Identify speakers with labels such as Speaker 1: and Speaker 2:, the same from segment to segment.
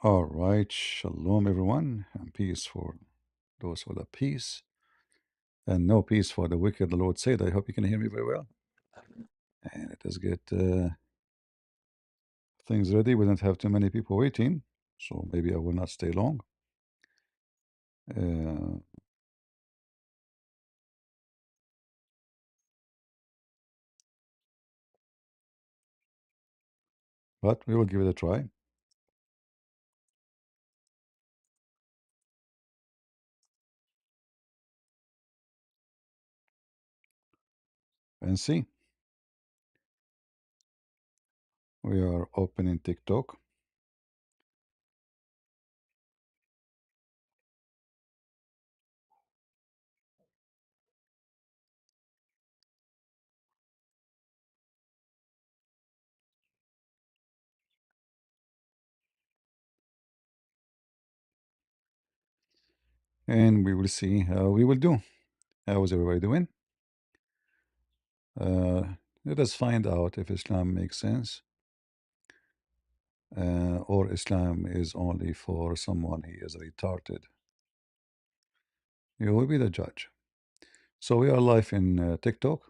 Speaker 1: All right, shalom everyone, and peace for those with a peace, and no peace for the wicked. The Lord said, I hope you can hear me very well. And let us get things ready. We don't have too many people waiting, so maybe I will not stay long. Uh, but we will give it a try and see. We are opening TikTok, and we will see how we will do. How is everybody doing? Uh, Let us find out if Islam makes sense, or Islam is only for someone he is retarded. You will be the judge. So we are live in TikTok,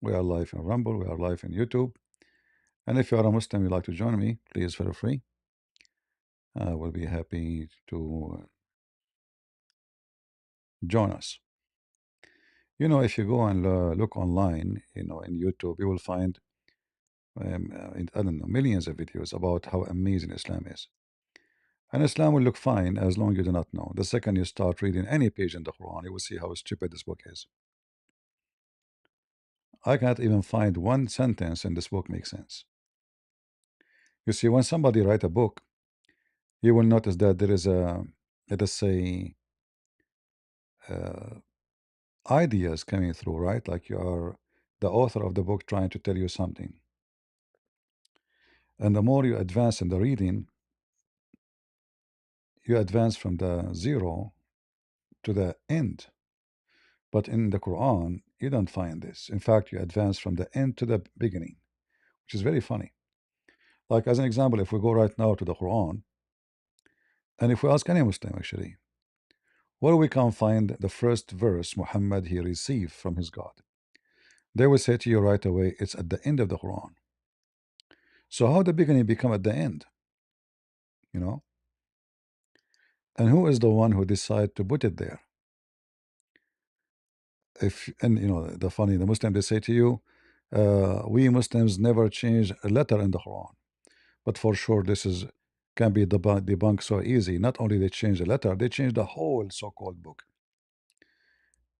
Speaker 1: we are live in Rumble, we are live in YouTube. And if you are a Muslim, you'd like to join me, please feel free. I will be happy to join us. If you go and look online, in YouTube, you will find, I don't know, millions of videos about how amazing Islam is. And Islam will look fine as long as you do not know. The second you start reading any page in the Quran, you will see how stupid this book is. I cannot even find one sentence in this book makes sense. You see, when somebody write a book, you will notice that there is let us say, uh, ideas coming through, right? Like you are the author of the book trying to tell you something. And the more you advance in the reading, you advance from the zero to the end. But in the Quran, you don't find this. In fact, you advance from the end to the beginning, which is very funny. Like, as an example, if we go right now to the Quran, and if we ask any Muslim actually, where we can find the first verse Muhammad he received from his God, they will say to you right away, it's at the end of the Quran. So how the beginning become at the end? You know? And who is the one who decide to put it there? If and the funny, the Muslim, they say to you, we Muslims never change a letter in the Quran. But for sure this is can be debunked so easy. Not only they change the letter, they change the whole so-called book.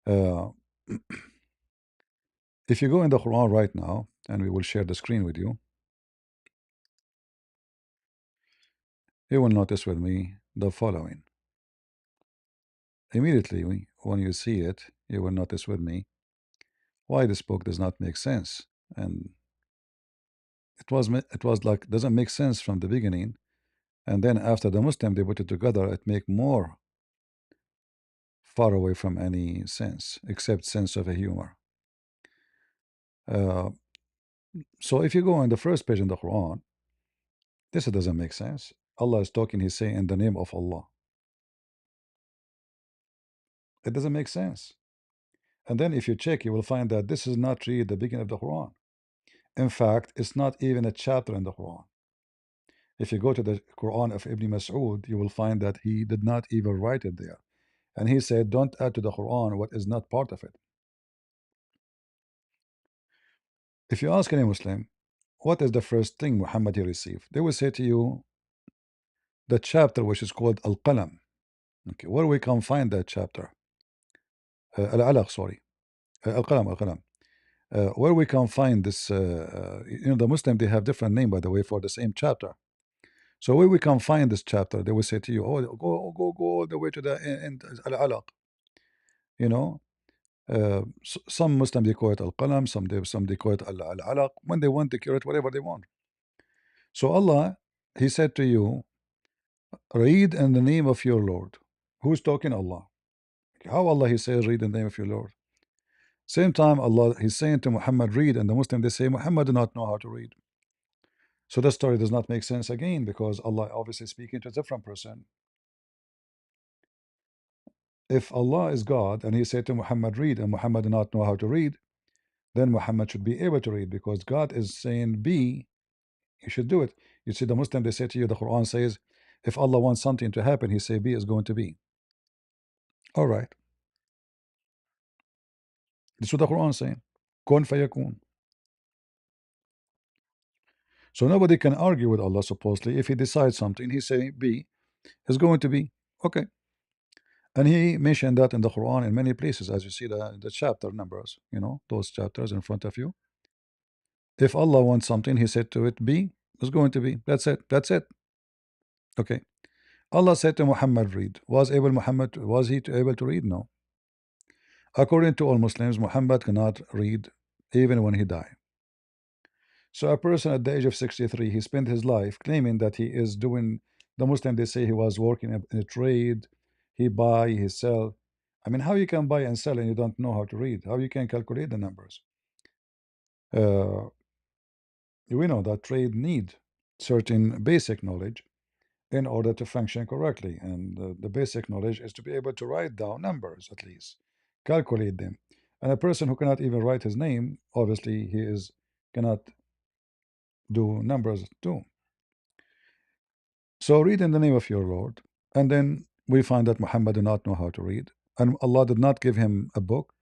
Speaker 1: uh, if you go in the Quran right now, and we will share the screen with you, you will notice with me the following. Immediately when you see it, you will notice with me why this book does not make sense. And it was like doesn't make sense from the beginning, and then after the Muslim they put it together, it make more far away from any sense except sense of a humor. uh, so if you go on the first page in the Quran, this doesn't make sense. Allah is talking, he's saying in the name of Allah. It doesn't make sense. And then if you check, you will find that this is not really the beginning of the Quran. In fact, it's not even a chapter in the Quran. If you go to the Quran of Ibn Mas'ud, you will find that he did not even write it there. And he said, don't add to the Quran what is not part of it. If you ask any Muslim, what is the first thing Muhammad he received? They will say to you, the chapter which is called Al-Qalam. Okay, where we can find that chapter? Al-Alaq, sorry. Al-Qalam, Al-Qalam. Where we can find this, the Muslim, they have different name, by the way, for the same chapter. So where we can find this chapter, they will say to you, oh, go all the way to the end, Al-Alaq. You know, some Muslim they call it Al-Qalam, some they call it Al-Alaq. When they want, they call it whatever they want. So Allah, He said to you, read in the name of your Lord. Who's talking? Allah. How Allah He says, read in the name of your Lord? Same time Allah He's saying to Muhammad, read, and the Muslim they say Muhammad do not know how to read. So the story does not make sense again because Allah obviously speaking to a different person. If Allah is God and He said to Muhammad, read, and Muhammad did not know how to read, then Muhammad should be able to read because God is saying be, you should do it. You see, the Muslim, they say to you, the Quran says, if Allah wants something to happen, He say be is going to be. All right. This is what the Quran is saying. Kun fayakun. So nobody can argue with Allah supposedly. If He decides something, He say be is going to be. Okay. And He mentioned that in the Quran in many places, as you see the chapter numbers, you know, those chapters in front of you. If Allah wants something, He said to it, be, is going to be. That's it. That's it. Okay. Allah said to Muhammad, read. Was he able to read? No. According to all Muslims, Muhammad cannot read even when he died. So a person at the age of 63, he spent his life claiming that he is doing, the Muslim, they say he was working in a trade, he buy, he sell. I mean, how you can buy and sell and you don't know how to read? How you can calculate the numbers? Uh, we know that trade need certain basic knowledge in order to function correctly. And the basic knowledge is to be able to write down numbers at least, calculate them. And a person who cannot even write his name, obviously he is cannot do numbers too. So read in the name of your Lord. And then we find that Muhammad did not know how to read. And Allah did not give him a book.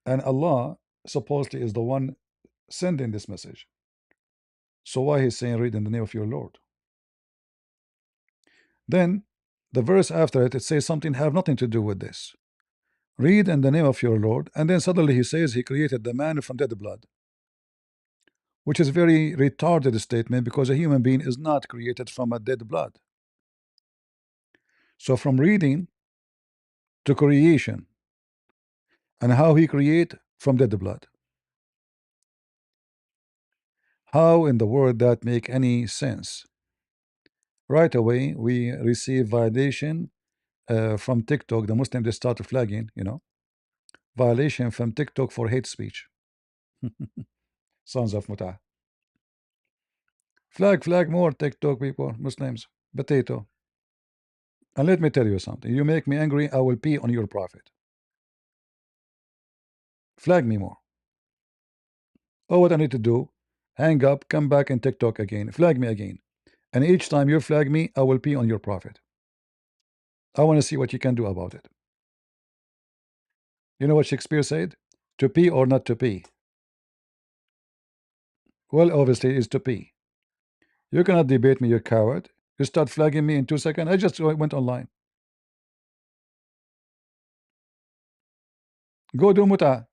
Speaker 1: And Allah supposedly is the one sending this message. So why he's saying read in the name of your Lord? Then the verse after it, it says something have nothing to do with this. Read in the name of your Lord. And then suddenly he says he created the man from dead blood, which is very retarded statement because a human being is not created from a dead blood. So from reading to creation, and how he create from dead blood. How in the world that make any sense? Right away we receive validation from TikTok. The Muslim, they start flagging, you know, violation from TikTok for hate speech. Sons of Muta. Flag more TikTok people, Muslims. Potato. And let me tell you something. You make me angry, I will pee on your prophet. Flag me more. Oh, what I need to do? Hang up, come back and TikTok again. Flag me again. And each time you flag me, I will pee on your prophet. I want to see what you can do about it. You know what Shakespeare said? To pee or not to pee? Well, obviously, it's to pee. You cannot debate me, you coward. You start flagging me in 2 seconds. I just went online. Go do muta.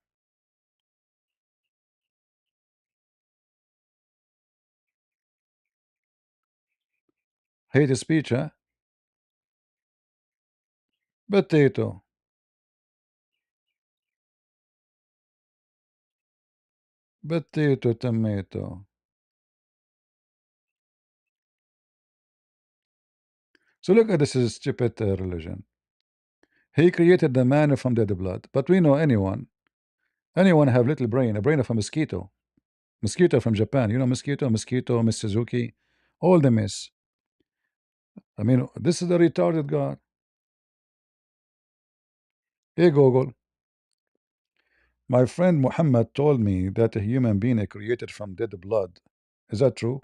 Speaker 1: Hate speech, huh? Potato. Potato, tomato. So look at this is stupid religion. He created the man from dead blood. But we know anyone have little brain, a brain of a mosquito. Mosquito from Japan. You know mosquito, Miss Suzuki, all the miss. I mean, this is the retarded God. Hey, Google. My friend Muhammad told me that a human being is created from dead blood. Is that true?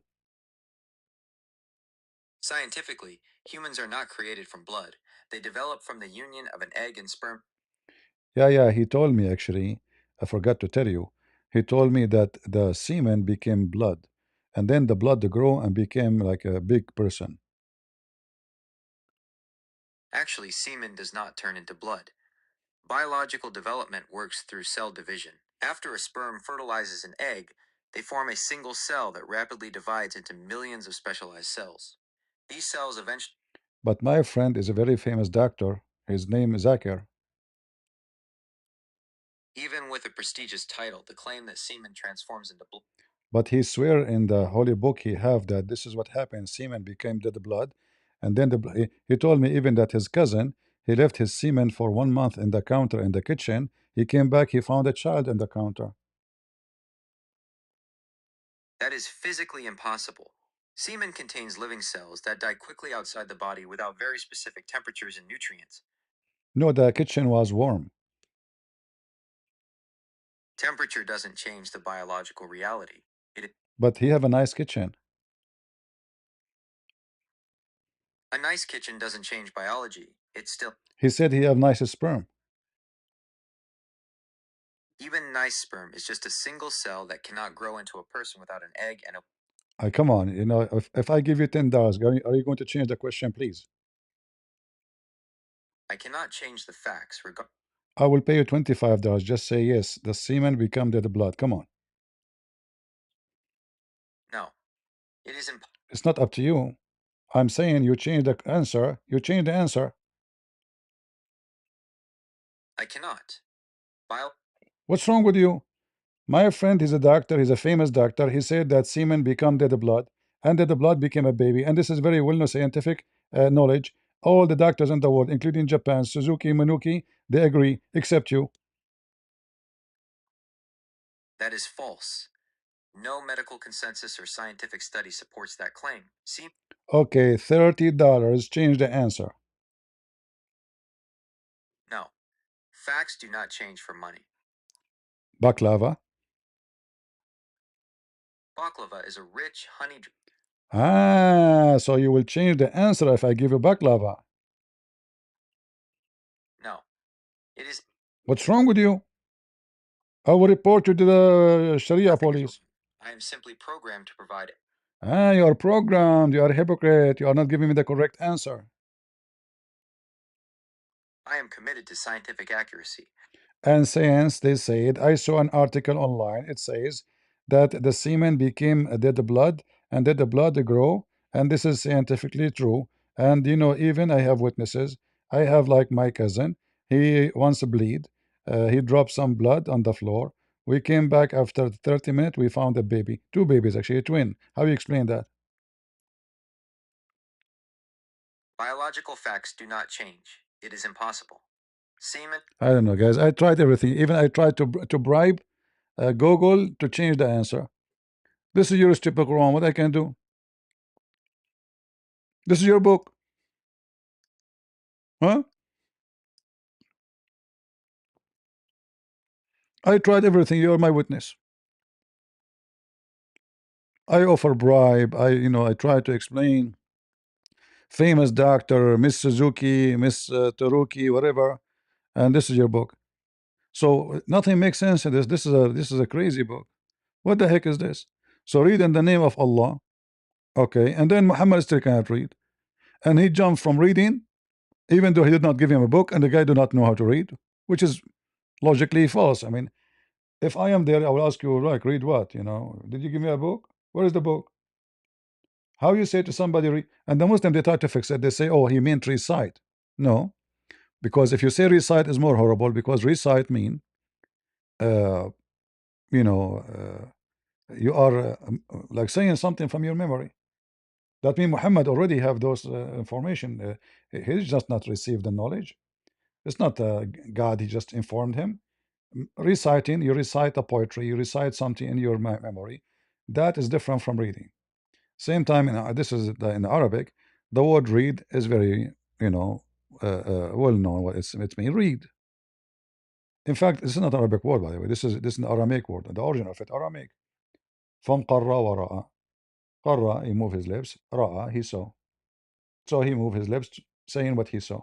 Speaker 2: Scientifically, humans are not created from blood. They develop from the union of an egg and sperm.
Speaker 1: Yeah, he told me actually. I forgot to tell you. He told me that the semen became blood, and then the blood grew and became like a big person.
Speaker 2: Actually, semen does not turn into blood. Biological development works through cell division. After a sperm fertilizes an egg, they form a single cell that rapidly divides into millions of specialized cells. These cells eventually.
Speaker 1: But my friend is a very famous doctor. His name is Zakir.
Speaker 2: Even with a prestigious title, the claim that semen transforms into blood.
Speaker 1: But he swear in the holy book he have that this is what happened. Semen became dead blood, and then he told me even that his cousin he left his semen for 1 month in the counter in the kitchen. He came back, he found a child in the counter.
Speaker 2: That is physically impossible. Semen contains living cells that die quickly outside the body without very specific temperatures and nutrients.
Speaker 1: No, the kitchen was warm.
Speaker 2: Temperature doesn't change the biological reality.
Speaker 1: But he have a nice kitchen.
Speaker 2: A nice kitchen doesn't change biology. It's still.
Speaker 1: He said he have nice sperm.
Speaker 2: Even nice sperm is just a single cell that cannot grow into a person without an egg and a.
Speaker 1: Come on, you know, if I give you $10, are you going to change the question, please?
Speaker 2: I cannot change the facts regarding.
Speaker 1: I will pay you $25. Just say yes. The semen become dead blood. Come on.
Speaker 2: No, it is impossible.
Speaker 1: It's not up to you. I'm saying you change the answer. You change the answer.
Speaker 2: I cannot. Bio.
Speaker 1: What's wrong with you? My friend is a doctor. He's a famous doctor. He said that semen become dead blood, and that the blood became a baby. And this is very well-known scientific knowledge. All the doctors in the world, including Japan, Suzuki, Manuki, they agree, except you.
Speaker 2: That is false. No medical consensus or scientific study supports that claim. See,
Speaker 1: Okay, $30. Change the answer.
Speaker 2: no. Facts do not change for money.
Speaker 1: Baklava.
Speaker 2: Baklava is a rich honey.
Speaker 1: Ah, so you will change the answer if I give you baklava.
Speaker 2: No, it is.
Speaker 1: What's wrong with you? I will report you to the Sharia
Speaker 2: Nothing is wrong.
Speaker 1: police.
Speaker 2: I am simply programmed to provide.
Speaker 1: Ah, you are programmed. You are a hypocrite. You are not giving me the correct answer.
Speaker 2: I am committed to scientific accuracy.
Speaker 1: And since they said, I saw an article online. It says that the semen became a dead blood, and that the blood grow, and this is scientifically true. And you know, even I have witnesses. I have like my cousin. He once bleed. He dropped some blood on the floor. We came back after 30 minutes. We found a baby, two babies actually, a twin. How you explain that?
Speaker 2: Biological facts do not change. It is impossible. Semen.
Speaker 1: I don't know, guys. I tried everything. Even I tried to bribe Google to change the answer. This is your stupid Quran. What I can do? This is your book, huh? I tried everything. You're my witness. I offer bribe. I try to explain. Famous doctor, Miss Suzuki, Miss Taruki, whatever. And this is your book. So nothing makes sense in this. This is a crazy book. What the heck is this? So read in the name of Allah. Okay, and then Muhammad still cannot read, and he jumped from reading, even though he did not give him a book, and the guy do not know how to read, which is logically false. I mean, if I am there, I will ask you, like, read what? Did you give me a book? Where is the book? How you say to somebody, and the Muslim they try to fix it. They say, oh, he meant recite. No, because if you say recite is more horrible because recite mean, uh, you know, you are like saying something from your memory. That means Muhammad already have those information. He just not received the knowledge. It's not God. He just informed him. Reciting, you recite a poetry, you recite something in your memory. That is different from reading. Same time, this is in Arabic, the word read is very, well known. What it's mean read. In fact, this is not an Arabic word, by the way. This is an Aramaic word. The origin of it, Aramaic. From qarra wa ra'a. Qarra, he moved his lips. Ra'a, he saw. So he moved his lips, saying what he saw.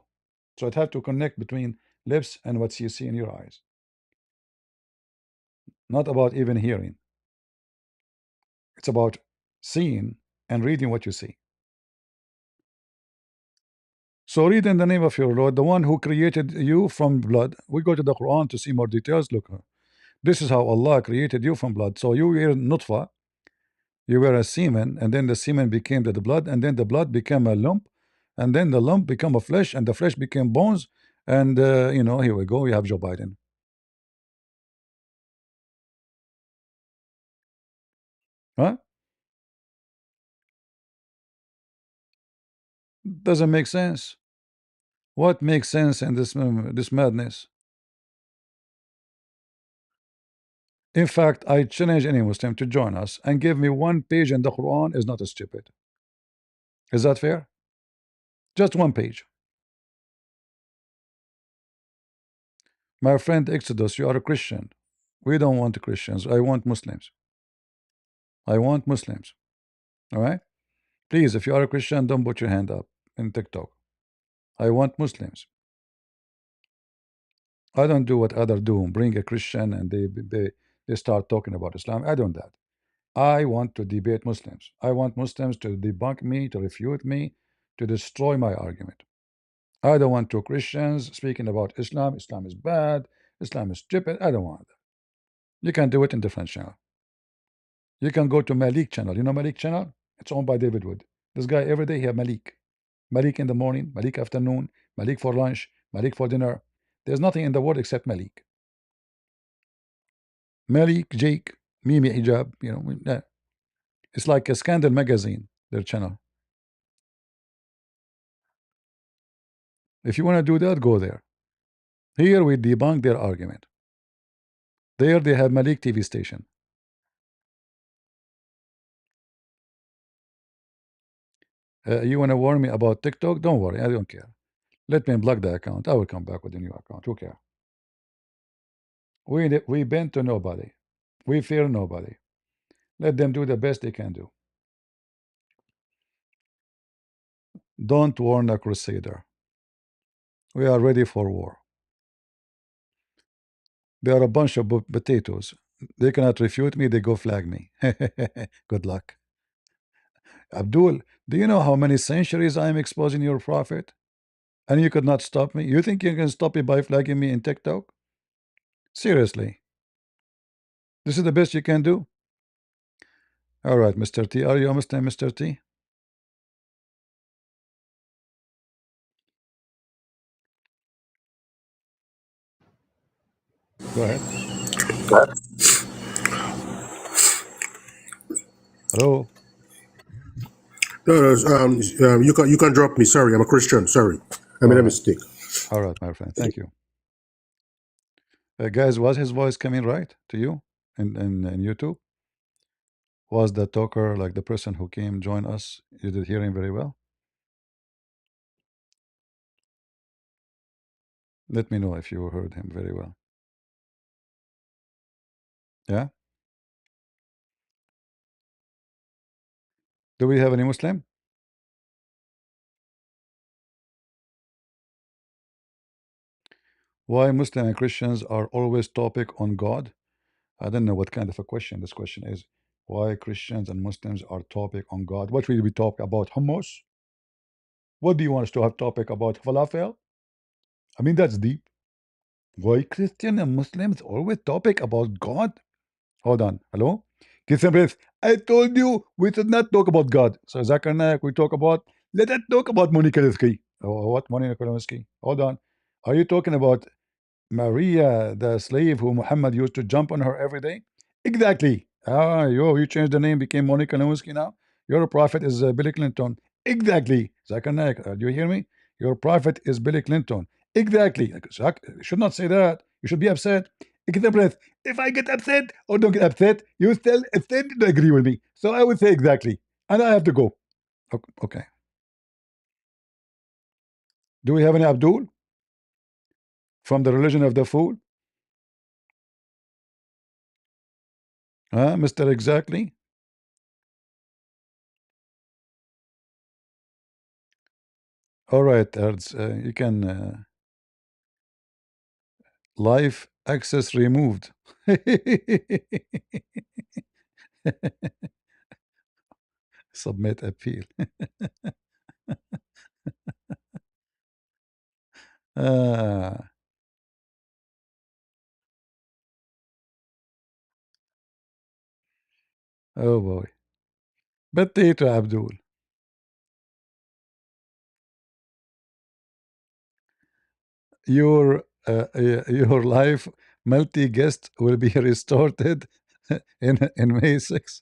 Speaker 1: So it had to connect between lips and what you see in your eyes. Not about even hearing. It's about seeing and reading what you see. So read in the name of your Lord, the one who created you from blood. We go to the Quran to see more details. Look, this is how Allah created you from blood. So you were nutfa, you were a semen, and then the semen became the blood, and then the blood became a lump, and then the lump became a flesh, and the flesh became bones. And here we go. We have Joe Biden. Huh? Doesn't make sense. What makes sense in this madness? In fact, I challenge any Muslim to join us and give me one page in the Quran is not stupid. Is that fair? Just one page. My friend Exodus, you are a Christian. We don't want Christians. I want Muslims. I want Muslims. All right? Please, if you are a Christian, don't put your hand up in TikTok. I want Muslims. I don't do what others do. Bring a Christian and they start talking about Islam. I don't do that. I want to debate Muslims. I want Muslims to debunk me, to refute me, to destroy my argument. I don't want two Christians speaking about Islam. Islam is bad. Islam is stupid. I don't want that. You can do it in different channel. You can go to Malik channel. You know Malik channel? It's owned by David Wood. This guy every day he have Malik. Malik in the morning, Malik afternoon, Malik for lunch, Malik for dinner. There's nothing in the world except Malik. Malik, Jake, Mimi Hijab, it's like a scandal magazine, their channel. If you want to do that, go there. Here we debunk their argument. There they have Malik TV station. You want to warn me about TikTok? Don't worry, I don't care. Let me unblock the account. I will come back with a new account. Who cares? We bend to nobody. We fear nobody. Let them do the best they can do. Don't warn a crusader. We are ready for war. They are a bunch of potatoes. They cannot refute me, they go flag me. Good luck. Abdul, do you know how many centuries I am exposing your prophet? And you could not stop me? You think you can stop me by flagging me in TikTok? Seriously. This is the best you can do? All right, Mr. T. Are you a Muslim, Mr. T? Go ahead. Hello.
Speaker 3: No, no, you can drop me. Sorry, I'm a Christian. Sorry, I
Speaker 1: All
Speaker 3: made a
Speaker 1: right.
Speaker 3: mistake.
Speaker 1: All right, my friend. Thank you. Guys, was his voice coming right to you in YouTube? Was the talker like the person who came join us? You did hear him very well? Let me know if you heard him very well. Yeah? Do we have any Muslim? Why Muslim and Christians are always topic on God? I don't know what kind of a question this question is. Why Christians and Muslims are topic on God? What will we talk about? Hummus? What do you want us to have topic about? Falafel? I mean, that's deep. Why Christian and Muslims always topic about God? Hold on. Hello? Get some breath. I told you we should not talk about God. So Zakir Naik, we talk about, let us talk about Monica Lewinsky. Oh, what Monica Lewinsky? Hold on. Are you talking about Maria, the slave who Muhammad used to jump on her every day? Exactly. Ah, you changed the name, became Monica Lewinsky now. Your prophet is Billy Clinton. Exactly. Zakir Naik, do you hear me? Your prophet is Billy Clinton. Exactly. You should not say that. You should be upset. Get a breath. If I get upset or don't get upset, you still agree with me. So I would say exactly. And I have to go. Okay. Do we have any Abdul from the religion of the fool? Huh, Mr. Exactly? All right, Erds, you can life access removed. Submit appeal. Ah, oh boy. Potato Abdul. Your life multi guest will be restored in May 6th.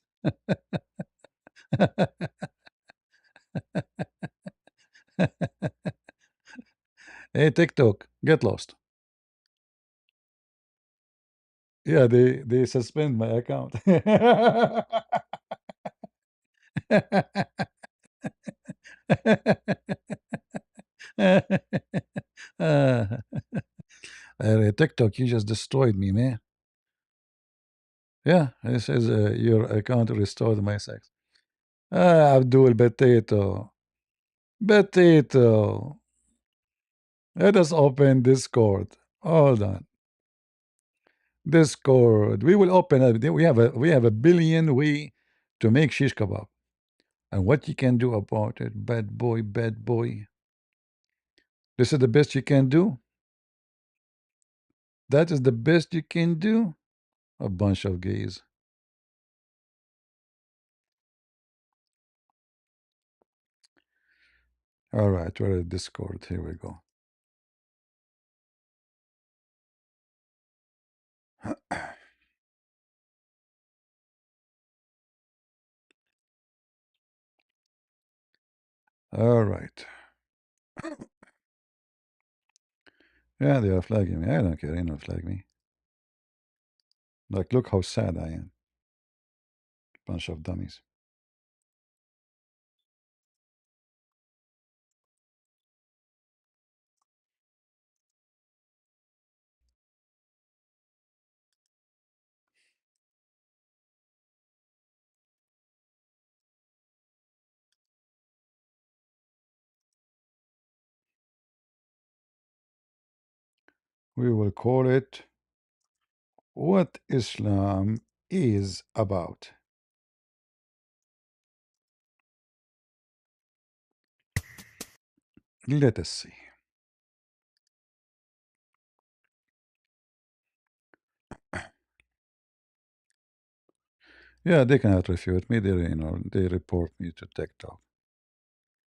Speaker 1: Hey TikTok, get lost. Yeah, they suspend my account. TikTok, you just destroyed me, man. Yeah, it says your account restored my sex. Abdul Potato. Potato. Let us open Discord. Hold on. Discord. We will open up. We have a billion way to make shish kebab. And what you can do about it, bad boy, bad boy. This is the best you can do. That is the best you can do. A bunch of gays. All right, we're at Discord. Here we go. All right. Yeah, they are flagging me. I don't care. They don't flag me. Like, look how sad I am. Bunch of dummies. We will call it What Islam is About. Let us see. Yeah, they cannot refute me. They report me to TikTok.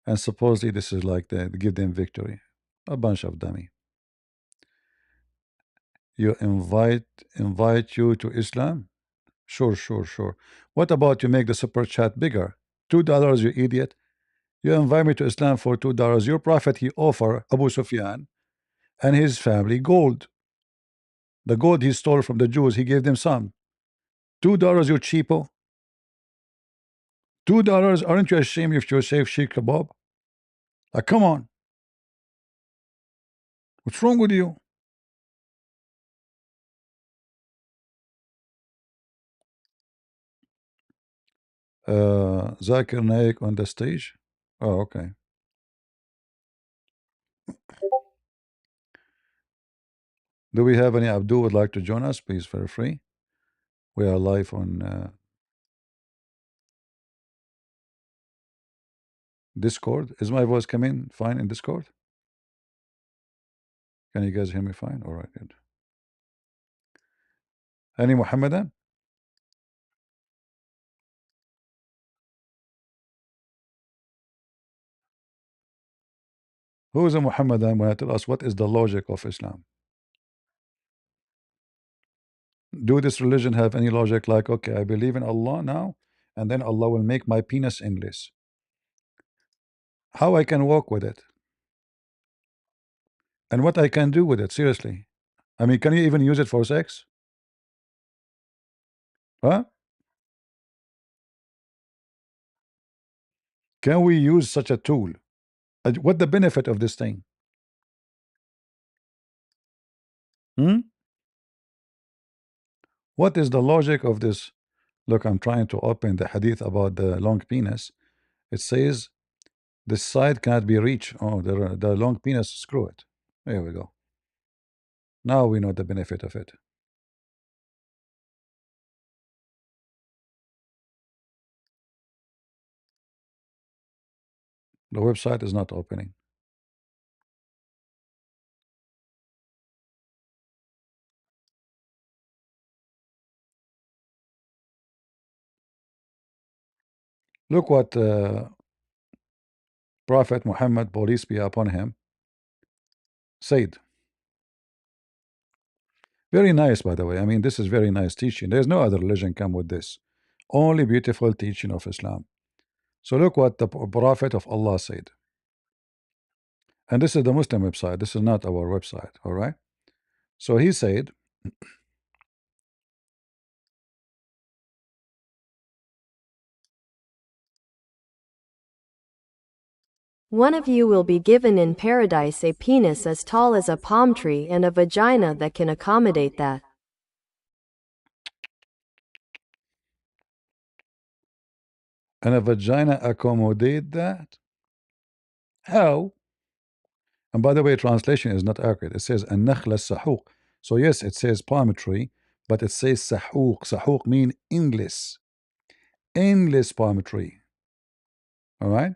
Speaker 1: And supposedly this is like they give them victory. A bunch of dummy. You invite you to Islam? Sure, sure, sure. What about you make the super chat bigger? $2, you idiot. You invite me to Islam for $2. Your prophet he offer Abu Sufyan and his family gold. The gold he stole from the Jews, he gave them some. $2, you cheapo. $2, aren't you ashamed if you save Sheikh Kebab? Like, come on. What's wrong with you? Zakir Naik on the stage. Oh, okay. Do we have any Abdul would like to join us? Please, feel free. We are live on Discord. Is my voice coming fine in Discord? Can you guys hear me fine? All right, good. Any Muhammadan? Who is a Muhammadan when I tell us what is the logic of Islam? Do this religion have any logic like, okay, I believe in Allah now, and then Allah will make my penis endless? How I can walk with it? And what I can do with it? Seriously. I mean, can you even use it for sex? Huh? Can we use such a tool? What the benefit of this thing? Hmm? What is the logic of this? Look, I'm trying to open the hadith about the long penis. It says this side cannot be reached. Oh, the long penis, screw it. There we go. Now we know the benefit of it. The website is not opening. Look what Prophet Muhammad, peace be upon him, said. Very nice, by the way. I mean, this is very nice teaching. There's no other religion come with this. Only beautiful teaching of Islam. So look what the Prophet of Allah said. And this is the Muslim website. This is not our website. All right. So he said,
Speaker 2: One of you will be given in paradise a penis as tall as a palm tree and a vagina that can accommodate that.
Speaker 1: And a vagina accommodate that? How? And by the way, translation is not accurate. It says an-nakhla sahuq. So yes, it says palm tree, but it says sahuq. Sahuq mean endless. Endless palm tree. All right?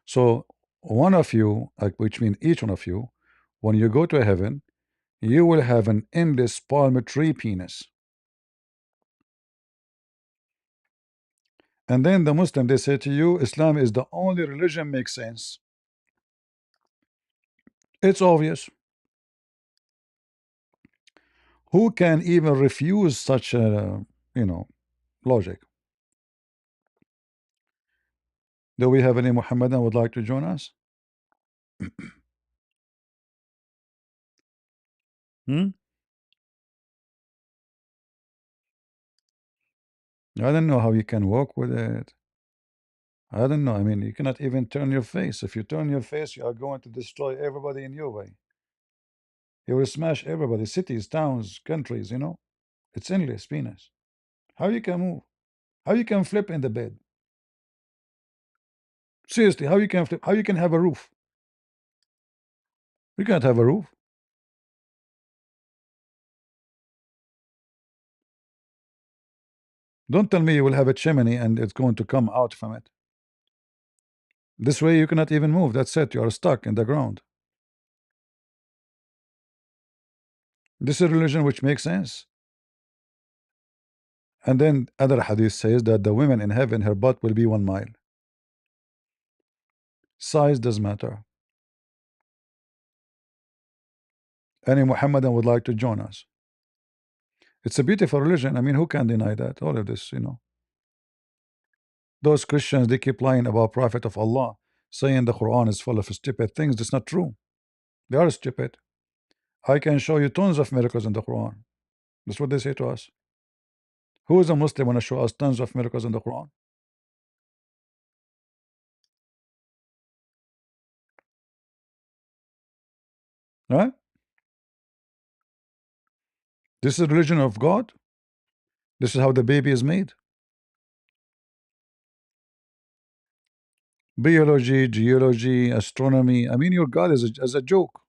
Speaker 1: So one of you, which means each one of you, when you go to heaven, you will have an endless palm tree penis. And then the Muslim, they say to you, Islam is the only religion makes sense. It's obvious. Who can even refuse such a, logic? Do we have any Muhammadan would like to join us? Hmm? I don't know how you can walk with it. I don't know. I mean, you cannot even turn your face. If you turn your face, you are going to destroy everybody in your way. You will smash everybody, cities, towns, countries, It's endless penis. How you can move? How you can flip in the bed? Seriously, how you can flip? How you can have a roof? You can't have a roof. Don't tell me you will have a chimney and it's going to come out from it. This way you cannot even move. That's it. You are stuck in the ground. This is a religion which makes sense. And then other hadith says that the women in heaven, her butt will be 1 mile. Size does matter. Any Muhammadan would like to join us. It's a beautiful religion. I mean, who can deny that? All of this, Those Christians, they keep lying about Prophet of Allah, saying the Quran is full of stupid things. That's not true. They are stupid. I can show you tons of miracles in the Quran. That's what they say to us. Who is a Muslim want to show us tons of miracles in the Quran? Right? This is the religion of God. This is how the baby is made. Biology, geology, astronomy. I mean, your God is as a joke.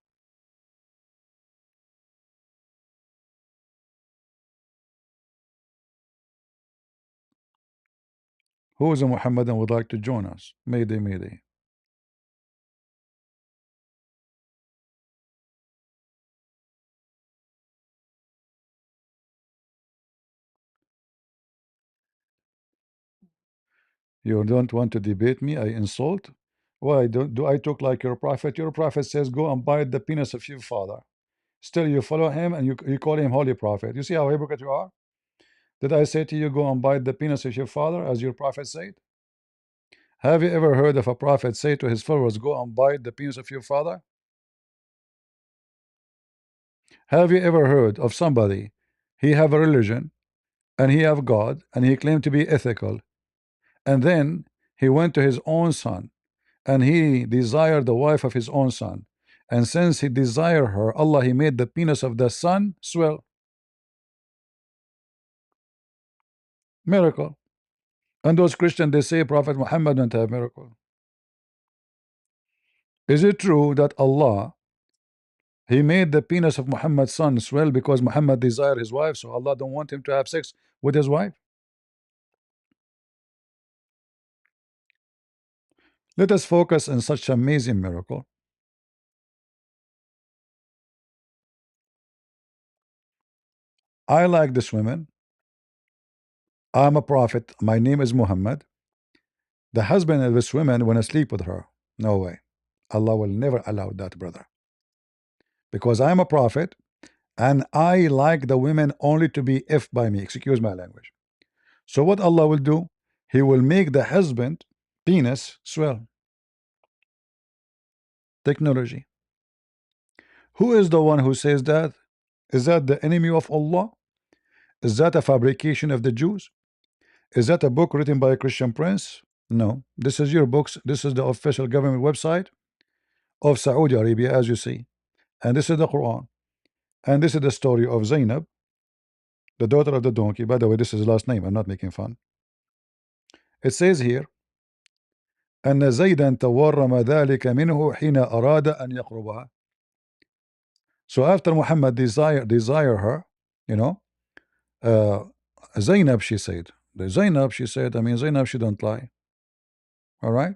Speaker 1: Who is a Muhammadan would like to join us? Mayday, mayday. You don't want to debate me? I insult? Why do I talk like your prophet? Your prophet says, go and bite the penis of your father. Still, you follow him and you call him holy prophet. You see how hypocrite you are? Did I say to you, go and bite the penis of your father, as your prophet said? Have you ever heard of a prophet say to his followers, go and bite the penis of your father? Have you ever heard of somebody, he have a religion, and he have God, and he claimed to be ethical, and then he went to his own son, and he desired the wife of his own son, and since he desired her, Allah, he made the penis of the son swell. Miracle. And those Christians, they say Prophet Muhammad don't have miracle. Is it true that Allah, he made the penis of Muhammad's son swell because Muhammad desired his wife, so Allah don't want him to have sex with his wife? Let us focus on such amazing miracle. I like this woman. I'm a prophet. My name is Muhammad. The husband of this woman want to sleep with her. No way. Allah will never allow that, brother. Because I'm a prophet and I like the women only to be effed by me. Excuse my language. So what Allah will do? He will make the husband penis swell. Technology. Who is the one who says that? Is that the enemy of Allah? Is that a fabrication of the Jews? Is that a book written by a Christian prince? No, this is your books. This is the official government website of Saudi Arabia, as you see. And this is the Quran. And this is the story of Zainab, the daughter of the donkey. By the way, this is his last name. I'm not making fun. It says here, أن زيدا تورم ذلك منه حين أراد أن يقربها. So after Muhammad desire her, you know, uh, Zainab, she said. Zainab, she said, I mean, Zainab, she don't lie. All right?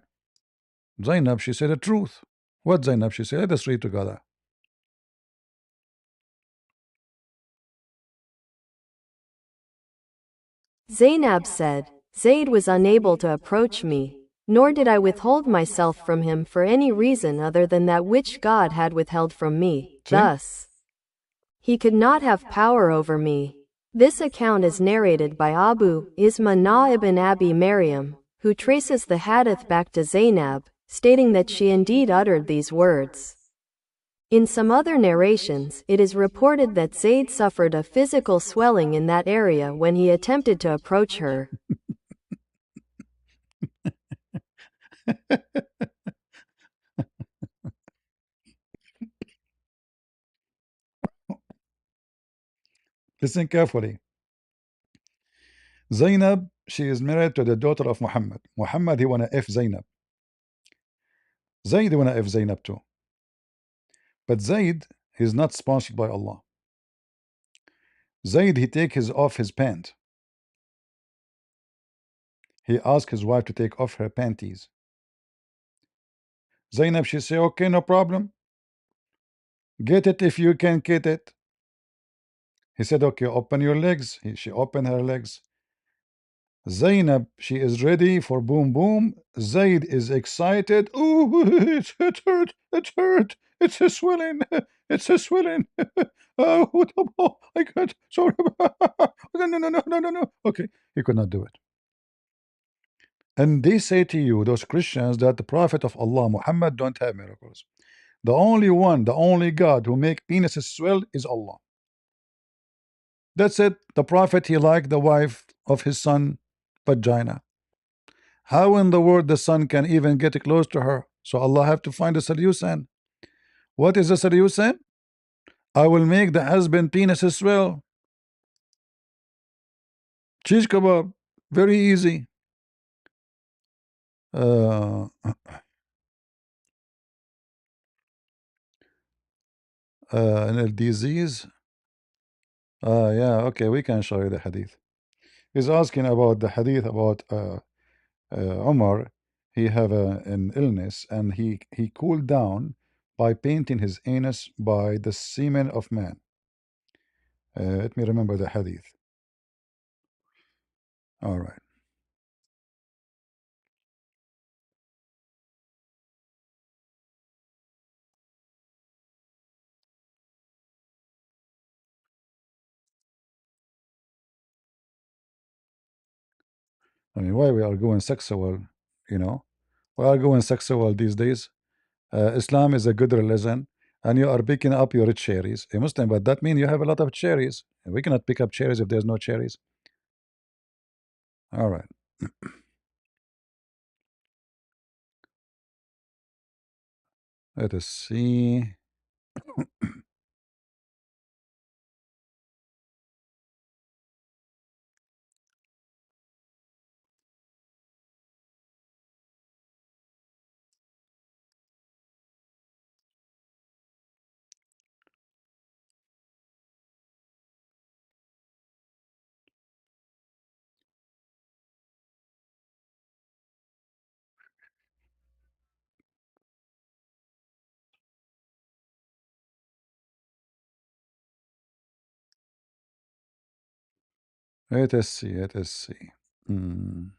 Speaker 1: Zainab, she said the truth. What Zainab, she said? Let us read together.
Speaker 4: Zainab said, Zayd was unable to approach me, nor did I withhold myself from him for any reason other than that which God had withheld from me.
Speaker 1: See?
Speaker 4: Thus, he could not have power over me. This account is narrated by Abu Isma ibn Abi Maryam, who traces the hadith back to Zainab, stating that she indeed uttered these words. In some other narrations, it is reported that Zayd suffered a physical swelling in that area when he attempted to approach her.
Speaker 1: Listen carefully. Zainab, she is married to the daughter of Muhammad. Muhammad, he wanna F Zainab. Zayd wanna F Zainab too. But Zayd, he's not sponsored by Allah. Zayd, he take off his pant. He asked his wife to take off her panties. Zainab, she say, okay, no problem. Get it if you can get it. He said, okay, open your legs. She opened her legs. Zainab, she is ready for boom boom. Zayd is excited. Oh, it hurt, it hurt. It's a swelling. It's a swelling. Oh, I can't. Sorry. No, no, no, no, no, no, no. Okay, he could not do it. And they say to you, those Christians, that the Prophet of Allah, Muhammad, don't have miracles. The only one, the only God who make penises swell is Allah. That's it. The Prophet, he liked the wife of his son vagina. How in the world the son can even get close to her? So Allah have to find a solution. What is the solution? I will make the husband penis swell. Cheese kebab. Very easy. And a disease. Yeah, okay, we can show you the hadith. He's asking about the hadith about Umar. He have an illness and he cooled down by painting his anus by the semen of man. Let me remember the hadith. All right. I mean, why we are going sexual, you know? We are going sexual these days. Islam is a good religion, and you are picking up your cherries. A Muslim, but that means you have a lot of cherries. We cannot pick up cherries if there's no cherries. All right. Let us see. Let us see. Let us see. Hmm.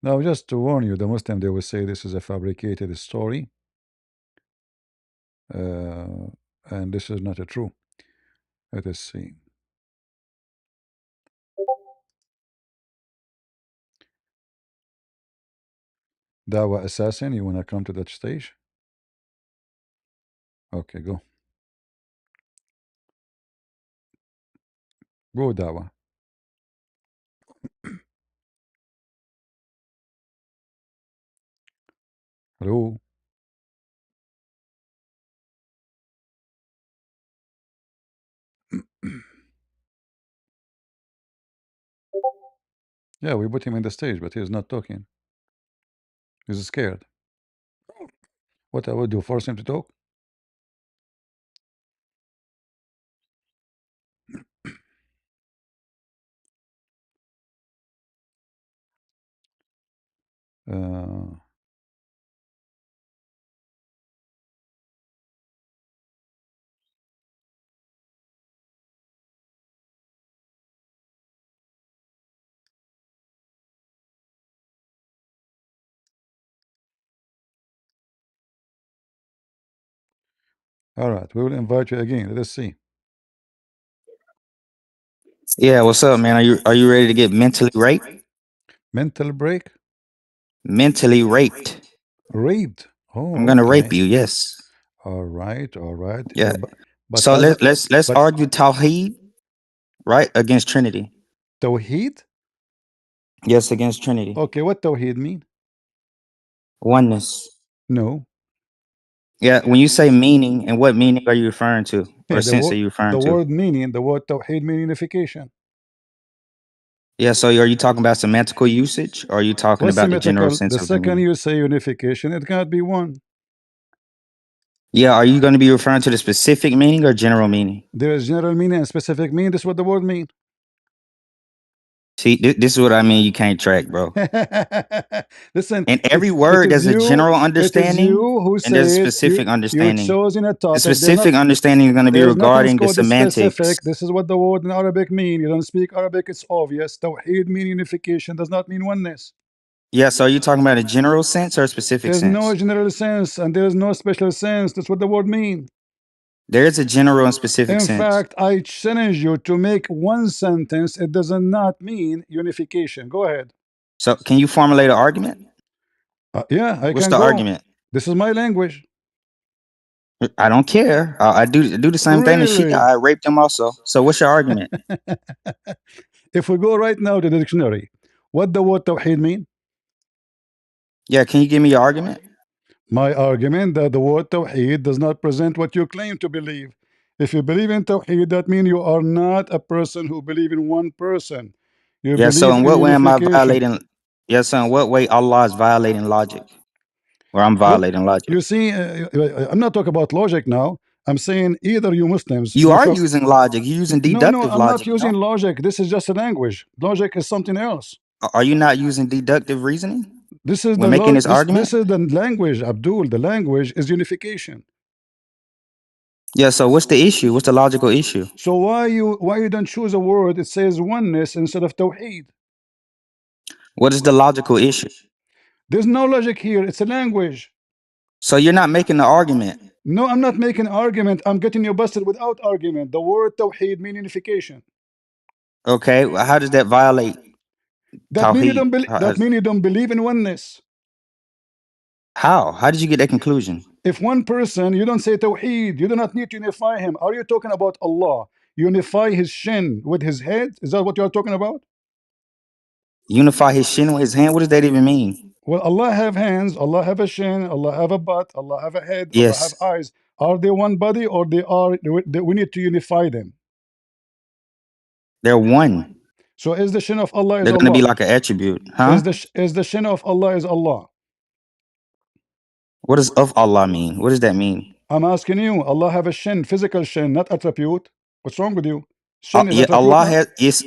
Speaker 1: Now, just to warn you, the Muslim, they will say this is a fabricated story, uh, and this is not a true. Let us see. Dawa Assassin, you want to come to that stage? Okay, go. Go, Dawa. Hello. Yeah, we put him in the stage, but he's not talking. He's scared. What I would do? Force him to talk? Uh, all right, we will invite you again. Let us see.
Speaker 2: Yeah, what's up, man? Are you ready to get mentally raped?
Speaker 1: Mental break?
Speaker 2: Mentally raped.
Speaker 1: Raped.
Speaker 2: I'm
Speaker 1: Oh,
Speaker 2: gonna rape
Speaker 1: okay.
Speaker 2: you. Yes.
Speaker 1: All right, all right.
Speaker 2: Yeah.
Speaker 1: But
Speaker 2: So
Speaker 1: as a,
Speaker 2: let's
Speaker 1: but
Speaker 2: argue Tawheed, right, against Trinity.
Speaker 1: Tawheed?
Speaker 2: Yes, against Trinity.
Speaker 1: Okay, what Tawheed mean?
Speaker 2: Oneness.
Speaker 1: No.
Speaker 2: Yeah. When you say meaning, and what meaning are you referring to, or
Speaker 1: Yeah,
Speaker 2: sense are you referring
Speaker 1: the
Speaker 2: to?
Speaker 1: word meaning, the word Tawheed mean unification.
Speaker 2: Yeah. So are you talking about semantical usage, or are you talking
Speaker 1: What's
Speaker 2: about the general
Speaker 1: symmetrical?
Speaker 2: sense
Speaker 1: The
Speaker 2: of the
Speaker 1: second
Speaker 2: meaning?
Speaker 1: you say unification, it cannot be one.
Speaker 2: Yeah. Are you going to be referring to the specific meaning or general meaning?
Speaker 1: There is general meaning and specific meaning. This is what the word mean.
Speaker 2: See, this is what I mean. You can't track, bro.
Speaker 1: Listen,
Speaker 2: And every word, there's a general
Speaker 1: it is
Speaker 2: understanding
Speaker 1: you who
Speaker 2: and there's a
Speaker 1: said
Speaker 2: specific
Speaker 1: you're
Speaker 2: understanding.
Speaker 1: choosing a
Speaker 2: The
Speaker 1: topic.
Speaker 2: specific understanding is going to be
Speaker 1: There's nothing
Speaker 2: regarding the
Speaker 1: called the
Speaker 2: semantics.
Speaker 1: specific. This is what the word in Arabic mean. You don't speak Arabic, it's obvious. Tawheed mean unification, does not mean oneness.
Speaker 2: Yeah, so are you talking about a general sense or a specific
Speaker 1: There's no
Speaker 2: sense?
Speaker 1: general sense and there's no special sense. That's what the word mean.
Speaker 2: There is a general and specific
Speaker 1: In
Speaker 2: sense.
Speaker 1: fact, I challenge you to make one sentence. It does not mean unification. Go ahead.
Speaker 2: So can you formulate an argument?
Speaker 1: Yeah, I
Speaker 2: What's
Speaker 1: can
Speaker 2: the
Speaker 1: go.
Speaker 2: argument?
Speaker 1: This is my language.
Speaker 2: I don't care. I do the same thing to Shia.
Speaker 1: Really?
Speaker 2: I raped them also. So what's your argument?
Speaker 1: If we go right now to the dictionary, what the word tawheed mean?
Speaker 2: Yeah, can you give me your argument?
Speaker 1: My argument that the word tawheed does not present what you claim to believe. If you believe in tawheed, that means you are not a person who believe in one person. You
Speaker 2: Yeah, so
Speaker 1: believe
Speaker 2: in
Speaker 1: in
Speaker 2: what way am I
Speaker 1: unification.
Speaker 2: violating? Yeah, so in what way Allah is violating logic? Or I'm
Speaker 1: Look,
Speaker 2: violating logic?
Speaker 1: you see, I'm not talking about logic now. I'm saying either you Muslims,
Speaker 2: You are using logic. You're using
Speaker 1: no,
Speaker 2: deductive
Speaker 1: I'm not
Speaker 2: logic,
Speaker 1: using
Speaker 2: no?
Speaker 1: logic. This is just a language. Logic is something else.
Speaker 2: Are you not using deductive reasoning
Speaker 1: This is
Speaker 2: when making this argument?
Speaker 1: this is the language, Abdul. The language is unification.
Speaker 2: Yeah, so what's the issue? What's the logical issue?
Speaker 1: So why you don't choose a word that says oneness instead of tawheed?
Speaker 2: What is the logical issue?
Speaker 1: There's no logic here. It's a language.
Speaker 2: So you're not making the argument.
Speaker 1: No, I'm not making an argument. I'm getting you busted without argument. The word tawheed means unification.
Speaker 2: Okay, well, how does that violate
Speaker 1: That mean you
Speaker 2: Tawheed?
Speaker 1: don't believe. That mean you don't believe in oneness.
Speaker 2: How? How did you get that conclusion?
Speaker 1: If one person, you don't say tawheed, you do not need to unify him. Are you talking about Allah? Unify his shin with his head? Is that what you are talking about?
Speaker 2: Unify his shin with his hand? What does that even mean?
Speaker 1: Well, Allah have hands, Allah have a shin, Allah have a butt, Allah have a head, Allah have
Speaker 2: Yes,
Speaker 1: eyes. Are they one body or we need to unify them?
Speaker 2: they're one.
Speaker 1: So is the shin of Allah is
Speaker 2: They're going to be
Speaker 1: Allah?
Speaker 2: like an attribute, huh?
Speaker 1: Is the shin of Allah is Allah?
Speaker 2: What does of Allah mean? What does that mean?
Speaker 1: I'm asking you, Allah have a shin, physical shin, not attribute. What's wrong with you? Shin is
Speaker 2: Yeah,
Speaker 1: attribute, no?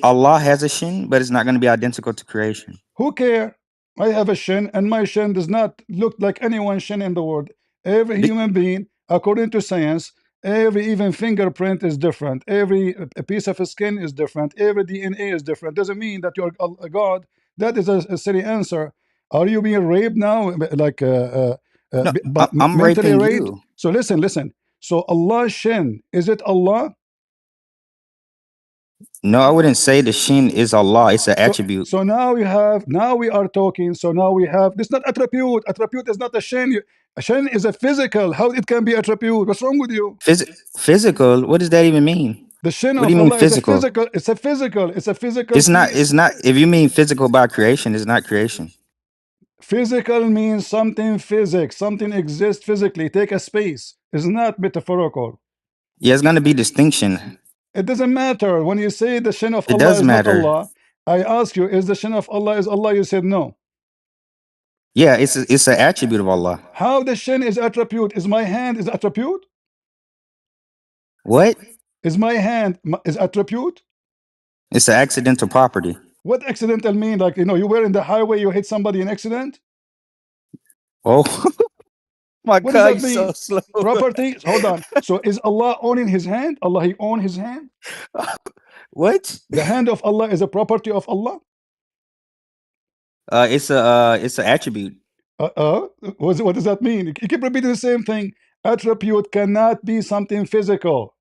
Speaker 2: Allah has a shin, but it's not going to be identical to creation.
Speaker 1: Who care? I have a shin, and my shin does not look like anyone's shin in the world. Every
Speaker 2: Be-
Speaker 1: human being, according to science, every even fingerprint is different. Every a piece of skin is different. Every DNA is different. Doesn't mean that you're a God. That is a silly answer. Are you being raped now, like
Speaker 2: no,
Speaker 1: but
Speaker 2: I'm
Speaker 1: mentally
Speaker 2: raping
Speaker 1: raped?
Speaker 2: you.
Speaker 1: So listen. So Allah's shin, is it Allah?
Speaker 2: No, I wouldn't say the shin is Allah. It's an
Speaker 1: So,
Speaker 2: attribute.
Speaker 1: so now we are talking. So now we have this, not attribute. Attribute is not a shin. A shin is a physical. How it can be attribute? What's wrong with you?
Speaker 2: Physical. What does that even mean?
Speaker 1: The shin
Speaker 2: What do
Speaker 1: of
Speaker 2: you mean
Speaker 1: Allah is a
Speaker 2: physical?
Speaker 1: physical. It's a physical. It's a physical
Speaker 2: It's not.
Speaker 1: piece.
Speaker 2: It's not. If you mean physical by creation, it's not creation.
Speaker 1: Physical means something physics. Something exists physically. Take a space. It's not metaphorical.
Speaker 2: Yeah, it's gonna be distinction.
Speaker 1: It doesn't matter. When you say the shin of
Speaker 2: It
Speaker 1: Allah
Speaker 2: does
Speaker 1: is not
Speaker 2: matter.
Speaker 1: Allah, I ask you, is the shin of Allah is Allah? You said no.
Speaker 2: Yeah, it's an attribute of Allah.
Speaker 1: How the shin is attribute? Is my hand is attribute?
Speaker 2: What?
Speaker 1: Is my hand is attribute?
Speaker 2: It's an accidental property.
Speaker 1: What accidental mean? Like, you were in the highway, you hit somebody in accident?
Speaker 2: Oh my
Speaker 1: What does
Speaker 2: God,
Speaker 1: that
Speaker 2: you're
Speaker 1: mean?
Speaker 2: so slow.
Speaker 1: Property? Hold on. So is Allah owning his hand? Allah, he own his hand?
Speaker 2: What?
Speaker 1: The hand of Allah is a property of Allah?
Speaker 2: It's an attribute.
Speaker 1: What does that mean? You keep repeating the same thing. Attribute cannot be something physical.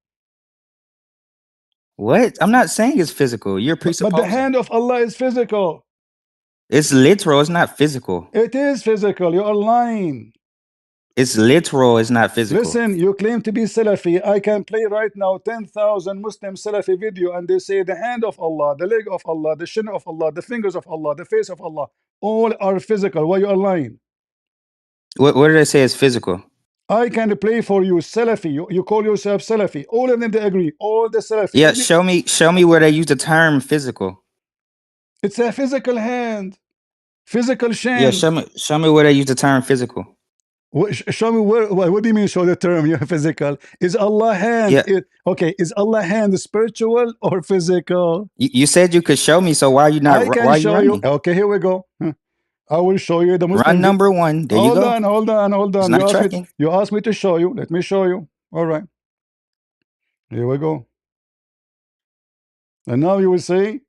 Speaker 2: What? I'm not saying it's physical. You're
Speaker 1: But the
Speaker 2: presupposing.
Speaker 1: hand of Allah is physical.
Speaker 2: It's literal. It's not physical.
Speaker 1: It is physical. You are lying.
Speaker 2: It's literal. It's not physical.
Speaker 1: Listen, you claim to be Salafi. I can play right now 10,000 Muslim Salafi video, and they say the hand of Allah, the leg of Allah, the shin of Allah, the fingers of Allah, the face of Allah, all are physical. Why you are lying?
Speaker 2: What did I say is physical?
Speaker 1: I can play for you Salafi. You call yourself Salafi. All of them, they agree. All the Salafi.
Speaker 2: Yeah, show me where they use the term physical.
Speaker 1: It's a physical hand. Physical shin.
Speaker 2: Yeah, show me where they use the term physical.
Speaker 1: Show me where. What do you mean? Show the term? You're physical. Is Allah hand?
Speaker 2: Yeah.
Speaker 1: Okay. Is Allah hand spiritual or physical?
Speaker 2: You said you could show me, so why are you not?
Speaker 1: I can
Speaker 2: why are you
Speaker 1: show you.
Speaker 2: running?
Speaker 1: Okay, here we go. I will show you the Muslim.
Speaker 2: Run number one. There you go.
Speaker 1: Hold on.
Speaker 2: It's not tracking.
Speaker 1: You asked me to show you. Let me show you. All right. Here we go. And now you will say,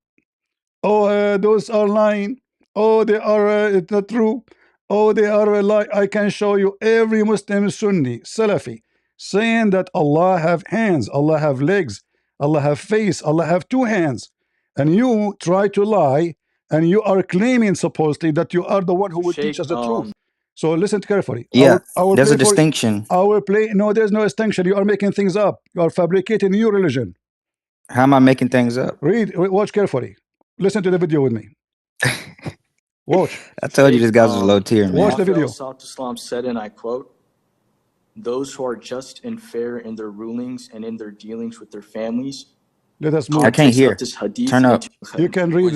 Speaker 1: oh, those are lying. Oh, they are it's not true. Oh, they are a lie. I can show you every Muslim Sunni, Salafi, saying that Allah have hands, Allah have legs, Allah have face, Allah have two hands. And you try to lie, and you are claiming supposedly that you are the one who will teach us the truth. So listen carefully.
Speaker 2: Yeah, there's a distinction.
Speaker 1: I will play. No, there's no distinction. You are making things up. You are fabricating new religion.
Speaker 2: How am I making things up?
Speaker 1: Watch carefully. Listen to the video with me. Watch.
Speaker 2: I told you this guy was a low tier, man.
Speaker 1: Watch the video.
Speaker 5: Islam said, and I quote, "Those who are just and fair in their rulings and in their dealings with their families."
Speaker 1: Let us move.
Speaker 2: I can't hear. Turn up.
Speaker 1: You can read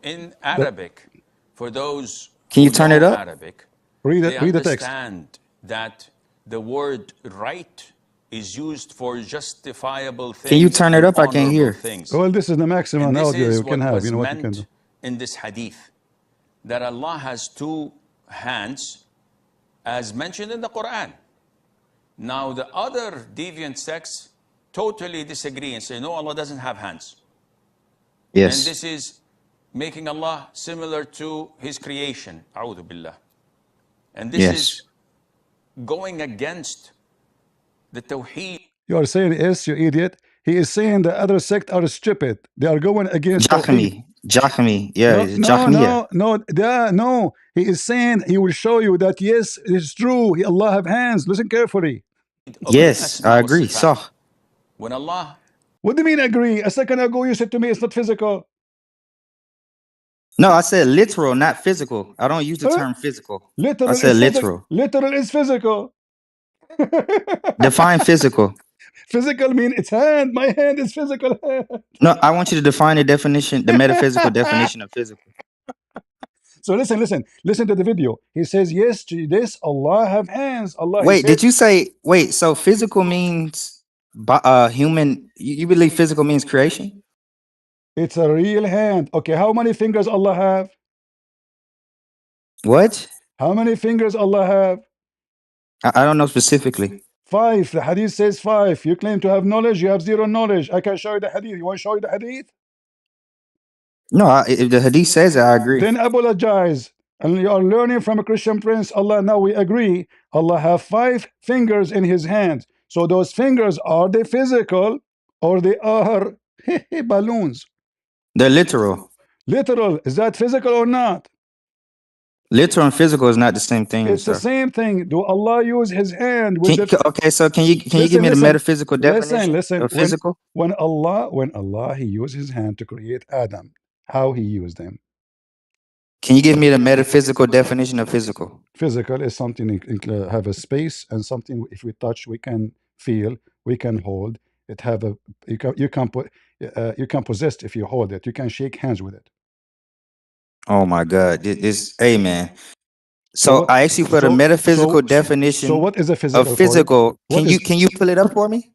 Speaker 6: in Arabic. For those
Speaker 2: Can you
Speaker 6: who
Speaker 2: turn
Speaker 6: know
Speaker 2: it up?
Speaker 6: Arabic,
Speaker 1: read
Speaker 6: they
Speaker 1: the text.
Speaker 6: understand that the word right is used for justifiable things.
Speaker 2: Can you turn it
Speaker 6: and
Speaker 2: up? I can't
Speaker 6: honorable
Speaker 2: hear.
Speaker 6: Things.
Speaker 1: Well, this is the maximum
Speaker 6: And this
Speaker 1: audio
Speaker 6: is
Speaker 1: you can
Speaker 6: what
Speaker 1: have.
Speaker 6: was
Speaker 1: You know what you can
Speaker 6: meant
Speaker 1: do.
Speaker 6: in this hadith, that Allah has two hands, as mentioned in the Quran. Now, the other deviant sects totally disagree and say, no, Allah doesn't have hands.
Speaker 2: Yes.
Speaker 6: And this is making Allah similar to His creation. A'udhu billah. And this is going against the Tawheed.
Speaker 1: You are saying yes, you idiot. He is saying the other sect are stupid. They are going against Tawheed.
Speaker 2: Jahmi. Yeah, Jahmiya.
Speaker 1: No. He is saying he will show you that yes, it is true. Allah have hands. Listen carefully.
Speaker 2: Yes, I agree. So,
Speaker 6: When Allah...
Speaker 1: What do you mean agree? A second ago you said to me it's not physical.
Speaker 2: no, I said literal, not physical. I don't use the term physical.
Speaker 1: Literal
Speaker 2: I said
Speaker 1: is
Speaker 2: literal.
Speaker 1: Literal is physical.
Speaker 2: Define physical.
Speaker 1: Physical mean it's hand. My hand is physical hand.
Speaker 2: No, I want you to define the definition, the metaphysical definition of physical.
Speaker 1: So listen to the video. He says, yes, to this, Allah have hands. Allah.
Speaker 2: Wait, did you say, wait, so physical means human, you believe physical means creation?
Speaker 1: It's a real hand. Okay, how many fingers Allah have?
Speaker 2: What?
Speaker 1: How many fingers Allah have?
Speaker 2: I don't know specifically.
Speaker 1: 5. The hadith says 5. You claim to have knowledge, you have zero knowledge. I can show you the hadith. You want to show you the hadith?
Speaker 2: No, if the hadith says it, I agree.
Speaker 1: Then apologize. And you are learning from a Christian prince. Allah, now we agree. Allah have 5 fingers in his hands. So those fingers, are they physical or they are Balloons.
Speaker 2: They're literal.
Speaker 1: Literal. Is that physical or not?
Speaker 2: Literal and physical is not the same thing,
Speaker 1: It's the
Speaker 2: sir.
Speaker 1: same thing. Do Allah use His hand with the?
Speaker 2: Okay, so can you give me the metaphysical definition
Speaker 1: Listen.
Speaker 2: of physical?
Speaker 1: When Allah He used His hand to create Adam, how He used them?
Speaker 2: Can you give me the metaphysical definition of physical?
Speaker 1: Physical is something have a space and something if we touch we can feel, we can hold. It have a you can possess if you hold it. You can shake hands with it.
Speaker 2: Oh my God, this amen. So
Speaker 1: what-
Speaker 2: I asked you for the metaphysical definition
Speaker 1: So what is a physical?
Speaker 2: of physical.
Speaker 1: What
Speaker 2: Can you pull it up for me?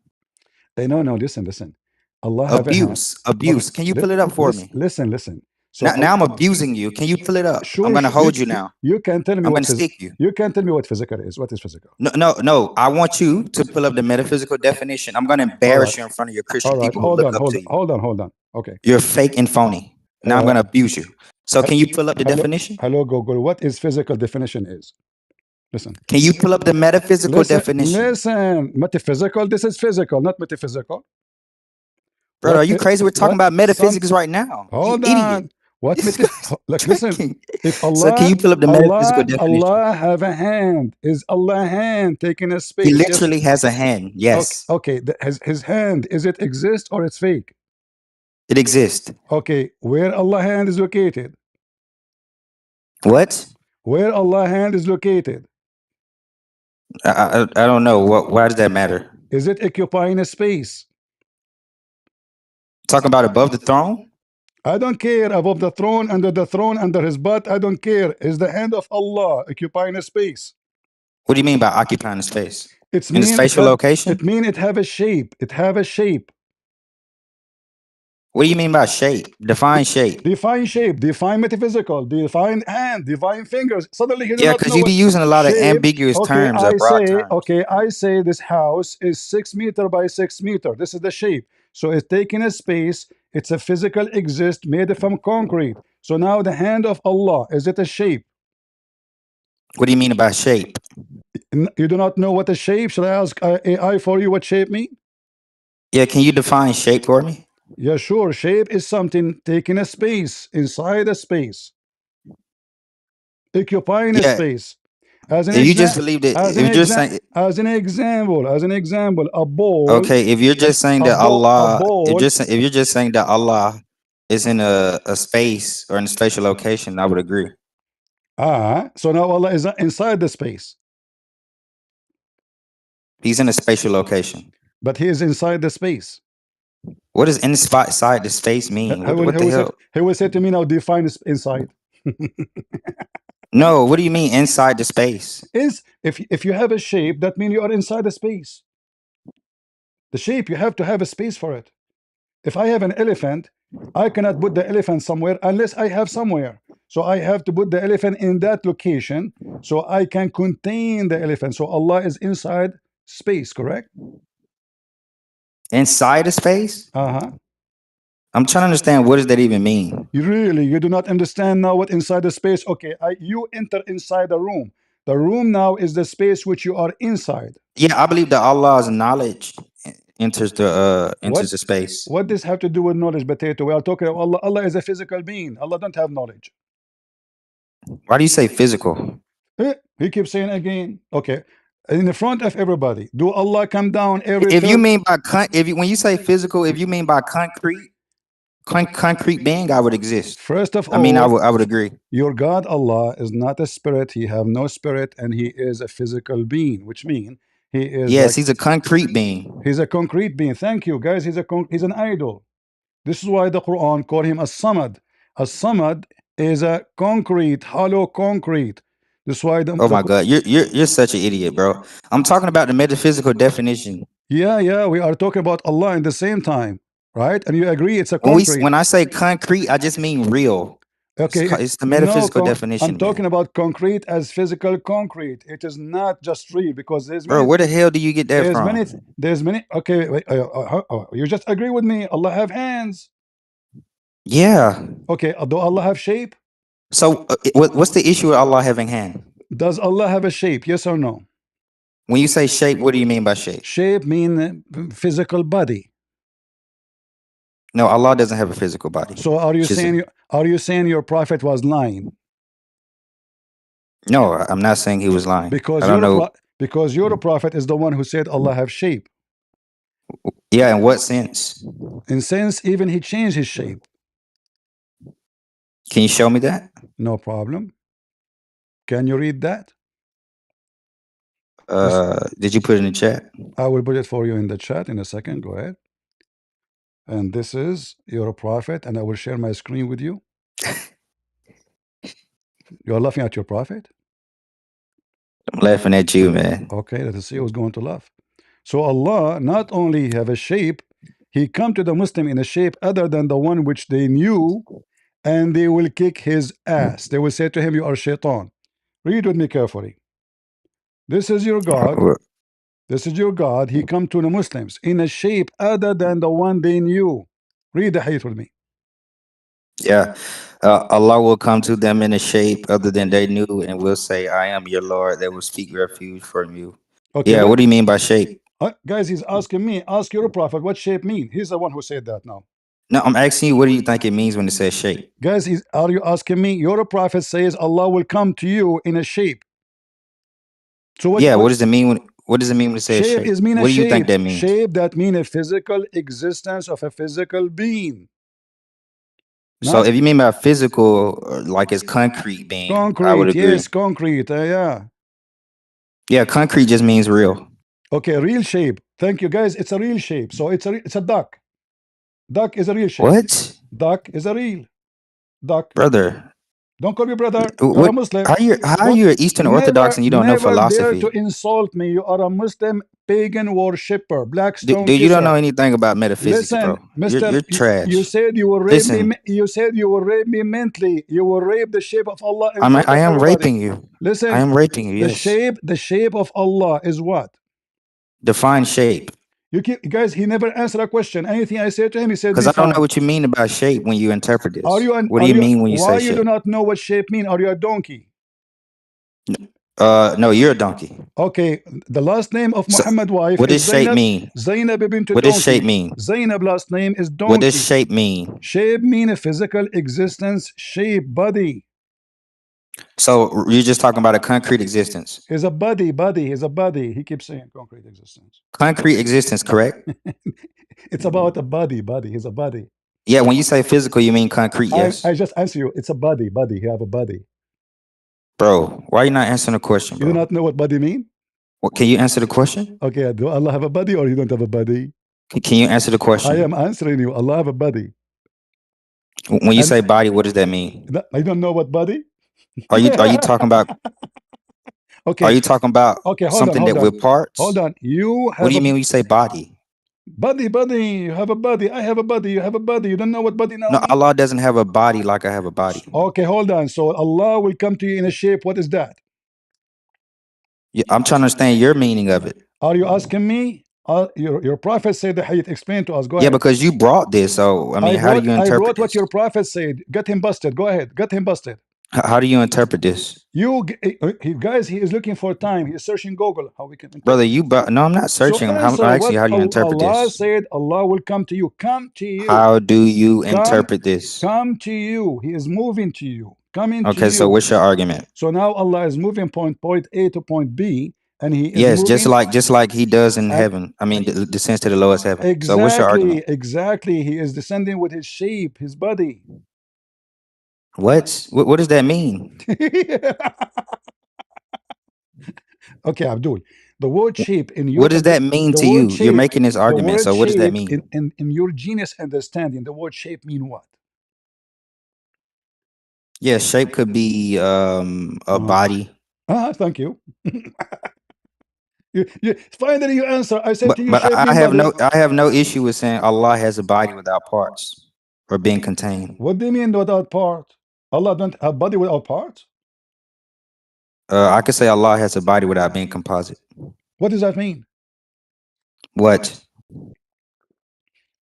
Speaker 1: No, listen. Allah have a hand.
Speaker 2: Abuse. Can you pull it up for me?
Speaker 1: Listen. So
Speaker 2: Now I'm abusing you. Can you pull it up?
Speaker 1: Sure,
Speaker 2: I'm gonna hold you now.
Speaker 1: You can tell me
Speaker 2: I'm
Speaker 1: what
Speaker 2: gonna stick you.
Speaker 1: You can tell me what physical is. What is physical?
Speaker 2: No. I want you to pull up the metaphysical definition. I'm gonna embarrass you in front of your Christian people who look up to you.
Speaker 1: Hold on. Okay.
Speaker 2: You're fake and phony. Now I'm gonna abuse you. So can you pull up the definition?
Speaker 1: Hello, Google. What is physical definition is? Listen.
Speaker 2: Can you pull up the metaphysical definition?
Speaker 1: Listen. Metaphysical. This is physical, not metaphysical.
Speaker 2: Bro, are you crazy? We're talking about metaphysics right now.
Speaker 1: Hold
Speaker 2: you
Speaker 1: on.
Speaker 2: Idiot.
Speaker 1: What listen. If Allah,
Speaker 2: so can you pull up the metaphysical definition?
Speaker 1: Allah have a hand. Is Allah hand taking a space?
Speaker 2: He literally has a hand. Yes.
Speaker 1: Okay. His hand, is it exist or it's fake?
Speaker 2: It exists.
Speaker 1: Okay. Where Allah hand is located?
Speaker 2: What?
Speaker 1: Where Allah hand is located?
Speaker 2: I don't know. Why does that matter?
Speaker 1: Is it occupying a space?
Speaker 2: Talking about above the throne?
Speaker 1: I don't care. Above the throne, under his butt, I don't care. Is the hand of Allah occupying a space?
Speaker 2: What do you mean by occupying a space?
Speaker 1: It's
Speaker 2: in a spatial location?
Speaker 1: It means it have a shape. It have a shape.
Speaker 2: What do you mean by shape? Define shape.
Speaker 1: Define shape. Define metaphysical. Define hand. Define fingers. Suddenly you do
Speaker 2: Yeah,
Speaker 1: not
Speaker 2: because
Speaker 1: know
Speaker 2: you be using a lot of ambiguous terms or broad terms.
Speaker 1: Okay, I say this house is 6 meter by 6 meter. This is the shape. So it's taking a space. It's a physical exist made from concrete. So now the hand of Allah, is it a shape?
Speaker 2: What do you mean about shape?
Speaker 1: You do not know what a shape? Shall I ask AI for you what shape mean?
Speaker 2: Yeah, can you define shape for me?
Speaker 1: Yeah, sure. Shape is something taking a space, inside a space, occupying a space. As an
Speaker 2: you just believe that,
Speaker 1: as an example, a ball.
Speaker 2: Okay, if you're just saying that Allah, if you're just saying that Allah is in a space or in a spatial location, I would agree.
Speaker 1: So now Allah is inside the space.
Speaker 2: He's in a spatial location.
Speaker 1: But he is inside the space.
Speaker 2: What does inside the space mean? What the hell?
Speaker 1: He will say to me now, define inside.
Speaker 2: No, what do you mean inside the space?
Speaker 1: If you have a shape, that means you are inside the space. The shape, you have to have a space for it. If I have an elephant, I cannot put the elephant somewhere unless I have somewhere. So I have to put the elephant in that location so I can contain the elephant. So Allah is inside space, correct?
Speaker 2: Inside a space?
Speaker 1: Uh-huh.
Speaker 2: I'm trying to understand, what does that even mean?
Speaker 1: You do not understand now what inside the space? Okay, you enter inside the room. The room now is the space which you are inside.
Speaker 2: Yeah, I believe that Allah's knowledge enters the space.
Speaker 1: What does have to do with knowledge, potato? We are talking about Allah. Allah is a physical being. Allah don't have knowledge.
Speaker 2: Why do you say physical?
Speaker 1: He keeps saying again. Okay, in the front of everybody, do Allah come down every?
Speaker 2: If you mean by when you say physical, if you mean by concrete being, I would exist.
Speaker 1: First of all,
Speaker 2: I mean, I would agree.
Speaker 1: Your God Allah is not a spirit. He have no spirit, and he is a physical being, which means he is.
Speaker 2: Yes, he's a concrete being.
Speaker 1: He's a concrete being. Thank you, guys. He's an idol. This is why the Quran called him a samad. A samad is a concrete, hollow concrete. This is why
Speaker 2: oh my God, you're such an idiot, bro. I'm talking about the metaphysical definition.
Speaker 1: Yeah, we are talking about Allah in the same time, right? And you agree it's a concrete.
Speaker 2: When I say concrete, I just mean real. Okay, it's the metaphysical definition.
Speaker 1: I'm talking about concrete as physical concrete. It is not just real, because there's
Speaker 2: many. Bro, where the hell do you get that from?
Speaker 1: There's many. Okay, wait, you just agree with me. Allah have hands.
Speaker 2: Yeah.
Speaker 1: Okay, do Allah have shape?
Speaker 2: So what's the issue with Allah having hand?
Speaker 1: Does Allah have a shape? Yes or no?
Speaker 2: When you say shape, what do you mean by shape?
Speaker 1: Shape mean physical body.
Speaker 2: No, Allah doesn't have a physical body.
Speaker 1: So are you saying your prophet was lying?
Speaker 2: No, I'm not saying he was lying.
Speaker 1: Because
Speaker 2: I don't know.
Speaker 1: Because your prophet is the one who said Allah have shape.
Speaker 2: Yeah, in what sense?
Speaker 1: In sense, even he changed his shape.
Speaker 2: Can you show me that?
Speaker 1: No problem. Can you read that?
Speaker 2: Did you put it in the chat?
Speaker 1: I will put it for you in the chat in a second. Go ahead. And this is your prophet, and I will share my screen with you. You are laughing at your prophet?
Speaker 2: I'm laughing at you, man.
Speaker 1: Okay, let us see who's going to laugh. So Allah not only have a shape, he come to the Muslim in a shape other than the one which they knew, and they will kick his ass. They will say to him, you are shaitan. Read with me carefully. This is your God. This is your God. He come to the Muslims in a shape other than the one they knew. Read the hadith with me.
Speaker 2: Yeah. Allah will come to them in a shape other than they knew and will say, I am your Lord. They will seek refuge from you.
Speaker 1: Okay,
Speaker 2: yeah, what do you mean by shape?
Speaker 1: Guys, he's asking me, ask your prophet, what shape mean? He's the one who said that now.
Speaker 2: No, I'm asking you, what do you think it means when it says shape?
Speaker 1: Guys, are you asking me? Your prophet says Allah will come to you in a shape. So
Speaker 2: what does it mean when it says shape?
Speaker 1: Is mean
Speaker 2: what do you think that means?
Speaker 1: Shape that mean a physical existence of a physical being.
Speaker 2: So if you mean by physical, like it's concrete being, I would agree.
Speaker 1: Yes, concrete. Yeah.
Speaker 2: Yeah, concrete just means real.
Speaker 1: Okay, real shape. Thank you, guys. It's a real shape. So it's a duck. Duck is a real shape.
Speaker 2: What?
Speaker 1: Duck is a real duck.
Speaker 2: Brother.
Speaker 1: Don't call me brother. You're a Muslim.
Speaker 2: How are you an Eastern Orthodox and you don't know philosophy?
Speaker 1: Never dare to insult me. You are a Muslim pagan worshipper, black stone
Speaker 2: Dude, you don't know anything about metaphysics,
Speaker 1: Listen,
Speaker 2: bro.
Speaker 1: Mister,
Speaker 2: You're trash.
Speaker 1: You said you will rape me. You said you will rape me mentally. You will rape the shape of Allah.
Speaker 2: I am raping you.
Speaker 1: Listen,
Speaker 2: I am raping you. Yes.
Speaker 1: The shape of Allah is what?
Speaker 2: Define shape.
Speaker 1: Guys, he never answered a question. Anything I said to him, he said.
Speaker 2: Because I don't know what you mean about shape when you interpret this. What do you mean when you say shape?
Speaker 1: Why you do not know what shape mean? Are you a donkey?
Speaker 2: No, you're a donkey.
Speaker 1: Okay, the last name of Muhammad's wife.
Speaker 2: What does shape mean?
Speaker 1: Zainab bint
Speaker 2: What does shape mean?
Speaker 1: Zainab last name is donkey.
Speaker 2: What does shape mean?
Speaker 1: Shape mean a physical existence, shape, body.
Speaker 2: So you're just talking about a concrete existence.
Speaker 1: Is a body. Is a body. He keeps saying concrete existence.
Speaker 2: Concrete existence, correct?
Speaker 1: It's about a body. He's a body.
Speaker 2: Yeah, when you say physical, you mean concrete, yes?
Speaker 1: I just answer you. It's a body. You have a body.
Speaker 2: Bro, why are you not answering the question, bro?
Speaker 1: You do not know what body mean?
Speaker 2: What, can you answer the question?
Speaker 1: Okay, do Allah have a body or you don't have a body?
Speaker 2: Can you answer the question?
Speaker 1: I am answering you. Allah have a body.
Speaker 2: When you say body, what does that mean?
Speaker 1: I don't know what body.
Speaker 2: Are you talking about?
Speaker 1: Okay.
Speaker 2: Are you talking about something that with parts?
Speaker 1: Hold on. You have.
Speaker 2: What do you mean when you say body?
Speaker 1: Body. You have a body. I have a body. You have a body. You don't know what body now?
Speaker 2: No, Allah doesn't have a body like I have a body.
Speaker 1: Okay, hold on. So Allah will come to you in a shape. What is that?
Speaker 2: Yeah, I'm trying to understand your meaning of it.
Speaker 1: Are you asking me? Your prophet said the hadith. Explain to us. Go ahead.
Speaker 2: Yeah, because you brought this. So I mean, how do you interpret
Speaker 1: I brought
Speaker 2: this?
Speaker 1: what your prophet said. Get him busted. Go ahead. Get him busted.
Speaker 2: How do you interpret this?
Speaker 1: Guys, he is looking for time. He is searching Google. How we can interpret.
Speaker 2: Brother, no, I'm not searching. I'm asking you how do you interpret this.
Speaker 1: Allah said Allah will come to you. Come to you.
Speaker 2: How do you interpret this?
Speaker 1: Come to you. He is moving to you. Coming to you.
Speaker 2: Okay, so what's your argument?
Speaker 1: So now Allah is moving point A to point B. And he is
Speaker 2: yes, just like he does in heaven. I mean, descends to the lowest heaven.
Speaker 1: Exactly,
Speaker 2: so what's your argument?
Speaker 1: Exactly. He is descending with his shape, his body.
Speaker 2: What does that mean?
Speaker 1: Okay, Abdul. The word shape in your.
Speaker 2: What does that mean to you? You're making this argument. So what does that mean?
Speaker 1: In your genius understanding, the word shape mean what?
Speaker 2: Yeah, shape could be a body.
Speaker 1: Thank you. Finally you answer. I said to you,
Speaker 2: but I have no issue with saying Allah has a body without parts or being contained.
Speaker 1: What do you mean without parts? Allah don't have body without parts?
Speaker 2: I could say Allah has a body without being composite.
Speaker 1: What does that mean?
Speaker 2: What?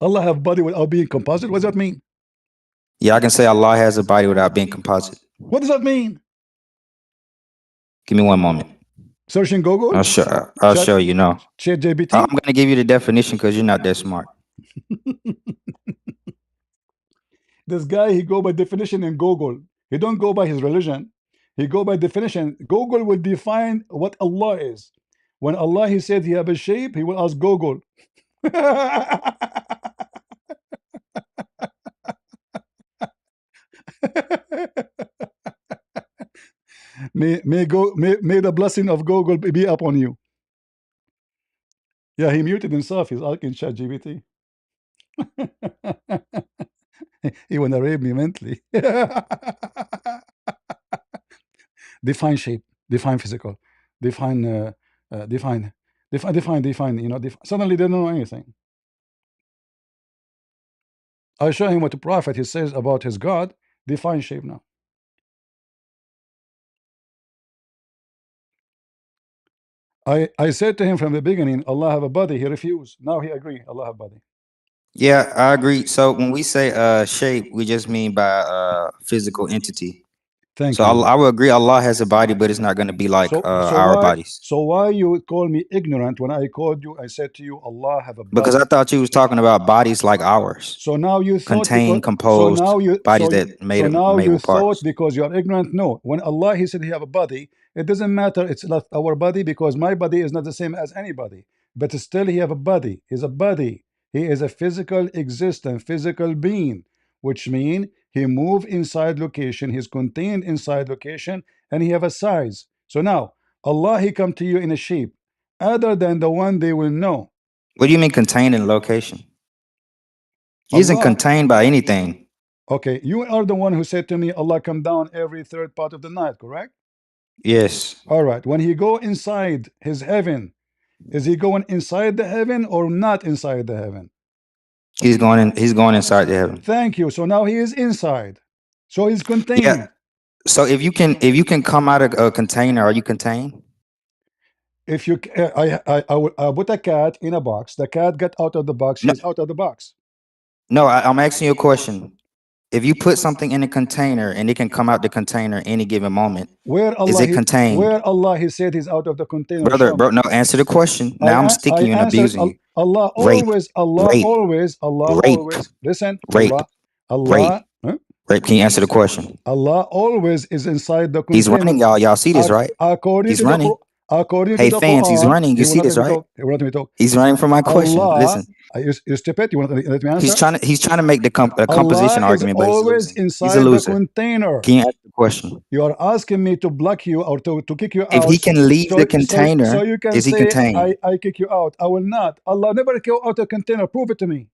Speaker 1: Allah have body without being composite? What does that mean?
Speaker 2: Yeah, I can say Allah has a body without being composite.
Speaker 1: What does that mean?
Speaker 2: Give me one moment.
Speaker 1: Searching Google?
Speaker 2: I'll show you. No.
Speaker 1: ChatGPT?
Speaker 2: I'm going to give you the definition because you're not that smart.
Speaker 1: This guy, he go by definition in Google. He don't go by his religion. He go by definition. Google will define what Allah is. When Allah, he said he have a shape, he will ask Google. may the blessing of Google be upon you. Yeah, he muted himself. He's asking ChatGPT. He wanna rape me mentally. Define shape, define physical, define, define. You know, suddenly they don't know anything. I show him what the prophet he says about his God. Define shape now. I said to him from the beginning, Allah have a body. He refused. Now he agree. Allah have a body.
Speaker 2: Yeah, I agree. So when we say shape, we just mean by physical entity.
Speaker 1: Thank
Speaker 2: So
Speaker 1: you.
Speaker 2: I will agree Allah has a body, but it's not going to be like our bodies.
Speaker 1: So why you call me ignorant when I called you? I said to you, Allah have a body.
Speaker 2: Because I thought you was talking about bodies like ours.
Speaker 1: So now you thought
Speaker 2: Contained, composed bodies that made
Speaker 1: you thought
Speaker 2: parts.
Speaker 1: because you are ignorant. No, when Allah he said he have a body, it doesn't matter. It's not our body because my body is not the same as anybody. But still he have a body. He's a body. He is a physical existence, physical being, which mean he move inside location. He's contained inside location, and he have a size. So now Allah he come to you in a shape other than the one they will know.
Speaker 2: What do you mean contained in location? He isn't contained by anything.
Speaker 1: Okay, you are the one who said to me, Allah come down every third part of the night, correct?
Speaker 2: Yes.
Speaker 1: All right. When he go inside his heaven, is he going inside the heaven or not inside the heaven?
Speaker 2: He's going in. He's going inside the heaven.
Speaker 1: Thank you. So now he is inside. So he's contained.
Speaker 2: Yeah. So if you can come out of a container, are you contained?
Speaker 1: If you, I will put a cat in a box. The cat got out of the box. She's out of the box.
Speaker 2: No, I'm asking you a question. If you put something in a container and it can come out the container any given moment, is it contained?
Speaker 1: Where Allah he said he's out of the container.
Speaker 2: Brother, bro, no, answer the question. Now I'm sticking you and abusing you.
Speaker 1: Allah always, listen,
Speaker 2: rape.
Speaker 1: Allah.
Speaker 2: Rape. Can you answer the question?
Speaker 1: Allah always is inside the container.
Speaker 2: He's running, y'all. Y'all see this, right? He's running.
Speaker 1: According
Speaker 2: hey,
Speaker 1: to the
Speaker 2: fans,
Speaker 1: Quran,
Speaker 2: he's running. You see this, right? He's running from my question.
Speaker 1: Allah,
Speaker 2: listen.
Speaker 1: You stupid. You want to let me answer?
Speaker 2: He's trying to make the composition
Speaker 1: Allah
Speaker 2: argument,
Speaker 1: is
Speaker 2: but
Speaker 1: always inside the container.
Speaker 2: Can you answer the question?
Speaker 1: You are asking me to block you or to kick you out.
Speaker 2: If he can leave the container,
Speaker 1: so you can
Speaker 2: is he
Speaker 1: say,
Speaker 2: contained?
Speaker 1: I kick you out. I will not. Allah never kick out a container. Prove it to me.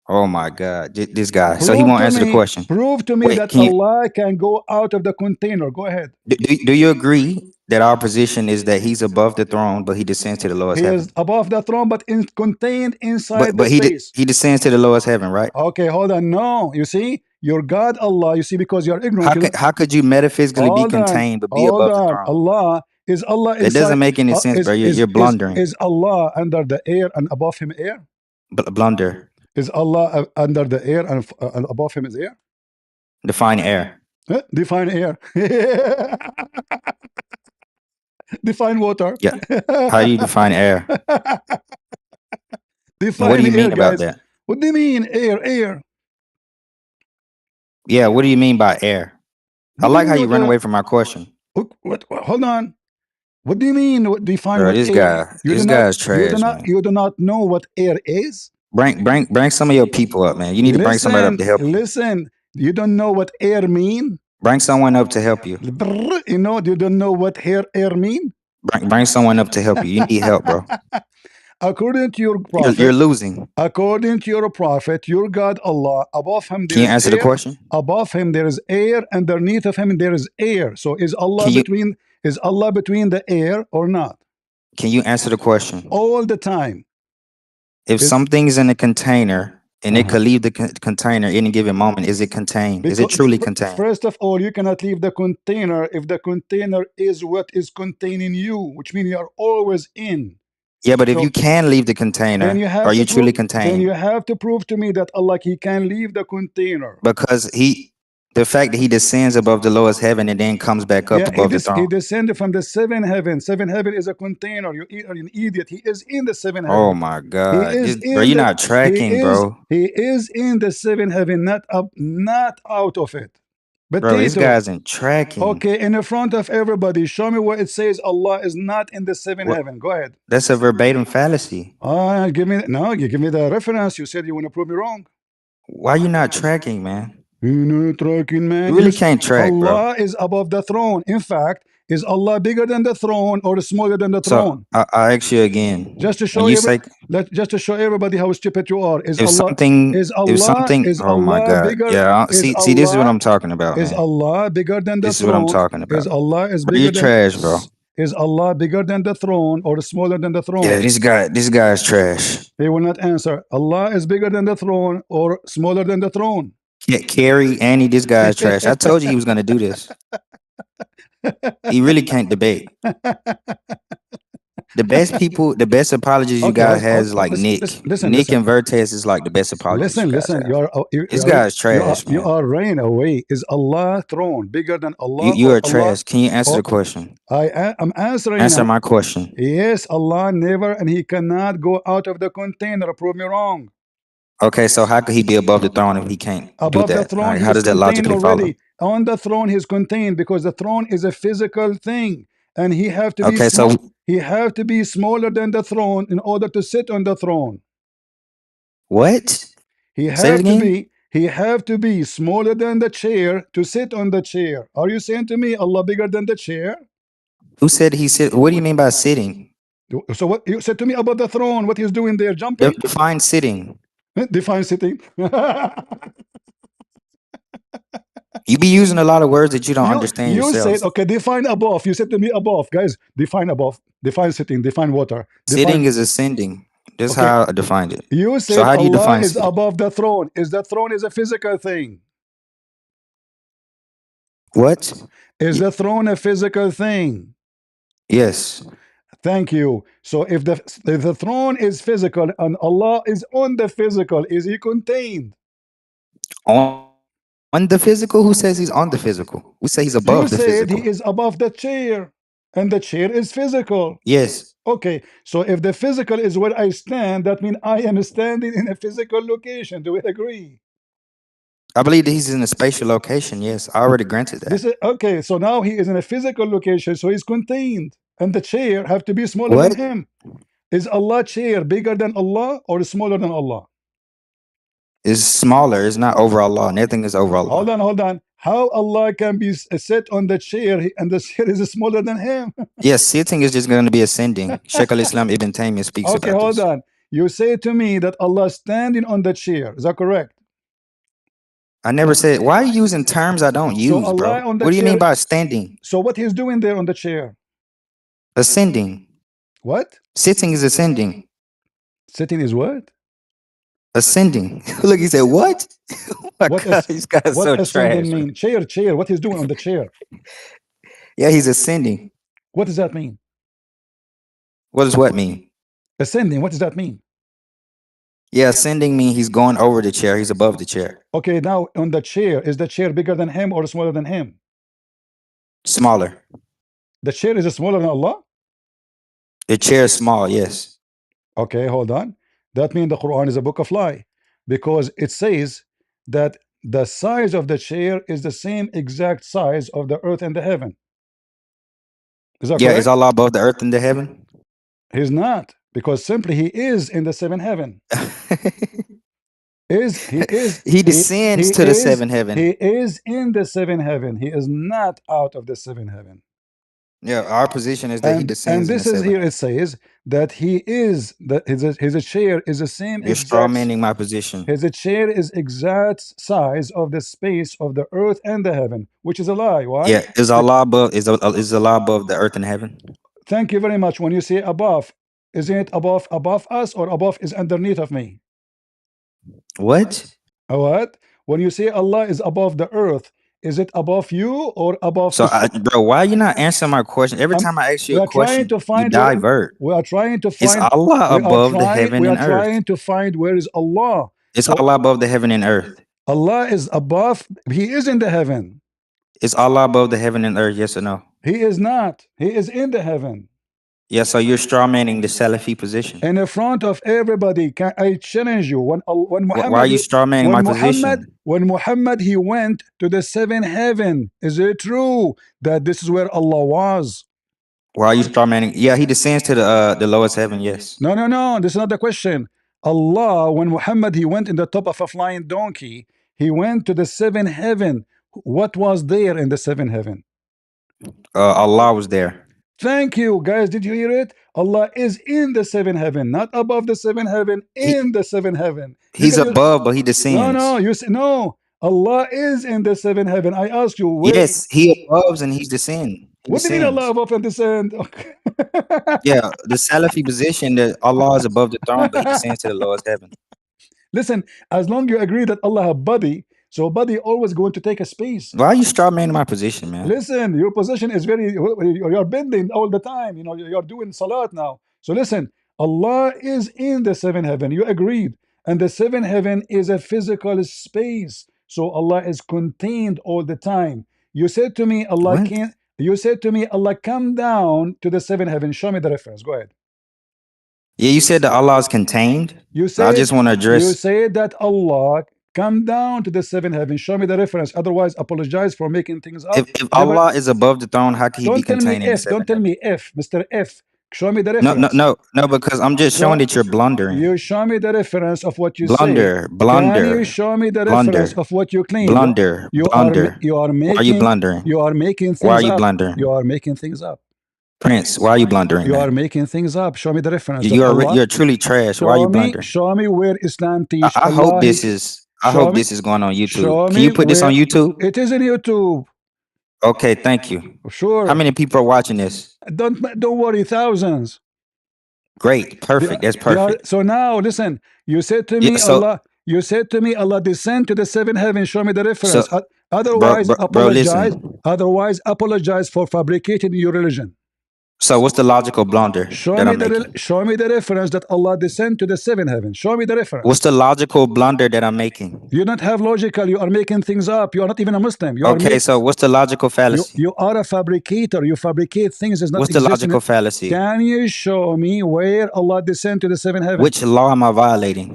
Speaker 2: Oh my God, this guy. So he won't answer the question.
Speaker 1: Prove to me that Allah can go out of the container. Go ahead.
Speaker 2: Do you agree that our position is that he's above the throne, but he descends to the lowest heaven?
Speaker 1: He is above the throne, but contained inside the space.
Speaker 2: He descends to the lowest heaven, right?
Speaker 1: Okay, hold on. No, you see, your God, Allah. You see, because you're ignorant.
Speaker 2: How could you metaphysically be contained but be above the throne?
Speaker 1: Allah is Allah.
Speaker 2: That doesn't make any sense, bro. You're blundering.
Speaker 1: Is Allah under the air and above him air?
Speaker 2: Blunder.
Speaker 1: Is Allah under the air and above him is air?
Speaker 2: Define air.
Speaker 1: Define air. Define water.
Speaker 2: Yeah. How do you define air?
Speaker 1: Define
Speaker 2: what do you mean
Speaker 1: air,
Speaker 2: about
Speaker 1: guys.
Speaker 2: that?
Speaker 1: What do you mean air?
Speaker 2: Yeah, what do you mean by air? I like how you run away from my question.
Speaker 1: What? Hold on. What do you mean? Define
Speaker 2: bro,
Speaker 1: what
Speaker 2: this
Speaker 1: air?
Speaker 2: Guy, this guy's trash.
Speaker 1: You do not know what air is?
Speaker 2: Bring some of your people up, man. You need to bring somebody up to help you.
Speaker 1: Listen, you don't know what air mean?
Speaker 2: Bring someone up to help you.
Speaker 1: You know, you don't know what air mean?
Speaker 2: Bring someone up to help you. You need help, bro.
Speaker 1: According to your prophet,
Speaker 2: you're losing.
Speaker 1: According to your prophet, your God Allah, above him there
Speaker 2: Can you answer
Speaker 1: air,
Speaker 2: the question?
Speaker 1: Above him there is air, underneath of him there is air. So is Allah between the air or not?
Speaker 2: Can you answer the question?
Speaker 1: All the time.
Speaker 2: If something's in a container and it could leave the container any given moment, is it contained? Is it truly contained?
Speaker 1: First of all, you cannot leave the container if the container is what is containing you, which means you are always in.
Speaker 2: Yeah, but if you can leave the container, are you truly contained?
Speaker 1: Then you have to prove to me that Allah, he can leave the container.
Speaker 2: Because he The fact that he descends above the lowest heaven and then comes back up
Speaker 1: Yeah,
Speaker 2: above the
Speaker 1: he
Speaker 2: throne.
Speaker 1: descended from the seven heaven. Seven heaven is a container. You're an idiot. He is in the seven
Speaker 2: Oh
Speaker 1: heaven.
Speaker 2: my
Speaker 1: He
Speaker 2: God.
Speaker 1: is
Speaker 2: Bro,
Speaker 1: in
Speaker 2: you're
Speaker 1: the
Speaker 2: not tracking, bro.
Speaker 1: he is in the seven heaven, not up, not out of it.
Speaker 2: Bro, this
Speaker 1: Potato.
Speaker 2: guy's in tracking.
Speaker 1: Okay, in the front of everybody, show me where it says Allah is not in the seven
Speaker 2: What?
Speaker 1: heaven. Go ahead.
Speaker 2: That's a verbatim fallacy.
Speaker 1: Give me no, you give me the reference. You said you want to prove me wrong.
Speaker 2: Why you not tracking, man?
Speaker 1: You're not tracking, man.
Speaker 2: You really can't track, bro.
Speaker 1: Allah is above the throne. In fact, is Allah bigger than the throne or smaller than the
Speaker 2: So
Speaker 1: throne?
Speaker 2: I ask you again.
Speaker 1: Just to
Speaker 2: When
Speaker 1: show
Speaker 2: you say
Speaker 1: just to show everybody how stupid you are.
Speaker 2: if something,
Speaker 1: Is
Speaker 2: oh my
Speaker 1: Allah
Speaker 2: God,
Speaker 1: bigger?
Speaker 2: yeah.
Speaker 1: Is
Speaker 2: See, this is what
Speaker 1: Allah
Speaker 2: I'm talking about,
Speaker 1: is
Speaker 2: man.
Speaker 1: Allah bigger than the
Speaker 2: This is what I'm
Speaker 1: throne?
Speaker 2: talking about.
Speaker 1: Is Allah is
Speaker 2: Bro,
Speaker 1: bigger
Speaker 2: you're
Speaker 1: than
Speaker 2: trash, bro.
Speaker 1: Is Allah bigger than the throne or smaller than the throne?
Speaker 2: Yeah, this guy is trash.
Speaker 1: He will not answer. Allah is bigger than the throne or smaller than the throne?
Speaker 2: Yeah, Carrie, Annie, this guy is trash. I told you he was gonna do this. He really can't debate. The best people, the best apologies you guys has like Nick. Nick and Vertes is like the best apologies you guys have. This guy is trash,
Speaker 1: you
Speaker 2: man.
Speaker 1: are running away. Is Allah throne bigger than Allah?
Speaker 2: You
Speaker 1: or
Speaker 2: are trash. Can you answer the question?
Speaker 1: I'm answering
Speaker 2: Answer
Speaker 1: now.
Speaker 2: my question.
Speaker 1: Yes, Allah never, and He cannot go out of the container. Prove me wrong.
Speaker 2: Okay, so how could he be above the throne if he can't do
Speaker 1: Above the
Speaker 2: that?
Speaker 1: throne,
Speaker 2: Like,
Speaker 1: He
Speaker 2: how
Speaker 1: is
Speaker 2: does that
Speaker 1: contained
Speaker 2: logically follow?
Speaker 1: already. On the throne, He's contained because the throne is a physical thing, and He have to be
Speaker 2: Okay, so
Speaker 1: He have to be smaller than the throne in order to sit on the throne.
Speaker 2: what?
Speaker 1: He
Speaker 2: Say it
Speaker 1: have to
Speaker 2: again.
Speaker 1: be He have to be smaller than the chair to sit on the chair. Are you saying to me Allah bigger than the chair?
Speaker 2: Who said he sit? What do you mean by sitting?
Speaker 1: So what you said to me about the throne? What He's doing there? Jumping?
Speaker 2: Define sitting.
Speaker 1: Define sitting.
Speaker 2: You be using a lot of words that you don't understand
Speaker 1: You
Speaker 2: yourself.
Speaker 1: said, okay, define above. You said to me above. Guys, define above. Define sitting. Define water.
Speaker 2: Sitting is ascending. That's
Speaker 1: Okay.
Speaker 2: how I defined it.
Speaker 1: You
Speaker 2: So
Speaker 1: said
Speaker 2: how do you
Speaker 1: Allah
Speaker 2: define
Speaker 1: is
Speaker 2: sitting?
Speaker 1: above the throne. Is the throne is a physical thing?
Speaker 2: What?
Speaker 1: Is the throne a physical thing?
Speaker 2: Yes.
Speaker 1: Thank you. So if the throne is physical and Allah is on the physical, is He contained?
Speaker 2: On the physical? Who says he's on the physical? We say he's above
Speaker 1: You
Speaker 2: the
Speaker 1: said
Speaker 2: physical.
Speaker 1: He is above the chair, and the chair is physical.
Speaker 2: Yes.
Speaker 1: Okay, so if the physical is where I stand, that means I am standing in a physical location. Do we agree?
Speaker 2: I believe that he's in a spatial location. Yes, I already granted that.
Speaker 1: This is okay. So now he is in a physical location, so he's contained, and the chair have to be smaller
Speaker 2: What?
Speaker 1: than him. Is Allah chair bigger than Allah or smaller than Allah?
Speaker 2: It's smaller. It's not over Allah. Nothing is over Allah.
Speaker 1: Hold on. How Allah can be set on the chair and the chair is smaller than him?
Speaker 2: Yes, sitting is just going to be ascending. Sheikh al-Islam Ibn Taymiyyah speaks
Speaker 1: Okay,
Speaker 2: about
Speaker 1: hold
Speaker 2: this.
Speaker 1: on. You say to me that Allah standing on the chair. Is that correct?
Speaker 2: I never said. Why are you using terms I don't use,
Speaker 1: Allah
Speaker 2: bro?
Speaker 1: on the
Speaker 2: What do you mean
Speaker 1: chair-
Speaker 2: by standing?
Speaker 1: So what he's doing there on the chair?
Speaker 2: Ascending.
Speaker 1: What?
Speaker 2: Sitting is ascending.
Speaker 1: Sitting is what?
Speaker 2: Ascending. Look, he said, what? Oh my
Speaker 1: What
Speaker 2: God,
Speaker 1: is-
Speaker 2: these guys
Speaker 1: What
Speaker 2: so
Speaker 1: ascending
Speaker 2: trash.
Speaker 1: mean? Chair. What he's doing on the chair?
Speaker 2: Yeah, he's ascending.
Speaker 1: What does that mean?
Speaker 2: What does what mean?
Speaker 1: Ascending. What does that mean?
Speaker 2: Yeah, ascending means he's going over the chair. He's above the chair.
Speaker 1: Okay, now on the chair, is the chair bigger than him or smaller than him?
Speaker 2: Smaller.
Speaker 1: The chair is smaller than Allah?
Speaker 2: The chair is small, yes.
Speaker 1: Okay, hold on. That means the Quran is a book of lie, because it says that the size of the chair is the same exact size of the earth and the heaven. Is that
Speaker 2: Yeah,
Speaker 1: correct?
Speaker 2: is Allah above the earth and the heaven?
Speaker 1: He's not, because simply He is in the seventh heaven.
Speaker 2: He descends to the seventh heaven.
Speaker 1: He is in the seventh heaven. He is not out of the seventh heaven.
Speaker 2: Yeah, our position is that he
Speaker 1: And
Speaker 2: descends in
Speaker 1: this
Speaker 2: the
Speaker 1: is
Speaker 2: seventh.
Speaker 1: here it says that He is that his chair is the same
Speaker 2: You're
Speaker 1: exact.
Speaker 2: strawmanning my position.
Speaker 1: His chair is exact size of the space of the earth and the heaven, which is a lie. Why?
Speaker 2: Yeah, is Allah above the earth and heaven?
Speaker 1: Thank you very much. When you say above, isn't it above us, or above is underneath of me?
Speaker 2: What?
Speaker 1: What? When you say Allah is above the earth, is it above you or above?
Speaker 2: So, bro, why are you not answering my question? Every time I ask you a question, you divert.
Speaker 1: We are trying to find.
Speaker 2: Is Allah above the heaven and earth?
Speaker 1: Trying to find where is Allah.
Speaker 2: Is Allah above the heaven and earth?
Speaker 1: Allah is above. He is in the heaven.
Speaker 2: Is Allah above the heaven and earth? Yes or no?
Speaker 1: He is not. He is in the heaven.
Speaker 2: Yes. So you're strawmanning the Salafi position.
Speaker 1: In the front of everybody, I challenge you. When
Speaker 2: Why are
Speaker 1: Muhammad,
Speaker 2: you strawmanning my position?
Speaker 1: when Muhammad he went to the seventh heaven, is it true that this is where Allah was?
Speaker 2: Why are you strawmanning? Yeah, he descends to the lowest heaven. Yes.
Speaker 1: No, no, no. This is not the question. Allah, when Muhammad he went in the top of a flying donkey, he went to the seventh heaven. What was there in the seventh heaven?
Speaker 2: Allah was there.
Speaker 1: Thank you, guys. Did you hear it? Allah is in the seventh heaven, not above the seventh heaven, in the seventh heaven.
Speaker 2: He's above, but he descends.
Speaker 1: No, no, you say no. Allah is in the seventh heaven. I asked you where.
Speaker 2: Yes, he aboves and he's descending.
Speaker 1: What do you mean Allah above and descend?
Speaker 2: Yeah, the Salafi position that Allah is above the throne, but he descends to the lowest heaven.
Speaker 1: Listen, as long you agree that Allah have body, so body always going to take a space.
Speaker 2: Why are you strawmanning my position, man?
Speaker 1: Listen, your position is very, you're bending all the time. You know, you're doing salat now. So listen, Allah is in the seventh heaven. You agreed. And the seventh heaven is a physical space. So Allah is contained all the time. You said to me, Allah
Speaker 2: What?
Speaker 1: can't, you said to me, Allah come down to the seventh heaven. Show me the reference. Go ahead.
Speaker 2: Yeah, you said that Allah is contained.
Speaker 1: You said,
Speaker 2: I just want to address.
Speaker 1: You said that Allah come down to the seventh heaven. Show me the reference. Otherwise, apologize for making things up.
Speaker 2: If Allah is above the throne, how can he be contained in the seventh
Speaker 1: Don't tell me if, Mr. F. Show me the
Speaker 2: No,
Speaker 1: reference.
Speaker 2: no, because I'm just showing that you're blundering.
Speaker 1: You show me the reference of what you say.
Speaker 2: Blunder.
Speaker 1: Can you show me the reference of what you claim?
Speaker 2: Blunder.
Speaker 1: You are making.
Speaker 2: Why are you blundering?
Speaker 1: You are making things
Speaker 2: Why are you
Speaker 1: up.
Speaker 2: blundering?
Speaker 1: You are making things up.
Speaker 2: Prince, why are you blundering?
Speaker 1: You
Speaker 2: man?
Speaker 1: are making things up. Show me the reference.
Speaker 2: You're truly trash. Why are you blundering?
Speaker 1: Show me where Islam teach.
Speaker 2: I hope this is going on YouTube. Can you put this on YouTube?
Speaker 1: It is in YouTube.
Speaker 2: Okay, thank you.
Speaker 1: Sure.
Speaker 2: How many people are watching this?
Speaker 1: Don't worry, thousands.
Speaker 2: Great, perfect. That's perfect.
Speaker 1: So now listen. You said to me, Allah. You said to me, Allah descend to the seventh heaven. Show me the reference. Otherwise, apologize. Otherwise, apologize for fabricating your religion.
Speaker 2: So what's the logical blunder
Speaker 1: show me the reference that Allah descend to the seventh heaven. Show me the reference.
Speaker 2: What's the logical blunder that I'm making?
Speaker 1: You don't have logical. You are making things up. You are not even a Muslim.
Speaker 2: So what's the logical fallacy?
Speaker 1: You are a fabricator. You fabricate things as not
Speaker 2: What's the logical fallacy?
Speaker 1: Can you show me where Allah descend to the seventh heaven?
Speaker 2: Which law am I violating?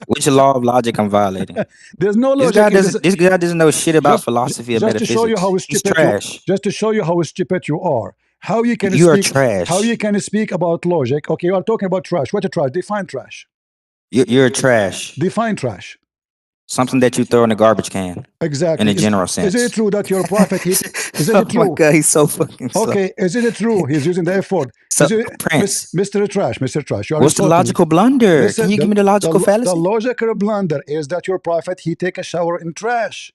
Speaker 2: Which law of logic I'm violating?
Speaker 1: There's no logic.
Speaker 2: This guy doesn't know shit about philosophy or metaphysics.
Speaker 1: To show you how stupid
Speaker 2: He's trash.
Speaker 1: Just to show you how stupid you are. How you can
Speaker 2: are trash.
Speaker 1: How you can speak about logic? Okay, you are talking about trash. What is trash? Define trash.
Speaker 2: You're trash.
Speaker 1: Define trash.
Speaker 2: Something that you throw in the garbage can.
Speaker 1: Exactly.
Speaker 2: In a general sense.
Speaker 1: Is it true that your prophet? Is it true?
Speaker 2: Oh my God, he's so fucking.
Speaker 1: Okay, is it true? He's using the F word.
Speaker 2: So, Prince,
Speaker 1: Mr. Trash, Mr. Trash.
Speaker 2: What's the logical blunder? Listen, can you give me the logical fallacy?
Speaker 1: The logical blunder is that your prophet he take a shower in trash.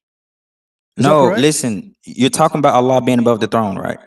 Speaker 2: No, listen. You're talking about Allah being above the throne, right?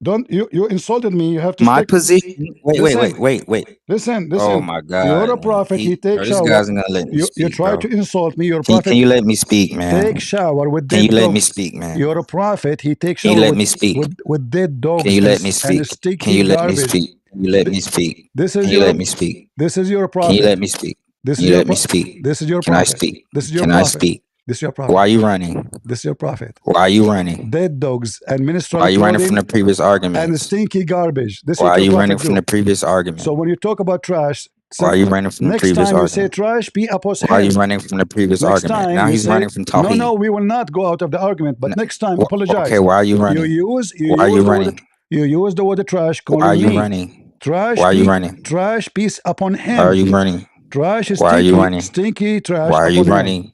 Speaker 1: Don't you insulted me? You have to.
Speaker 2: My position. Wait.
Speaker 1: Listen.
Speaker 2: Oh my God.
Speaker 1: You're a prophet. He takes shower.
Speaker 2: This guy's gonna let me speak,
Speaker 1: you try to insult me. Your prophet.
Speaker 2: Can you let me speak, man?
Speaker 1: Take shower with
Speaker 2: dead dogs. Can you let me speak, man?
Speaker 1: You're a prophet. He takes shower.
Speaker 2: Can you let me speak?
Speaker 1: With dead dogs.
Speaker 2: Can you let me speak? Can you let me speak? Can you let me speak? Can you let me speak?
Speaker 1: This is your prophet.
Speaker 2: Can you let me speak? Can you let me speak?
Speaker 1: This is your prophet.
Speaker 2: Can I speak?
Speaker 1: This is your
Speaker 2: prophet. Can I speak?
Speaker 1: This is your prophet.
Speaker 2: Why are you running?
Speaker 1: This is your prophet.
Speaker 2: Why are you running?
Speaker 1: Dead dogs and ministerial.
Speaker 2: Why are you running from the previous argument?
Speaker 1: And stinky garbage. This
Speaker 2: Why are you running from the previous argument?
Speaker 1: So when you talk about trash,
Speaker 2: why are you running from the previous argument?
Speaker 1: Next time you say trash, be opposite.
Speaker 2: Why are you running from the previous argument? Now he's running from Tawheed.
Speaker 1: No, we will not go out of the argument. But next time, apologize.
Speaker 2: Okay, why are you running? Why are you running?
Speaker 1: You use the word trash.
Speaker 2: Why are you running?
Speaker 1: Trash.
Speaker 2: Why are you running?
Speaker 1: Trash. Peace upon him.
Speaker 2: Why are you running?
Speaker 1: Trash is
Speaker 2: Why are you running?
Speaker 1: Stinky trash.
Speaker 2: Why are you running?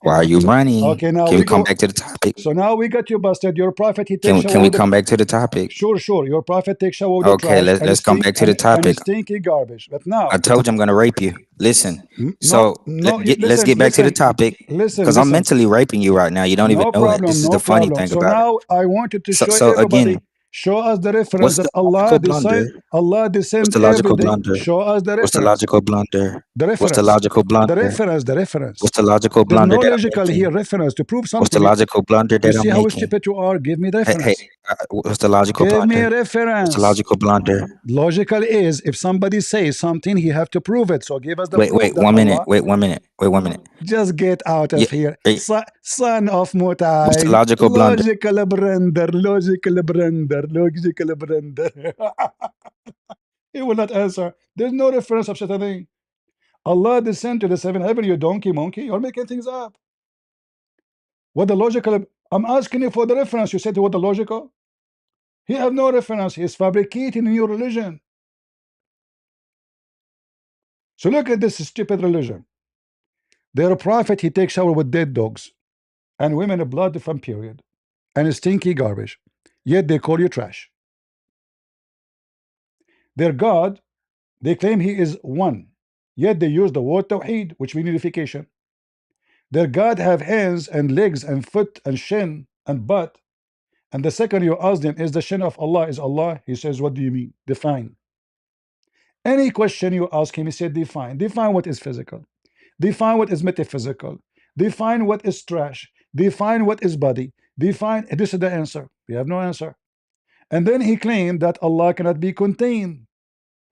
Speaker 2: Why are you running?
Speaker 1: Okay, now
Speaker 2: can we come back to the topic?
Speaker 1: So now we got you busted. Your prophet he takes shower.
Speaker 2: Can we come back to the topic?
Speaker 1: Sure. Your prophet takes shower.
Speaker 2: Okay, let's come back to the topic.
Speaker 1: Stinky garbage. But now
Speaker 2: I told you I'm gonna rape you. Listen. Let's get back to the topic.
Speaker 1: Listen.
Speaker 2: Because I'm mentally raping you right now. You don't even know it. This is the funny thing about it.
Speaker 1: So now I wanted to show everybody. Show us the reference
Speaker 2: What's
Speaker 1: that
Speaker 2: the logical blunder?
Speaker 1: Allah
Speaker 2: What's
Speaker 1: descend
Speaker 2: the
Speaker 1: every
Speaker 2: logical
Speaker 1: day.
Speaker 2: blunder?
Speaker 1: Show us the
Speaker 2: What's the
Speaker 1: reference.
Speaker 2: logical blunder?
Speaker 1: The
Speaker 2: What's the
Speaker 1: reference.
Speaker 2: logical
Speaker 1: The
Speaker 2: blunder?
Speaker 1: reference. The reference.
Speaker 2: What's the logical
Speaker 1: There's
Speaker 2: blunder
Speaker 1: no
Speaker 2: that I'm
Speaker 1: logical here
Speaker 2: making?
Speaker 1: reference to prove
Speaker 2: What's the
Speaker 1: something.
Speaker 2: logical blunder
Speaker 1: You
Speaker 2: that I'm
Speaker 1: see how
Speaker 2: making?
Speaker 1: stupid you are? Give me the
Speaker 2: Hey,
Speaker 1: reference.
Speaker 2: what's the logical
Speaker 1: Give me
Speaker 2: blunder?
Speaker 1: a
Speaker 2: What's the
Speaker 1: reference.
Speaker 2: logical blunder?
Speaker 1: Logical is if somebody says something, he have to prove it. So give us the
Speaker 2: Wait,
Speaker 1: proof that
Speaker 2: 1 minute.
Speaker 1: Allah.
Speaker 2: Wait 1 minute. Wait 1 minute.
Speaker 1: Just get out of
Speaker 2: Yeah.
Speaker 1: here.
Speaker 2: Hey,
Speaker 1: Son of
Speaker 2: what's the
Speaker 1: Mutai.
Speaker 2: logical blunder?
Speaker 1: Logical blender. Logical blender. Logical blender. He will not answer. There's no reference of such a thing. Allah descend to the seventh heaven, you donkey monkey. You're making things up. What the logical? I'm asking you for the reference. You said what the logical? He have no reference. He's fabricating a new religion. So look at this stupid religion. Their prophet, he takes shower with dead dogs and women of blood from period and stinky garbage. Yet they call you trash. Their God, they claim he is one. Yet they use the word tawheed, which means unification. Their God have hands and legs and foot and shin and butt. And the second you ask them, is the shin of Allah is Allah? He says, what do you mean? Define. Any question you ask him, he said, define. Define what is physical. Define what is metaphysical. Define what is trash. Define what is body. Define. This is the answer. We have no answer. And then he claimed that Allah cannot be contained.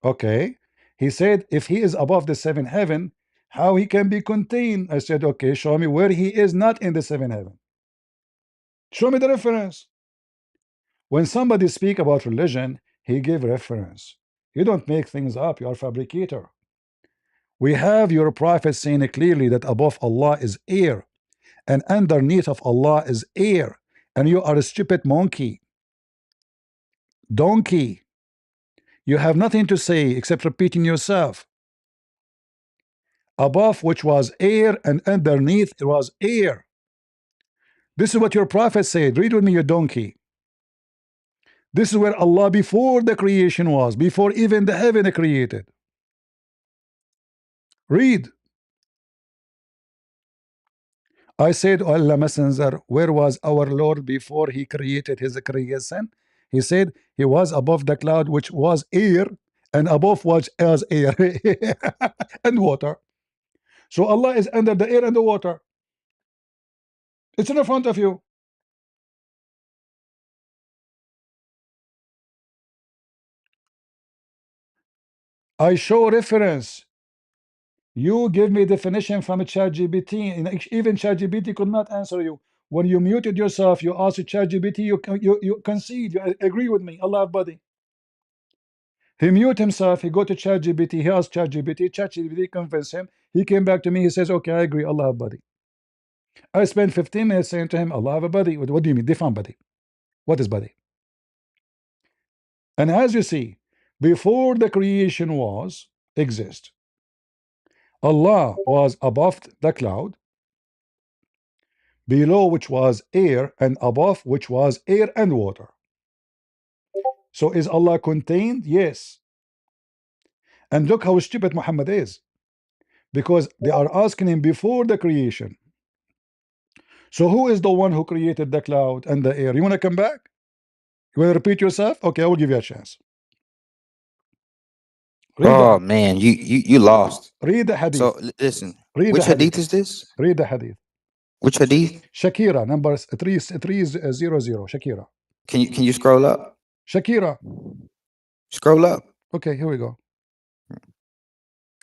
Speaker 1: Okay. He said, if he is above the seventh heaven, how he can be contained? I said, okay, show me where he is not in the seventh heaven. Show me the reference. When somebody speak about religion, he give reference. You don't make things up. You are a fabricator. We have your prophet saying clearly that above Allah is air and underneath of Allah is air, and you are a stupid monkey, donkey. You have nothing to say except repeating yourself. Above which was air and underneath it was air. This is what your prophet said. Read with me, you donkey. This is where Allah before the creation was, before even the heaven created. Read. I said, O Allah Messenger, where was our Lord before he created his creation? He said he was above the cloud which was air, and above was as air and water. So Allah is under the air and the water. It's in front of you. I show reference. You give me definition from ChatGPT, and even ChatGPT could not answer you. When you muted yourself, you asked ChatGPT, you concede, you agree with me. Allah body. He mute himself, he go to ChatGPT, he asked ChatGPT, ChatGPT convinced him, he came back to me, he says, okay, I agree, Allah have a body. I spent 15 minutes saying to him, Allah have a body. What do you mean? Define body. What is body? And as you see, before the creation was exist, Allah was above the cloud, below which was air, and above which was air and water. So is Allah contained? Yes. And look how stupid Muhammad is, because they are asking him before the creation. So who is the one who created the cloud and the air? You want to come back? You want to repeat yourself? Okay, I will give you a chance. Read the
Speaker 2: Oh man, you lost.
Speaker 1: read the hadith.
Speaker 2: So listen,
Speaker 1: Read the
Speaker 2: which hadith
Speaker 1: hadith.
Speaker 2: is this?
Speaker 1: Read the hadith.
Speaker 2: Which hadith?
Speaker 1: Shakira, number 300. Shakira.
Speaker 2: Can you scroll up?
Speaker 1: Shakira.
Speaker 2: Scroll up.
Speaker 1: Okay, here we go.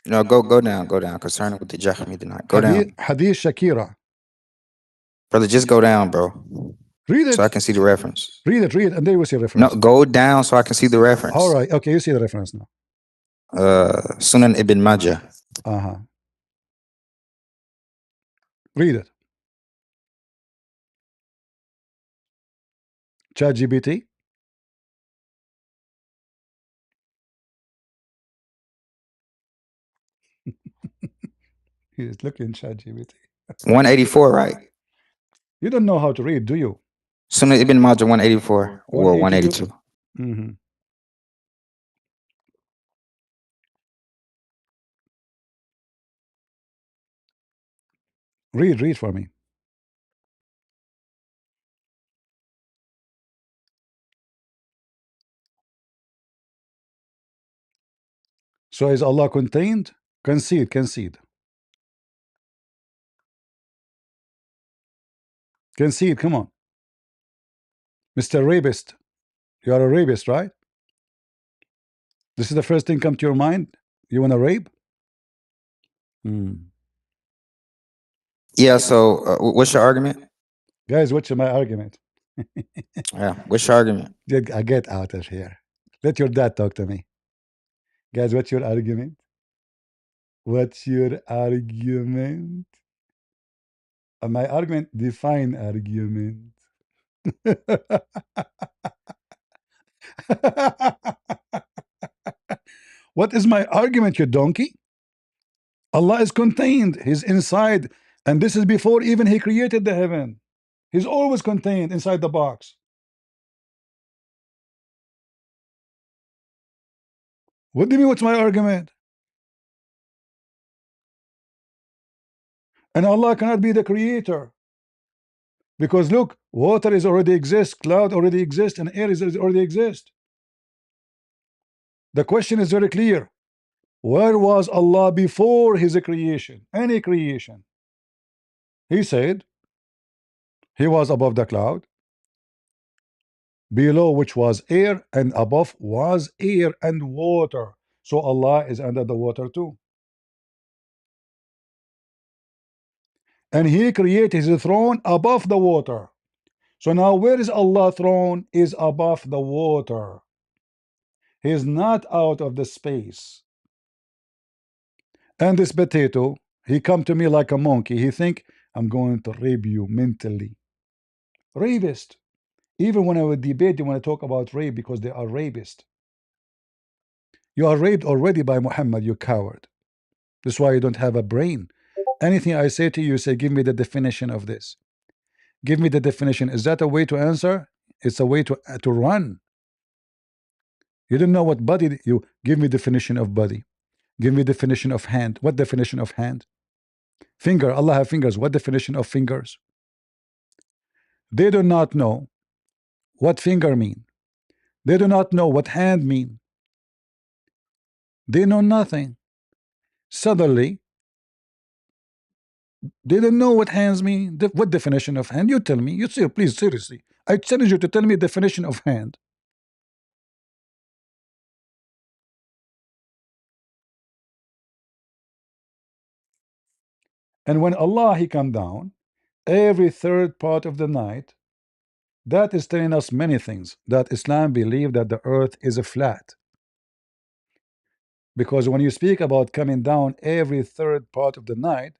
Speaker 2: No, go down. Concerning with the Jahmi tonight. Go
Speaker 1: Hadith,
Speaker 2: down,
Speaker 1: hadith Shakira.
Speaker 2: brother. Just go down, bro,
Speaker 1: Read
Speaker 2: so I
Speaker 1: it.
Speaker 2: can see the reference.
Speaker 1: Read it. And there you will see
Speaker 2: No,
Speaker 1: reference.
Speaker 2: go down so I can see the reference.
Speaker 1: All right. Okay, you see the reference now.
Speaker 2: Sunan Ibn Majah.
Speaker 1: Uh-huh. Read it. ChatGPT. He's looking ChatGPT.
Speaker 2: 184, right?
Speaker 1: You don't know how to read, do you?
Speaker 2: Sunan Ibn Majah 184 or
Speaker 1: 182.
Speaker 2: 182.
Speaker 1: Read for me. So is Allah contained? Concede, concede. Concede, come on. Mr. Rapist. You are a rapist, right? This is the first thing come to your mind? You want to rape?
Speaker 2: Yeah. So, what's your argument?
Speaker 1: Guys, what's my argument?
Speaker 2: Yeah. What's your argument?
Speaker 1: Get out of here. Let your dad talk to me. Guys, what's your argument? What's your argument? My argument, define argument. What is my argument, you donkey? Allah is contained. He's inside. And this is before even He created the heaven. He's always contained inside the box. What do you mean, what's my argument? And Allah cannot be the creator. Because look, water is already exists, cloud already exists, and air is already exist. The question is very clear. Where was Allah before His creation? Any creation? He said He was above the cloud, below which was air, and above was air and water. So Allah is under the water too. And He created His throne above the water. So now where is Allah's throne? Is above the water. He is not out of the space. And this potato, he come to me like a monkey. He think I'm going to rape you mentally. Rapist. Even when I would debate, they want to talk about rape because they are rapist. You are raped already by Muhammad, you coward. That's why you don't have a brain. Anything I say to you, say, give me the definition of this. Give me the definition. Is that a way to answer? It's a way to run. You don't know what body. You give me definition of body. Give me definition of hand. What definition of hand? Finger. Allah have fingers. What definition of fingers? They do not know what finger mean. They do not know what hand mean. They know nothing. Suddenly, they don't know what hands mean. What definition of hand? You tell me. You say, please, seriously. I challenge you to tell me definition of hand. And when Allah He come down, every third part of the night, that is telling us many things. That Islam believe that the earth is a flat. Because when you speak about coming down every third part of the night,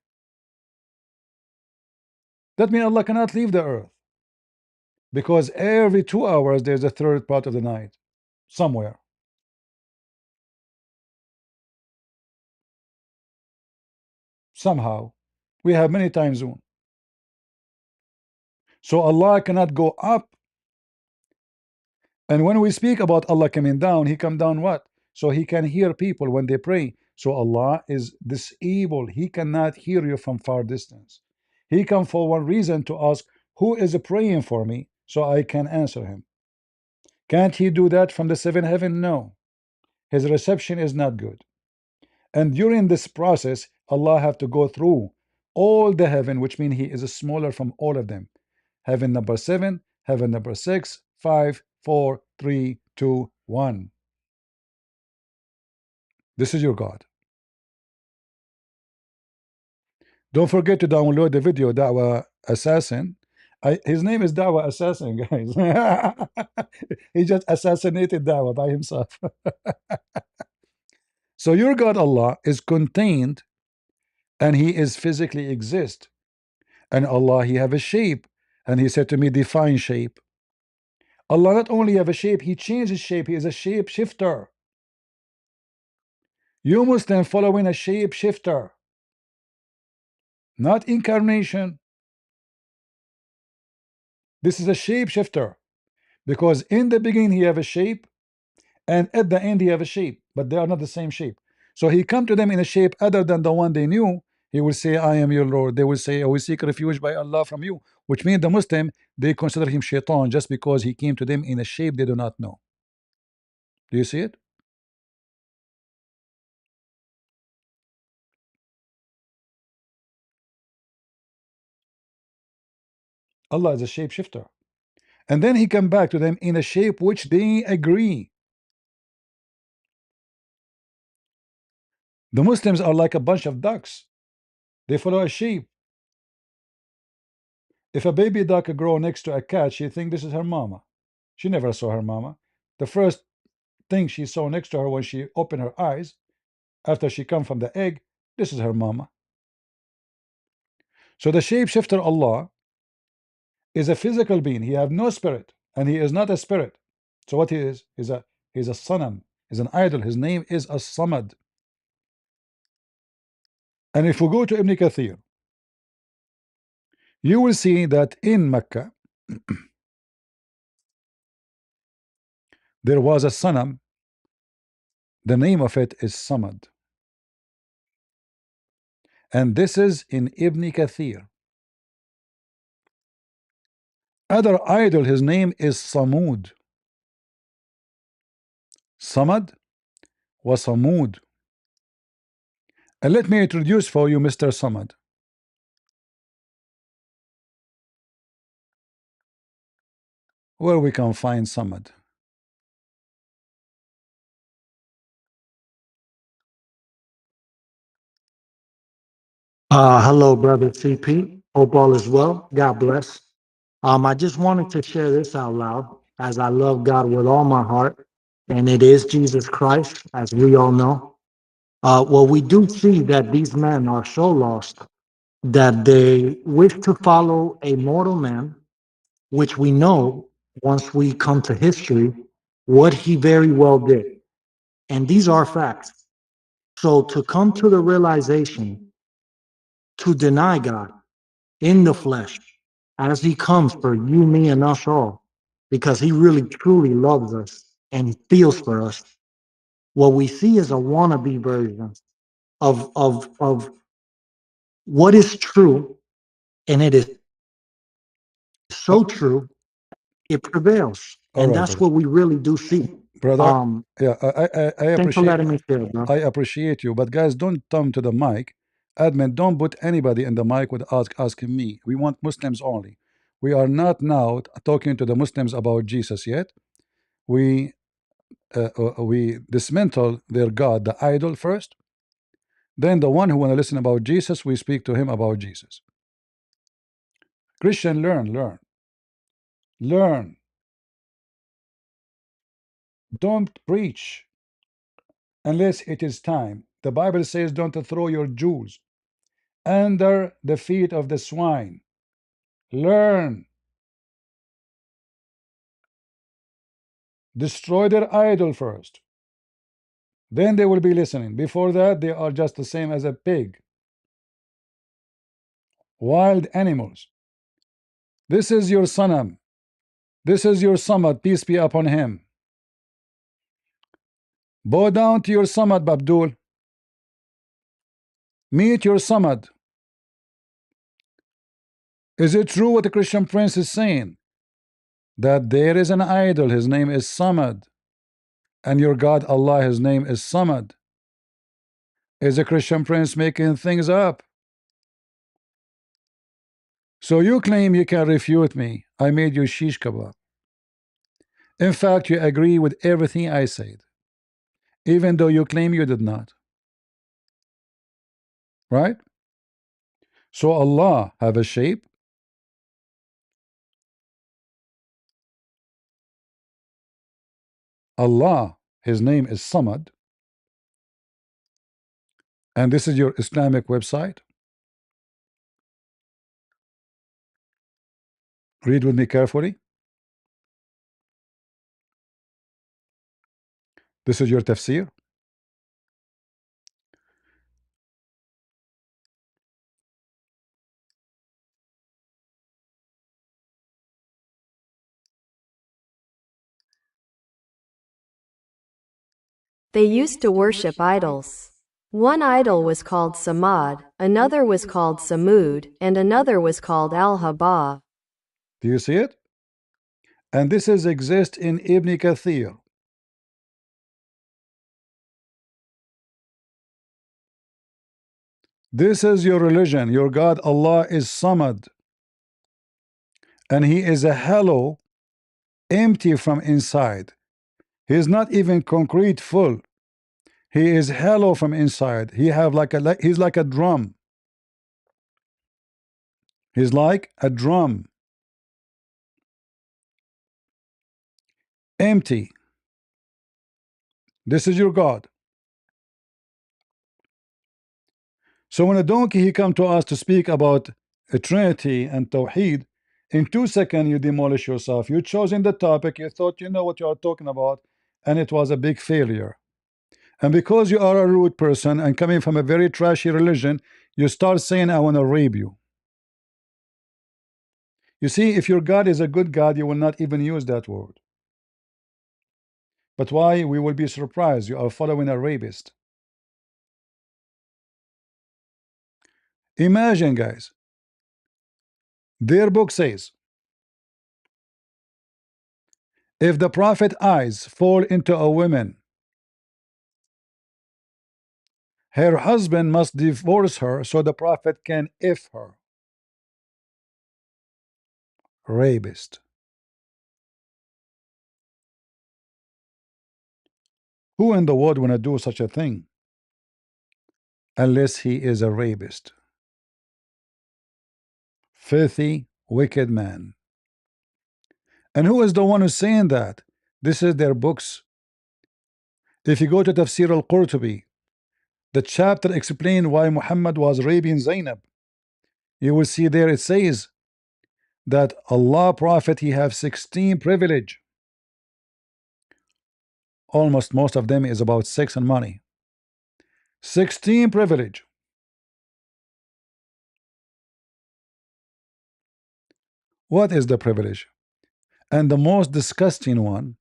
Speaker 1: that means Allah cannot leave the earth. Because every 2 hours there's a third part of the night somewhere. Somehow. We have many time zones. So Allah cannot go up. And when we speak about Allah coming down, He come down what? So He can hear people when they pray. So Allah is disabled. He cannot hear you from far distance. He come for one reason, to ask, who is praying for me, so I can answer him. Can't He do that from the seventh heaven? No. His reception is not good. And during this process, Allah have to go through all the heaven, which means He is smaller from all of them. Heaven number 7, heaven number 6, 5, 4, 3, 2, 1. This is your God. Don't forget to download the video Da'wah Assassin. His name is Da'wah Assassin, guys. He just assassinated Da'wah by himself. So your God Allah is contained, and He is physically exist. And Allah, He have a shape, and He said to me, define shape. Allah not only have a shape, He changes shape. He is a shape shifter. You Muslim following a shape shifter, not incarnation. This is a shape shifter, because in the beginning He have a shape, and at the end He have a shape, but they are not the same shape. So He come to them in a shape other than the one they knew. He will say, I am your Lord. They will say, I will seek refuge by Allah from you, which means the Muslim, they consider him shaitan just because he came to them in a shape they do not know. Do you see it? Allah is a shapeshifter. And then he come back to them in a shape which they agree. The Muslims are like a bunch of ducks. They follow a sheep. If a baby duck grow next to a cat, she think this is her mama. She never saw her mama. The first thing she saw next to her when she opened her eyes after she come from the egg, this is her mama. So the shapeshifter Allah is a physical being. He have no spirit, and he is not a spirit. So what he is he's a sanam, he's an idol. His name is as-Samad. And if we go to Ibn Kathir, you will see that in Mecca there was a sanam. The name of it is Samad, and this is in Ibn Kathir. Other idol, his name is Samud. Samad was Samud. And let me introduce for you Mr. Samad. Where we can find Samad?
Speaker 7: Hello, brother CP. Hope all is well. God bless. I just wanted to share this out loud as I love God with all my heart, and it is Jesus Christ, as we all know. Well, we do see that these men are so lost that they wish to follow a mortal man, which we know once we come to history, what he very well did. And these are facts. So to come to the realization to deny God in the flesh as he comes for you, me, and us all, because he really truly loves us and he feels for us. What we see is a wannabe version of what is true, and it is
Speaker 1: Uh,
Speaker 7: so true, it prevails.
Speaker 1: all
Speaker 7: And
Speaker 1: right,
Speaker 7: that's
Speaker 1: brother.
Speaker 7: what we really do see.
Speaker 1: Brother, yeah, I
Speaker 7: Thanks for
Speaker 1: appreciate
Speaker 7: letting me share, bro.
Speaker 1: I appreciate you, but guys, don't come to the mic. Admin, don't put anybody in the mic with asking me. We want Muslims only. We are not now talking to the Muslims about Jesus yet. We dismantle their God, the idol first. Then the one who want to listen about Jesus, we speak to him about Jesus. Christian, learn. Don't preach unless it is time. The Bible says don't throw your jewels under the feet of the swine. Learn. Destroy their idol first. Then they will be listening. Before that, they are just the same as a pig. Wild animals. This is your Sanam. This is your Samad. Peace be upon him. Bow down to your Samad, Babdul. Meet your Samad. Is it true what the Christian Prince is saying? That there is an idol, his name is Samad, and your God Allah, his name is Samad. Is the Christian Prince making things up? So you claim you can refute me. I made you shish kebab. In fact, you agree with everything I said, even though you claim you did not. Right? So Allah have a shape. Allah, his name is Samad, and this is your Islamic website. Read with me carefully. This is your tafsir.
Speaker 4: They used to worship idols. One idol was called Samad, another was called Samud, and another was called Al-Haba.
Speaker 1: Do you see it? And this is exist in Ibn Kathir. This is your religion. Your God Allah is Samad. and he is a hollow, empty from inside. He is not even concrete full. He is hollow from inside. He's like a drum. He's like a drum, empty. This is your God. So when a donkey he come to us to speak about a Trinity and Tawheed, in 2 seconds you demolish yourself. You chosen the topic, you thought you know what you are talking about, and it was a big failure. And because you are a rude person and coming from a very trashy religion, you start saying, I want to rape you. You see, if your God is a good God, you will not even use that word. But why? We will be surprised. You are following a rapist. Imagine, guys, their book says, if the prophet eyes fall into a woman, her husband must divorce her so the prophet can F her. Rapist. Who in the world wanna do such a thing? Unless he is a rapist. Filthy, wicked man. And who is the one who's saying that? This is their books. If you go to Tafsir al-Qurtubi, the chapter explain why Muhammad was raping Zainab. You will see there it says that Allah Prophet he have 16 privilege. Almost most of them is about sex and money. 16 privilege. What is the privilege? And the most disgusting one,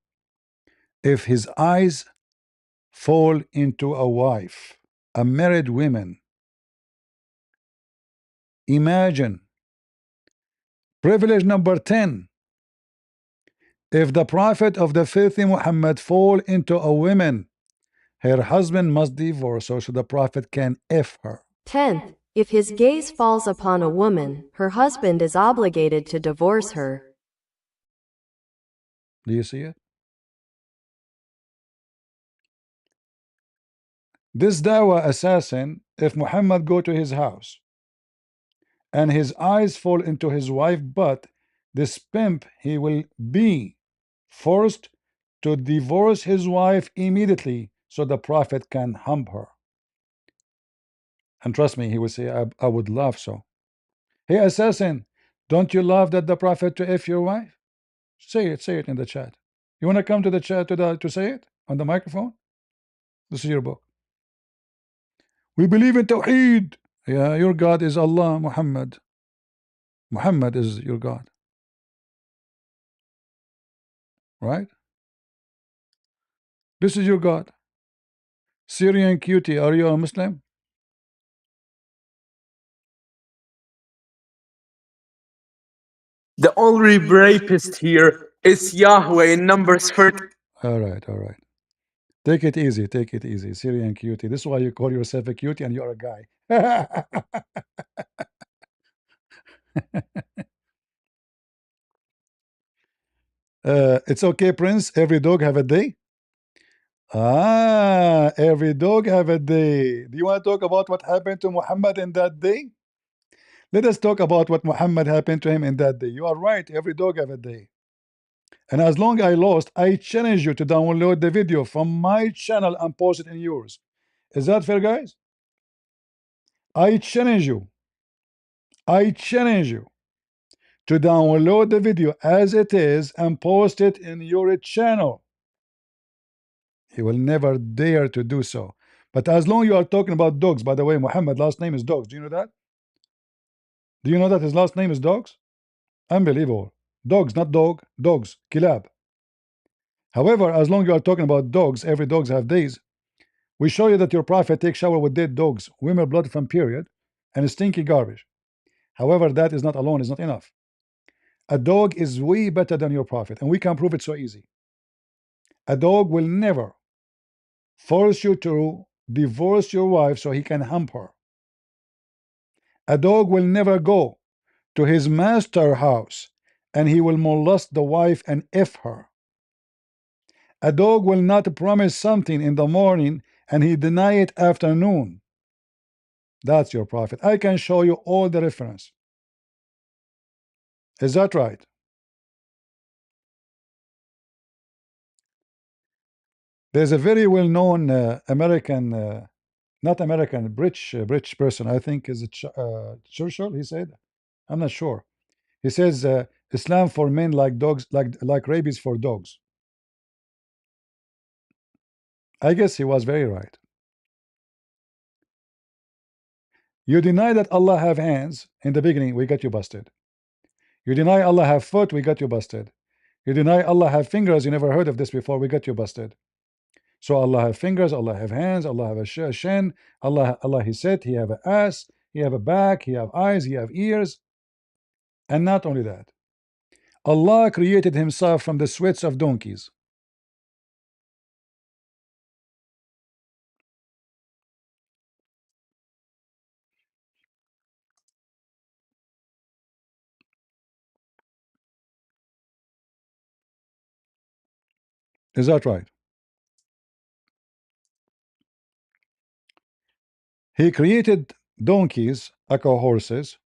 Speaker 1: if his eyes fall into a wife, a married woman. Imagine. Privilege number 10. If the prophet of the filthy Muhammad fall into a woman, her husband must divorce her so the prophet can F her.
Speaker 4: 10th, if his gaze falls upon a woman, her husband is obligated to divorce her.
Speaker 1: Do you see it? This dawah assassin, if Muhammad go to his house and his eyes fall into his wife butt, this pimp he will be forced to divorce his wife immediately so the prophet can hump her. And trust me, he will say, I would love so. Hey assassin, don't you love that the prophet to F your wife? Say it in the chat. You want to come to the chat to say it on the microphone? This is your book. We believe in Tawheed. Yeah, your God is Allah, Muhammad. Muhammad is your God. Right? This is your God. Syrian cutie, are you a Muslim?
Speaker 8: The only rapist here is Yahweh in Numbers 13.
Speaker 1: All right, all right. Take it easy, take it easy. Syrian cutie. This is why you call yourself a cutie and you're a guy. It's okay, Prince. Every dog have a day. Ah, every dog have a day. Do you want to talk about what happened to Muhammad in that day? Let us talk about what Muhammad happened to him in that day. You are right. Every dog have a day. And as long I lost, I challenge you to download the video from my channel and post it in yours. Is that fair, guys? I challenge you. I challenge you to download the video as it is and post it in your channel. He will never dare to do so. But as long you are talking about dogs, by the way, Muhammad last name is Dogs. Do you know that? Do you know that his last name is Dogs? Unbelievable. Dogs, not dog, dogs, kilab. However, as long you are talking about dogs, every dogs have days. We show you that your prophet takes shower with dead dogs, women blood from period, and stinky garbage. However, that is not alone, is not enough. A dog is way better than your prophet, and we can prove it so easy. A dog will never force you to divorce your wife so he can hump her. A dog will never go to his master house and he will molest the wife and F her. A dog will not promise something in the morning and he deny it afternoon. That's your prophet. I can show you all the reference. Is that right? There's a very well-known American, not American, British person. I think is it Churchill. He said, I'm not sure. He says Islam for men like dogs, like rabies for dogs. I guess he was very right. You deny that Allah have hands in the beginning, we got you busted. You deny Allah have foot, we got you busted. You deny Allah have fingers, you never heard of this before, we got you busted. So Allah have fingers, Allah have hands, Allah have a shin, Allah he said he have an ass, he have a back, he have eyes, he have ears. And not only that, Allah created himself from the sweats of donkeys. Is that right? He created donkeys, aka horses,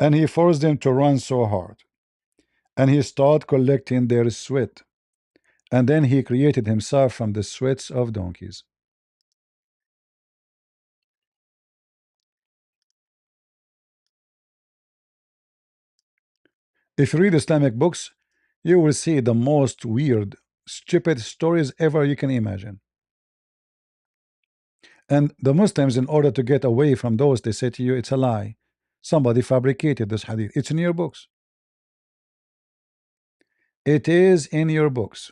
Speaker 1: and he forced them to run so hard. And he started collecting their sweat. And then he created himself from the sweats of donkeys. If you read Islamic books, you will see the most weird, stupid stories ever you can imagine. And the Muslims, in order to get away from those, they say to you, it's a lie. Somebody fabricated this hadith. It's in your books. It is in your books.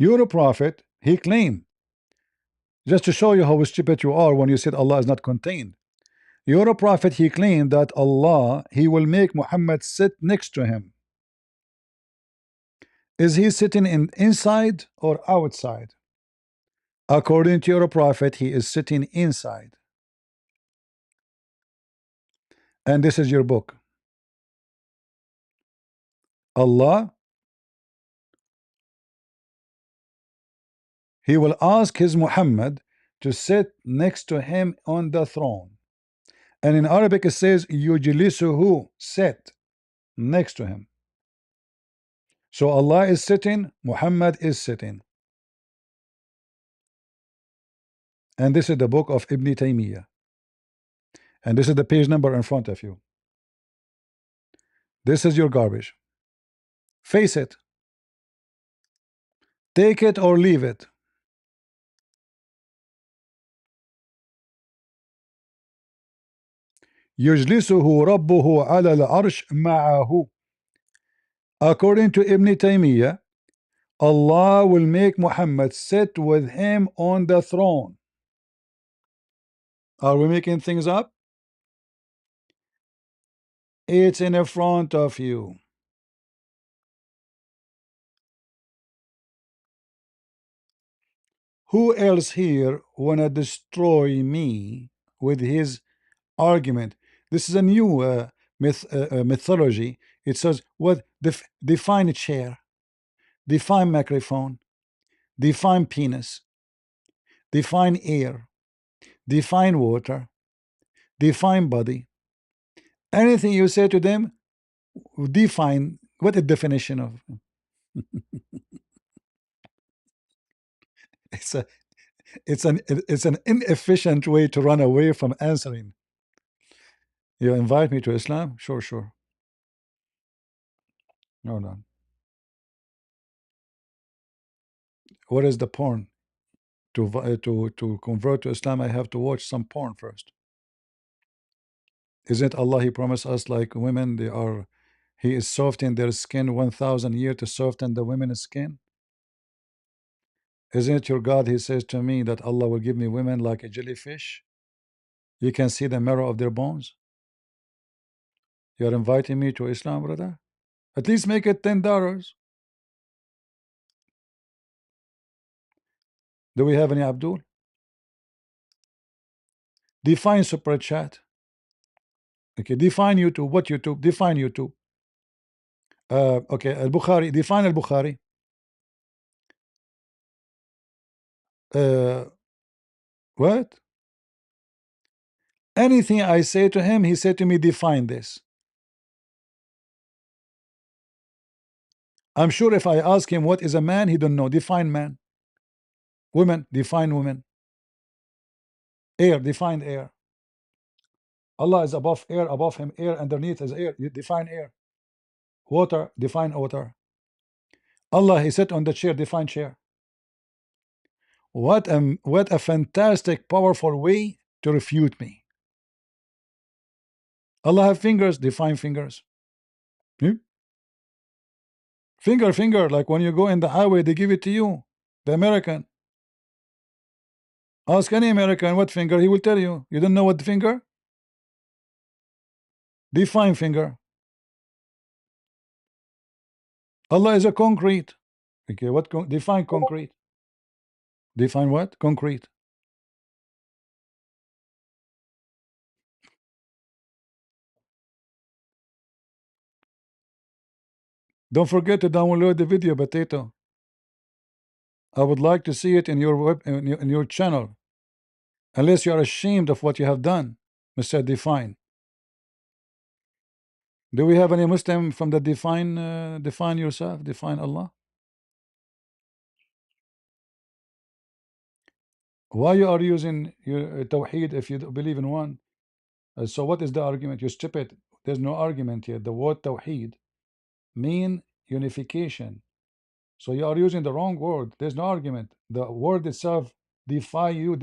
Speaker 1: You're a prophet, he claimed. Just to show you how stupid you are when you said Allah is not contained. You're a prophet, he claimed that Allah, he will make Muhammad sit next to him. Is he sitting inside or outside? According to your prophet, he is sitting inside. And this is your book. Allah, he will ask his Muhammad to sit next to him on the throne. And in Arabic it says yujlisuhu, sit next to him. So Allah is sitting, Muhammad is sitting. And this is the book of Ibn Taymiyyah. And this is the page number in front of you. This is your garbage. Face it. Take it or leave it. يجلسه ربه على العرش معه. According to Ibn Taymiyyah, Allah will make Muhammad sit with him on the throne. Are we making things up? It's in front of you. Who else here wanna destroy me with his argument? This is a new mythology. It says what define a chair, define microphone, define penis, define air, define water, define body. Anything you say to them, define what the definition of. It's a it's an inefficient way to run away from answering. You invite me to Islam? Sure, sure. No, no. What is the porn? To convert to Islam, I have to watch some porn first. Isn't Allah, he promised us like women, he is softening their skin 1,000 years to soften the women's skin? Isn't it your God, he says to me that Allah will give me women like a jellyfish? You can see the marrow of their bones. You're inviting me to Islam, brother? At least make it $10. Do we have any Abdul? Define super chat. Okay, define YouTube. What YouTube? Define YouTube. Okay, Al-Bukhari. Define Al-Bukhari. What? Anything I say to him, he said to me, define this. I'm sure if I ask him what is a man, he don't know. Define man. Women, define women. Air, define air. Allah is above air, above him, air underneath is air. You define air. Water, define water. Allah, he sat on the chair, define chair. What a fantastic, powerful way to refute me. Allah have fingers, define fingers. Hmm? Finger, like when you go in the highway, they give it to you. The American. Ask any American what finger, he will tell you. You don't know what finger? Define finger. Allah is a concrete. Okay, what define concrete? Define what? Concrete. Don't forget to download the video, Potato. I would like to see it in your web in your channel. Unless you are ashamed of what you have done, Mr. Define. Do we have any Muslim from the define define yourself, define Allah? Why you are using your Tawheed if you believe in one? So what is the argument? You stupid. There's no argument here. The word Tawheed mean unification. So you are using the wrong word. There's no argument. The word itself defy you,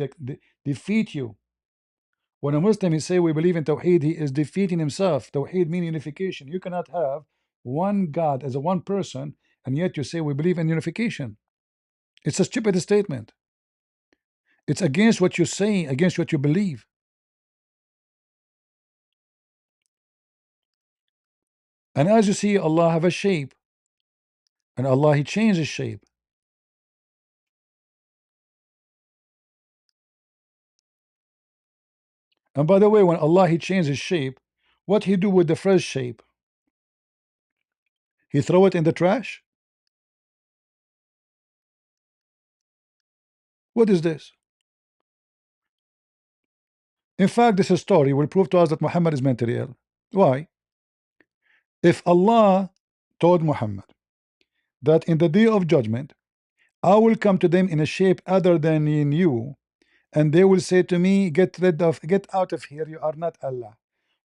Speaker 1: defeat you. When a Muslim he say we believe in Tawheed, he is defeating himself. Tawheed mean unification. You cannot have one God as a one person, and yet you say we believe in unification. It's a stupid statement. It's against what you say, against what you believe. And as you see, Allah have a shape, and Allah he changes shape. And by the way, when Allah he changes shape, what he do with the first shape? He throw it in the trash? What is this? In fact, this story will prove to us that Muhammad is mentally ill. Why? If Allah told Muhammad that in the day of judgment I will come to them in a shape other than in you, and they will say to me, get out of here, you are not Allah.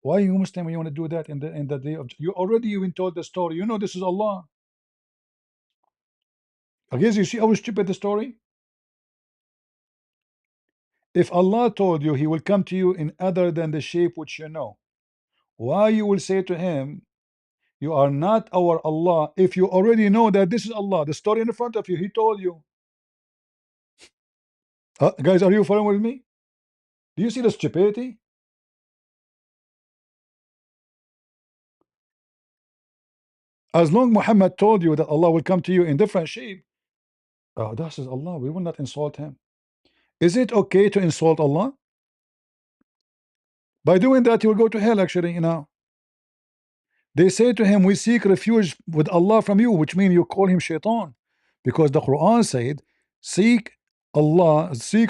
Speaker 1: Why you Muslim you want to do that in the day of you already even told the story, you know this is Allah. I guess you see how stupid the story. If Allah told you he will come to you in other than the shape which you know, why you will say to him you are not our Allah if you already know that this is Allah? The story in front of you, he told you. Guys, are you following with me? Do you see the stupidity? As long Muhammad told you that Allah will come to you in different shape, this is Allah, we will not insult him. Is it okay to insult Allah? By doing that, you will go to hell, actually, you know. They say to him, we seek refuge with Allah from you, which means you call him shaitan. Because the Quran said, seek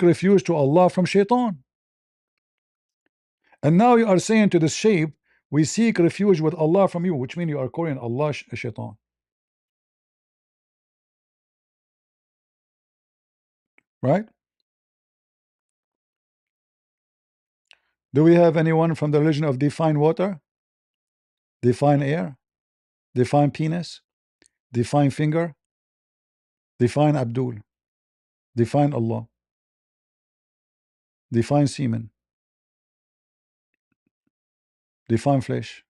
Speaker 1: refuge to Allah from shaitan. And now you are saying to the shape, we seek refuge with Allah from you, which means you are calling Allah shaitan. Right? Do we have anyone from the religion of define water, define air, define penis, define finger, define Abdul, define Allah, define semen, define flesh,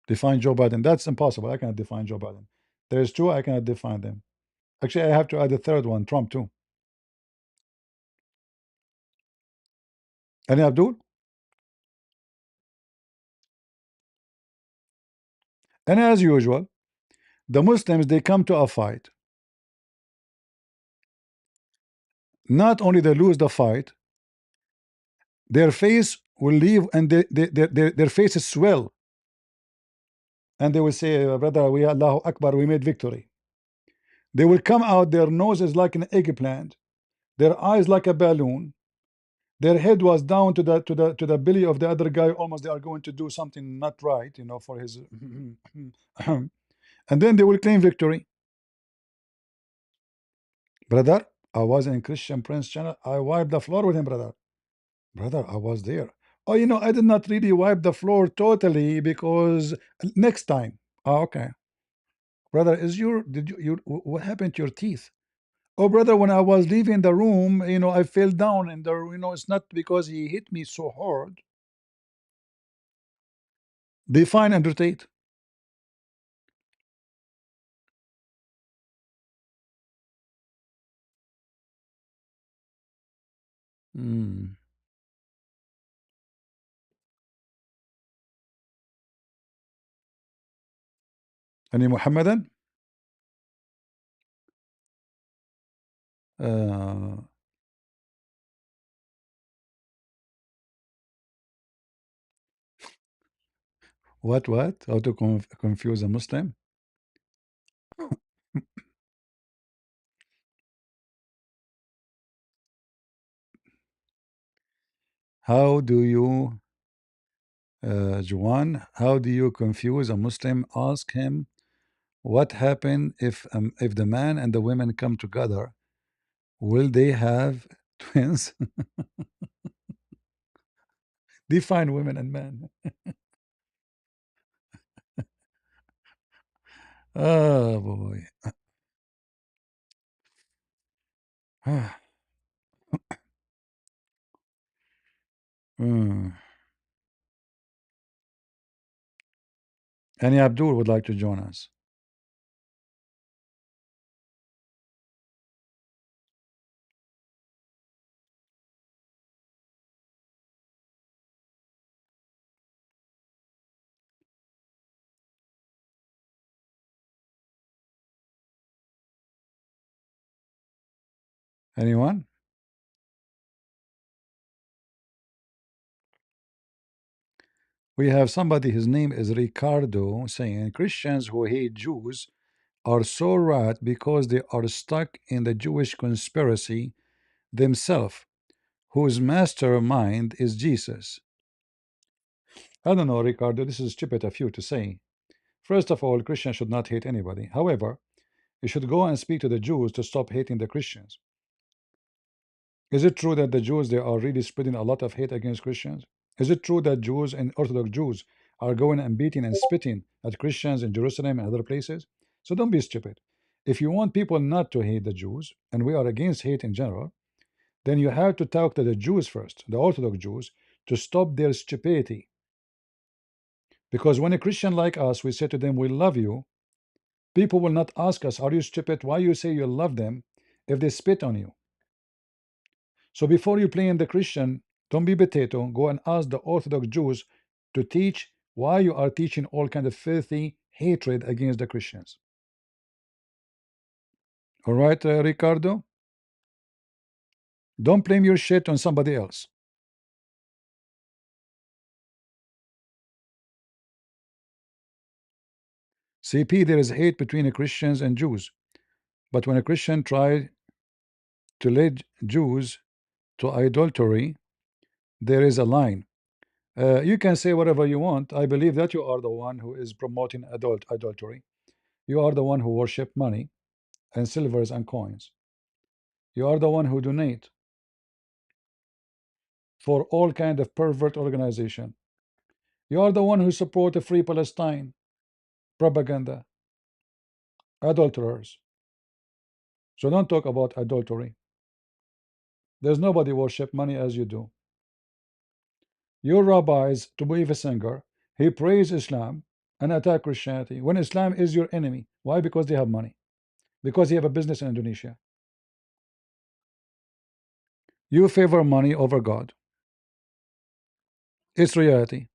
Speaker 1: define Joe Biden? That's impossible. I cannot define Joe Biden. There's two, I cannot define them. Actually, I have to add a third one, Trump too. Any Abdul? And as usual, the Muslims, they come to a fight. Not only they lose the fight, their face will leave and their faces swell. And they will say, brother, we Allahu Akbar, we made victory. They will come out, their nose is like an eggplant, their eyes like a balloon, their head was down to the belly of the other guy, almost they are going to do something not right, you know, for his and then they will claim victory. Brother, I was in Christian Prince channel, I wiped the floor with him, brother. Brother, I was there. Oh, you know, I did not really wipe the floor totally because next time. Oh, okay. Brother, did what happened to your teeth? Oh, brother, when I was leaving the room, you know, I fell down and there, you know, it's not because he hit me so hard. Define and rotate. Hmm. Any Muhammadan? Uh, what? How to confuse a Muslim? How do you, Juan, how do you confuse a Muslim? Ask him what happened if the man and the women come together. Will they have twins? Define women and men. Oh boy. Hmm. Any Abdul would like to join us? Anyone? We have somebody, his name is Ricardo, saying Christians who hate Jews are so right because they are stuck in the Jewish conspiracy themselves, whose mastermind is Jesus. I don't know, Ricardo, this is stupid of you to say. First of all, Christians should not hate anybody. However, you should go and speak to the Jews to stop hating the Christians. Is it true that the Jews, they are really spreading a lot of hate against Christians? Is it true that Jews and Orthodox Jews are going and beating and spitting at Christians in Jerusalem and other places? So don't be stupid. If you want people not to hate the Jews, and we are against hate in general, then you have to talk to the Jews first, the Orthodox Jews, to stop their stupidity. Because when a Christian like us, we say to them, we love you, people will not ask us, are you stupid? Why you say you love them if they spit on you? So before you play in the Christian, don't be potato. Go and ask the Orthodox Jews to teach why you are teaching all kind of filthy hatred against the Christians. All right, Ricardo? Don't blame your shit on somebody else. CP, there is hate between the Christians and Jews. But when a Christian tries to lead Jews to idolatry, there is a line. You can say whatever you want. I believe that you are the one who is promoting adultery. You are the one who worship money and silvers and coins. You are the one who donate for all kind of pervert organization. You are the one who support a free Palestine propaganda, adulterers. So don't talk about adultery. There's nobody worship money as you do. Your rabbis, to be a singer, he praise Islam and attack Christianity when Islam is your enemy. Why? Because they have money. Because he have a business in Indonesia. You favor money over God. It's reality.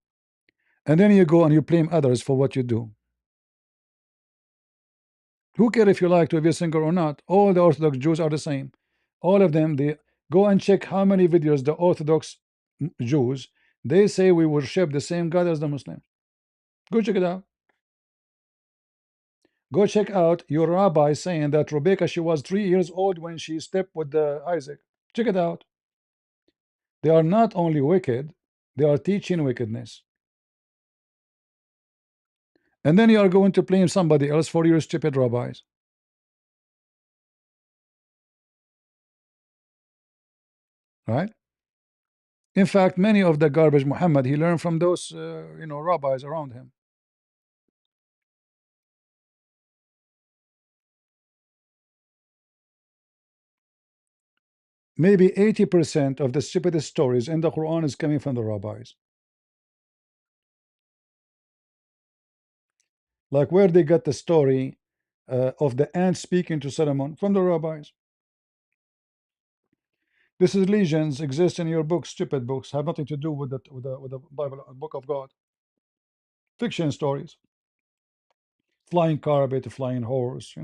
Speaker 1: And then you go and you blame others for what you do. Who cares if you like to be a singer or not? All the Orthodox Jews are the same. All of them, they go and check how many videos the Orthodox Jews, they say we worship the same God as the Muslims. Go check it out. Go check out your rabbi saying that Rebecca, she was 3 years old when she stepped with Isaac. Check it out. They are not only wicked, they are teaching wickedness. And then you are going to blame somebody else for your stupid rabbis. Right? In fact, many of the garbage Muhammad, he learned from those rabbis around him. Maybe 80% of the stupidest stories in the Quran is coming from the rabbis. Like where they got the story of the ant speaking to Solomon from the rabbis. This is legends exist in your books, stupid books, have nothing to do with the Bible, book of God. Fiction stories, flying carpet, flying horse,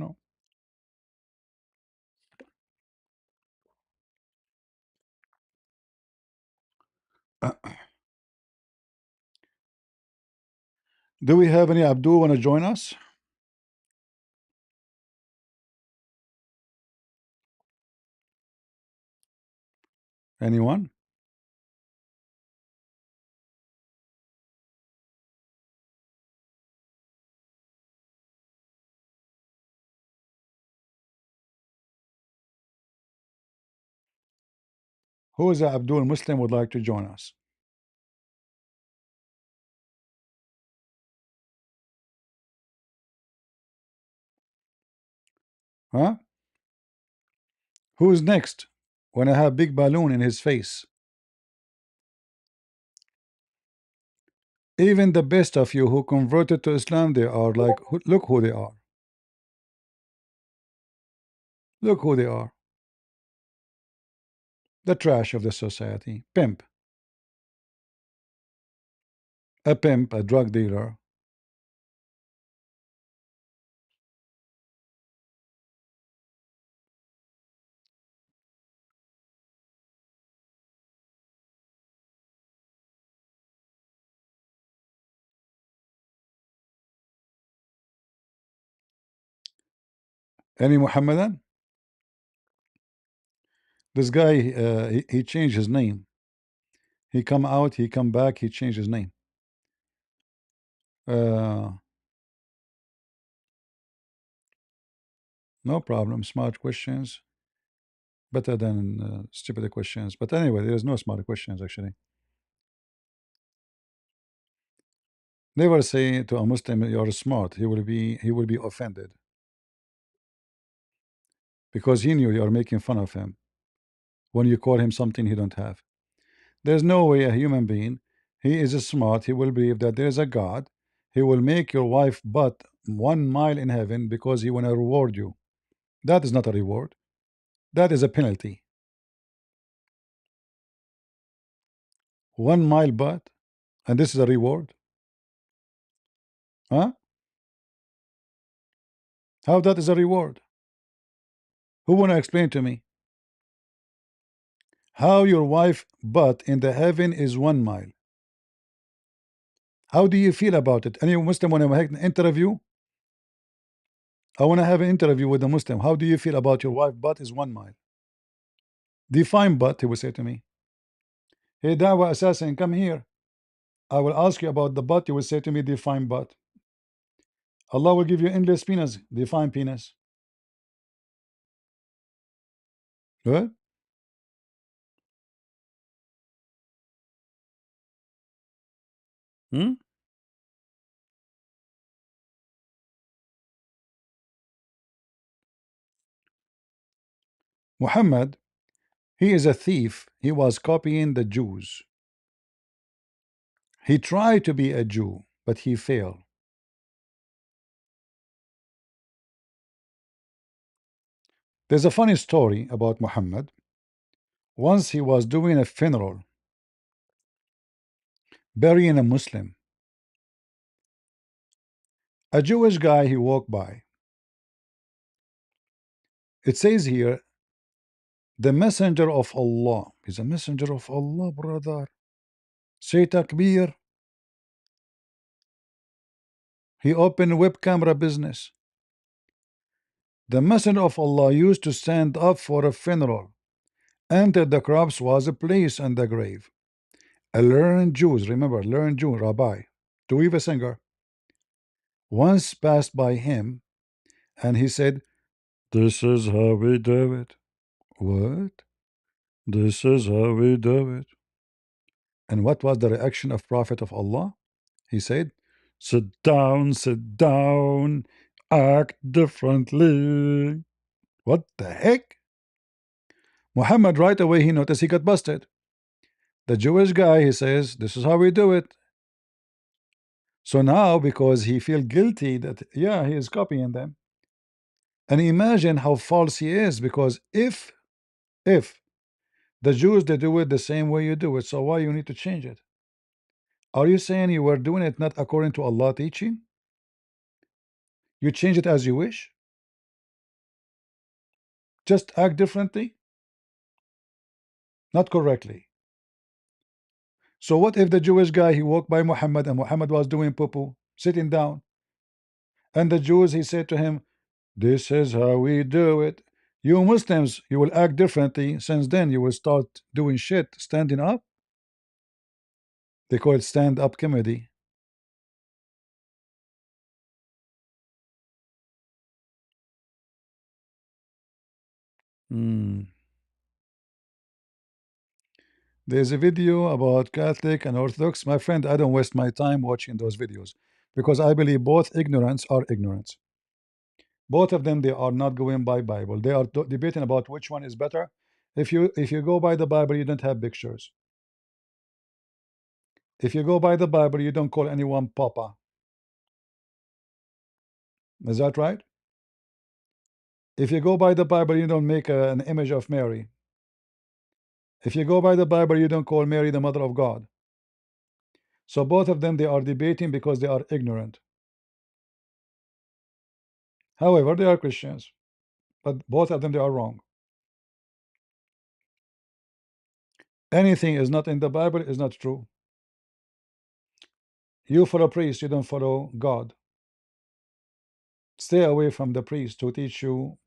Speaker 1: Do we have any Abdul want to join us? Anyone? Who is a Abdul Muslim would like to join us? Huh? Who is next? When I have big balloon in his face. Even the best of you who converted to Islam, they are like, look who they are. Look who they are. The trash of the society. Pimp. A pimp, a drug dealer. Any Muhammadan? This guy, he changed his name. He come out, he come back, he changed his name. No problem. Smart questions. Better than stupid questions. But anyway, there's no smart questions actually. Never say to a Muslim you're smart. He will be offended. Because he knew you are making fun of him when you call him something he don't have. There's no way a human being, he is smart, he will believe that there is a God, he will make your wife butt 1 mile in heaven because he want to reward you. That is not a reward. That is a penalty. 1 mile butt, and this is a reward? Huh? How that is a reward? Who want to explain to me? How your wife butt in the heaven is 1 mile? How do you feel about it? Any Muslim want to have an interview? I want to have an interview with a Muslim. How do you feel about your wife butt is 1 mile? Define butt, he will say to me. Hey, Dawa assassin, come here. I will ask you about the butt. You will say to me, define butt. Allah will give you endless penis. Define penis. What? Hmm? Muhammad, he is a thief. He was copying the Jews. He tried to be a Jew, but he failed. There's a funny story about Muhammad. Once he was doing a funeral, burying a Muslim. A Jewish guy, he walked by. It says here, The messenger of Allah. He's a messenger of Allah, brother. Say takbir. He opened web camera business. The messenger of Allah used to stand up for a funeral. Entered the crops was a place and the grave. A learned Jew, remember, learned Jew, rabbi, to weave a singer, once passed by him and he said, "This is how we do it." What? This is how we do it. And what was the reaction of Prophet of Allah? He said, sit down, act differently. What the heck? Muhammad right away he noticed he got busted. The Jewish guy, he says, this is how we do it. So now, because he feel guilty that, yeah, he is copying them. And imagine how false he is, because if the Jews, they do it the same way you do it, so why you need to change it? Are you saying you were doing it not according to Allah teaching? You change it as you wish? Just act differently? Not correctly. So what if the Jewish guy, he walked by Muhammad and Muhammad was doing poo-poo, sitting down, and the Jews, he said to him, this is how we do it. You Muslims, you will act differently. Since then, you will start doing shit, standing up. They call it stand-up comedy. There's a video about Catholic and Orthodox. My friend, I don't waste my time watching those videos because I believe both ignorance are ignorance. Both of them, they are not going by Bible. They are debating about which one is better. If you go by the Bible, you don't have pictures. If you go by the Bible, you don't call anyone Papa. Is that right? If you go by the Bible, you don't make an image of Mary. If you go by the Bible, you don't call Mary the mother of God. So both of them, they are debating because they are ignorant. However, they are Christians, but both of them, they are wrong. Anything is not in the Bible is not true. You follow priests, you don't follow God. Stay away from the priests who teach you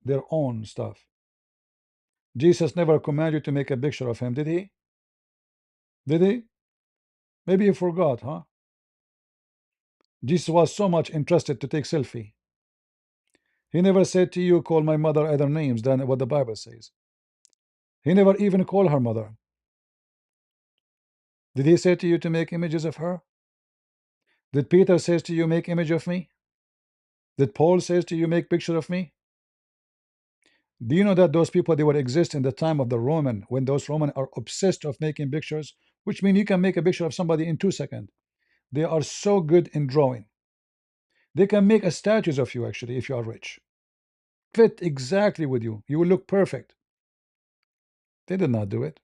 Speaker 1: their own stuff. Jesus never commanded you to make a picture of him, did he? Did he? Maybe you forgot, huh? Jesus was so much interested to take selfie. He never said to you, call my mother other names than what the Bible says. He never even called her mother. Did he say to you to make images of her? Did Peter says to you, make image of me? Did Paul says to you, make picture of me? Do you know that those people, they would exist in the time of the Roman, when those Roman are obsessed of making pictures, which means you can make a picture of somebody in 2 seconds. They are so good in drawing. They can make a statues of you actually if you are rich. Fit exactly with you. You will look perfect. They did not do it.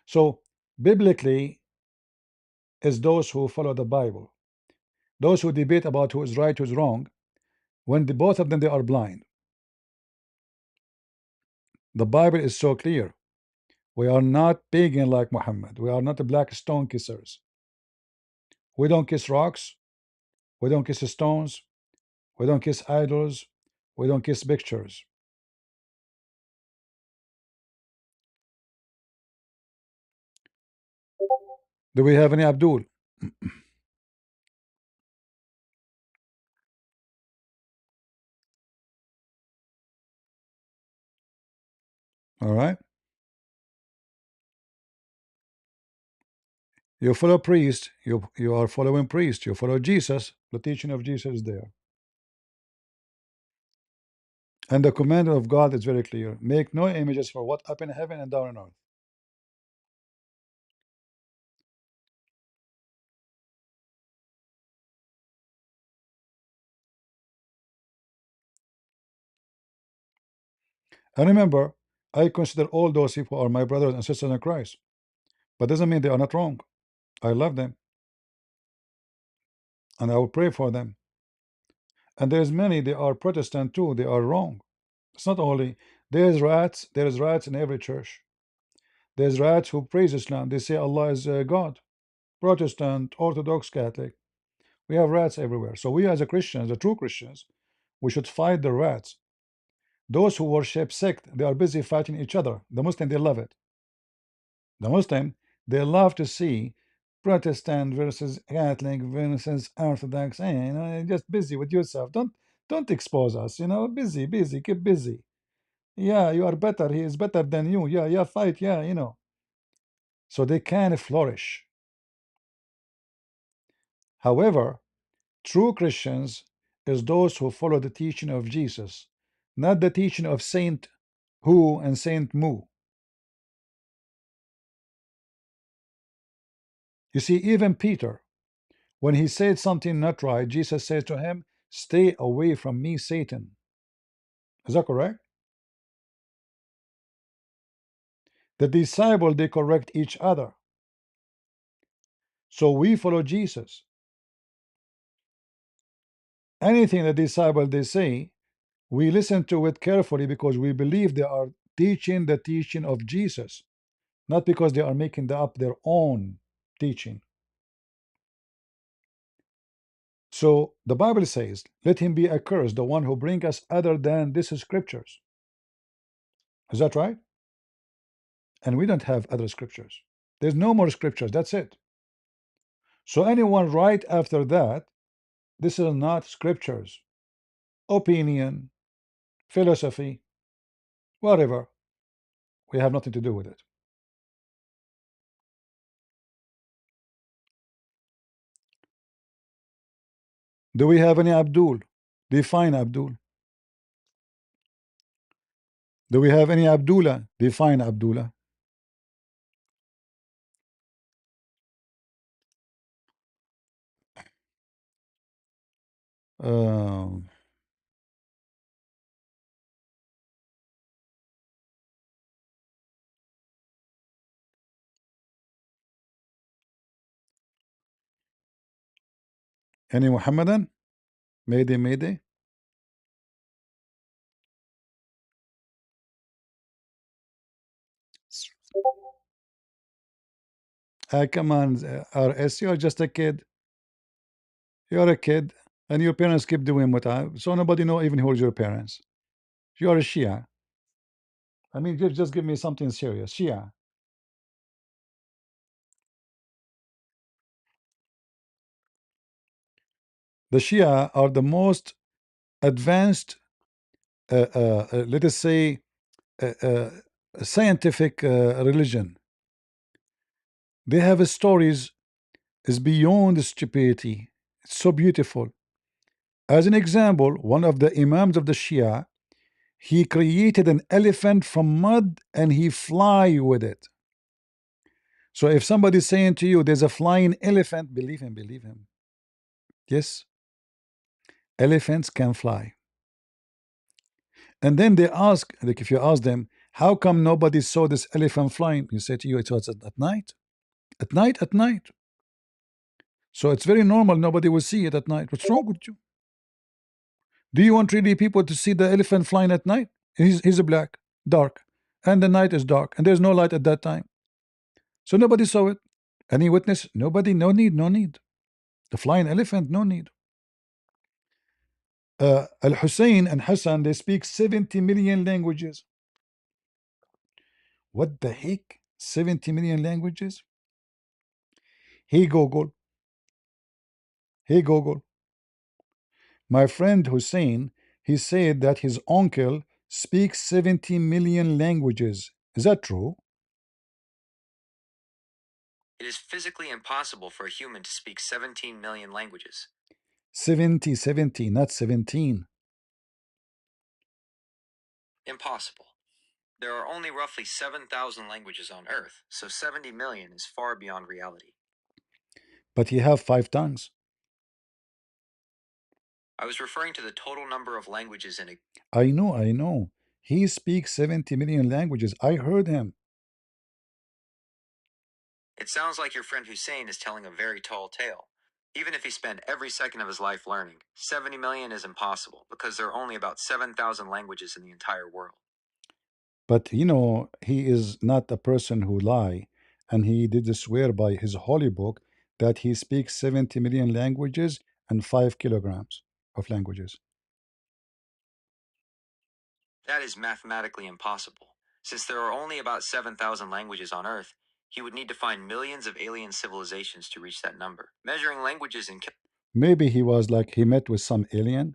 Speaker 1: So biblically is those who follow the Bible. Those who debate about who is right, who is wrong, when both of them, they are blind. The Bible is so clear. We are not pagan like Muhammad. We are not the black stone kissers. We don't kiss rocks. We don't kiss stones. We don't kiss idols. We don't kiss pictures. Do we have any Abdul? All right. You follow priest. You are following priest. You follow Jesus. The teaching of Jesus is there. And the command of God is very clear. Make no images for what up in heaven and down on earth. And remember, I consider all those people are my brothers and sisters in Christ. But doesn't mean they are not wrong. I love them. And I will pray for them. And there's many, they are Protestant too. They are wrong. It's not only There's rats. There's rats in every church. There's rats who praise Islam. They say Allah is God. Protestant, Orthodox, Catholic. We have rats everywhere. So we as a Christians, the true Christians, we should fight the rats. Those who worship sect, they are busy fighting each other. The Muslim, they love it. The Muslim, they love to see Protestant versus Catholic versus Orthodox. Just busy with yourself. Don't expose us. Busy, busy, keep busy. Yeah, you are better. He is better than you. Yeah, fight. Yeah. So they can flourish. However, true Christians is those who follow the teaching of Jesus, not the teaching of Saint Who and Saint Moo. You see, even Peter, when he said something not right, Jesus said to him, "Stay away from me, Satan." Is that correct? The disciple, they correct each other. So we follow Jesus. Anything the disciple they say, we listen to it carefully because we believe they are teaching the teaching of Jesus, not because they are making up their own teaching. So the Bible says, "Let him be accursed, the one who bring us other than this scriptures." Is that right? And we don't have other scriptures. There's no more scriptures. That's it. So anyone right after that, this is not scriptures. Opinion, philosophy, whatever. We have nothing to do with it. Do we have any Abdul? Define Abdul. Do we have any Abdullah? Define Abdullah. Um, any Muhammadan? Mayday. Come on, RS, you're just a kid. You're a kid, and your parents keep doing what so nobody know even who's your parents. You're a Shia. I mean, just give me something serious. Shia. The Shia are the most advanced, let us say, uh, uh, scientific religion. They have stories is beyond stupidity. It's so beautiful. As an example, one of the imams of the Shia, he created an elephant from mud and he fly with it. So if somebody's saying to you, "There's a flying elephant," believe him, believe him. Yes, elephants can fly. And then they ask, like if you ask them, "How come nobody saw this elephant flying?" You say to you, "It was at night." At night. So it's very normal. Nobody will see it at night. What's wrong with you? Do you want really people to see the elephant flying at night? He's a black, dark, and the night is dark, and there's no light at that time. So nobody saw it. Any witness? Nobody. No need. The flying elephant, no need. Al Hussein and Hassan, they speak 70 million languages. What the heck? 70 million languages? Hey Google. Hey Google. My friend Hussein, he said that his uncle speaks 70 million languages. Is that true?
Speaker 2: It is physically impossible for a human to speak 17 million languages.
Speaker 1: 70, not 17.
Speaker 2: Impossible. There are only roughly 7,000 languages on Earth, so 70 million is far beyond reality.
Speaker 1: But he have 5 tongues.
Speaker 2: I was referring to the total number of languages in a...
Speaker 1: I know. He speaks 70 million languages. I heard him.
Speaker 2: It sounds like your friend Hussein is telling a very tall tale. Even if he spent every second of his life learning, 70 million is impossible because there are only about 7,000 languages in the entire world.
Speaker 1: But he is not a person who lie, and he did swear by his holy book that he speaks 70 million languages and 5 kilograms of languages.
Speaker 2: That is mathematically impossible. Since there are only about 7,000 languages on Earth, he would need to find millions of alien civilizations to reach that number. Measuring languages in
Speaker 1: Maybe he was like he met with some alien.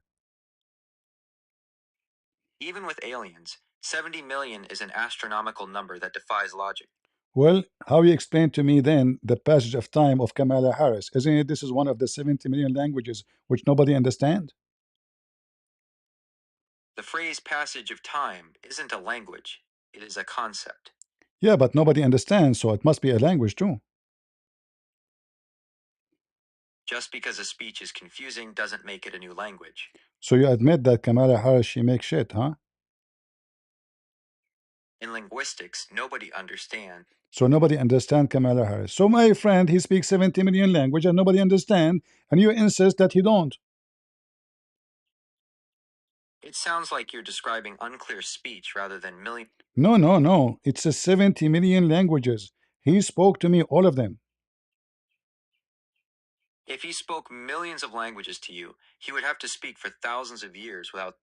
Speaker 2: even with aliens, 70 million is an astronomical number that defies logic.
Speaker 1: Well, how you explain to me then the passage of time of Kamala Harris? Isn't it this is one of the 70 million languages which nobody understand?
Speaker 2: The phrase passage of time isn't a language, it is a concept.
Speaker 1: Yeah, but nobody understands, so it must be a language too.
Speaker 2: Just because a speech is confusing doesn't make it a new language.
Speaker 1: So you admit that Kamala Harris, she makes shit, huh?
Speaker 2: In linguistics, nobody understands.
Speaker 1: So nobody understand Kamala Harris. So my friend, he speaks 70 million language and nobody understand, and you insist that he don't.
Speaker 2: It sounds like you're describing unclear speech rather than million.
Speaker 1: No, no, no. It's a 70 million languages. He spoke to me all of them.
Speaker 2: If he spoke millions of languages to you, he would have to speak for thousands of years without.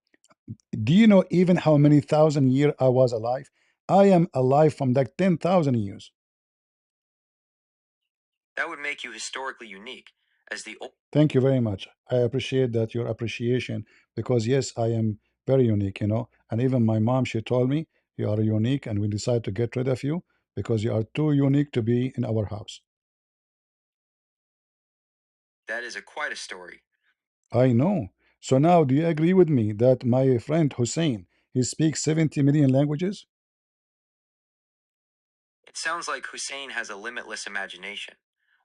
Speaker 1: Do you know even how many thousand years I was alive? I am alive from like 10,000 years.
Speaker 2: That would make you historically unique as the old.
Speaker 1: Thank you very much. I appreciate that, your appreciation, because yes, I am very unique, and even my mom, she told me, you are unique and we decide to get rid of you because you are too unique to be in our house.
Speaker 2: That is quite a story.
Speaker 1: I know. So now, do you agree with me that my friend Hussein, he speaks 70 million languages?
Speaker 2: It sounds like Hussein has a limitless imagination.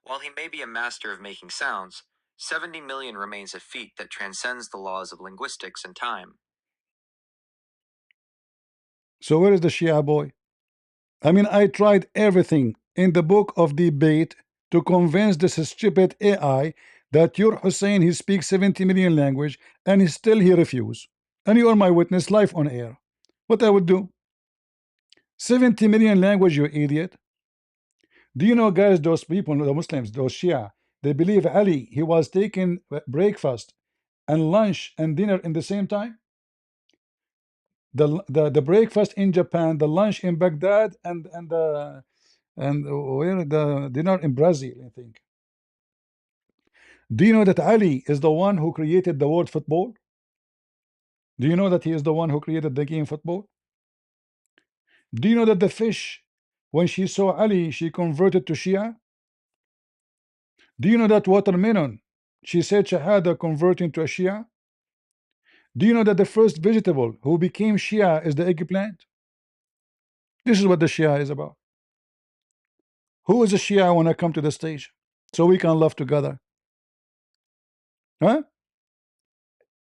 Speaker 2: While he may be a master of making sounds, 70 million remains a feat that transcends the laws of linguistics and time.
Speaker 1: So where is the Shia boy? I mean, I tried everything in the book of debate to convince this stupid AI that your Hussein, he speaks 70 million language, and he refuse. And you are my witness live on air. What I would do? 70 million language, you idiot. Do you know, guys, those people, the Muslims, those Shia, they believe Ali, he was taking breakfast and lunch and dinner in the same time? The breakfast in Japan, the lunch in Baghdad, and where the dinner in Brazil, I think. Do you know that Ali is the one who created the word football? Do you know that he is the one who created the game football? Do you know that the fish, when she saw Ali, she converted to Shia? Do you know that watermelon, she said Shahada, converting to a Shia? Do you know that the first vegetable who became Shia is the eggplant? This is what the Shia is about. Who is a Shia when I come to the stage? So we can love together. Huh?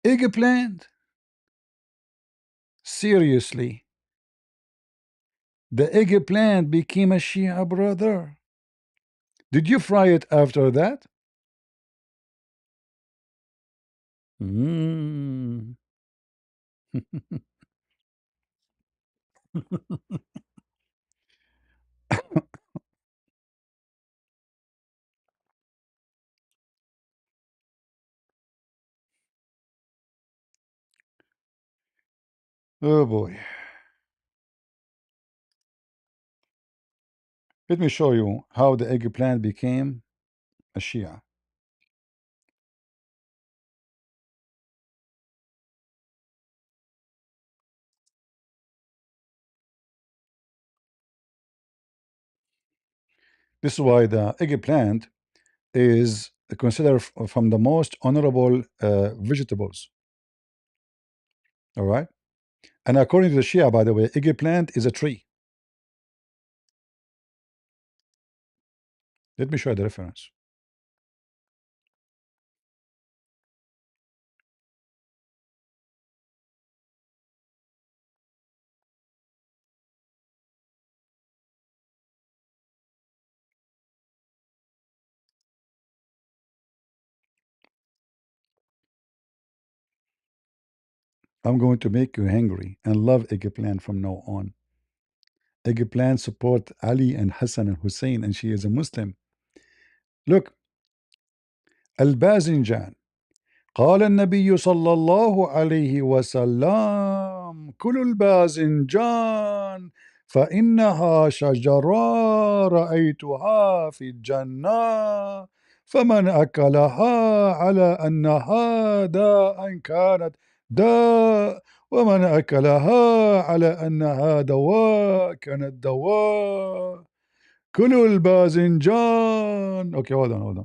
Speaker 1: Eggplant. Seriously. The eggplant became a Shia, brother. Did you fry it after that? Mm. Oh boy. Let me show you how the eggplant became a Shia. This is why the eggplant is considered from the most honorable vegetables. All right. And according to the Shia, by the way, eggplant is a tree. Let me show you the reference. I'm going to make you hungry and love eggplant from now on. Eggplant support Ali and Hassan and Hussein, and she is a Muslim. Look, الباذنجان قال النبي صلى الله عليه وسلم كل الباذنجان فإنها شجرة رأيتها في الجنة فمن أكلها على أنها داء كانت داء ومن أكلها على أنها دواء كانت دواء كل الباذنجان. Okay, hold on.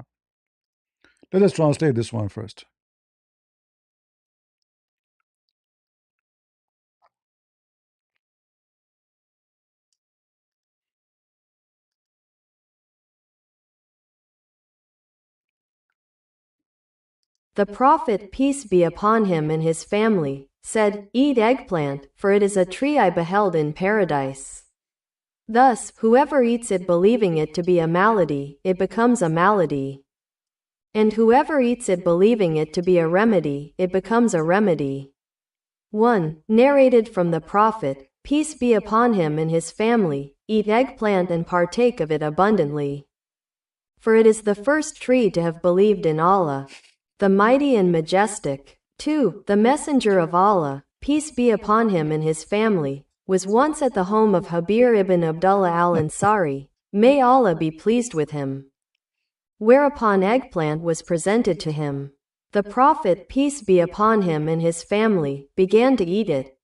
Speaker 1: Let us translate this one first.
Speaker 4: The Prophet, peace be upon him and his family, said, "Eat eggplant, for it is a tree I beheld in paradise. Thus, whoever eats it believing it to be a malady, it becomes a malady. And whoever eats it believing it to be a remedy, it becomes a remedy." 1. Narrated from the Prophet, peace be upon him and his family, eat eggplant and partake of it abundantly. For it is the first tree to have believed in Allah, the mighty and majestic. 2. The messenger of Allah, peace be upon him and his family, was once at the home of Habir ibn Abdullah al-Ansari, may Allah be pleased with him. Whereupon eggplant was presented to him. The Prophet, peace be upon him and his family, began to eat it.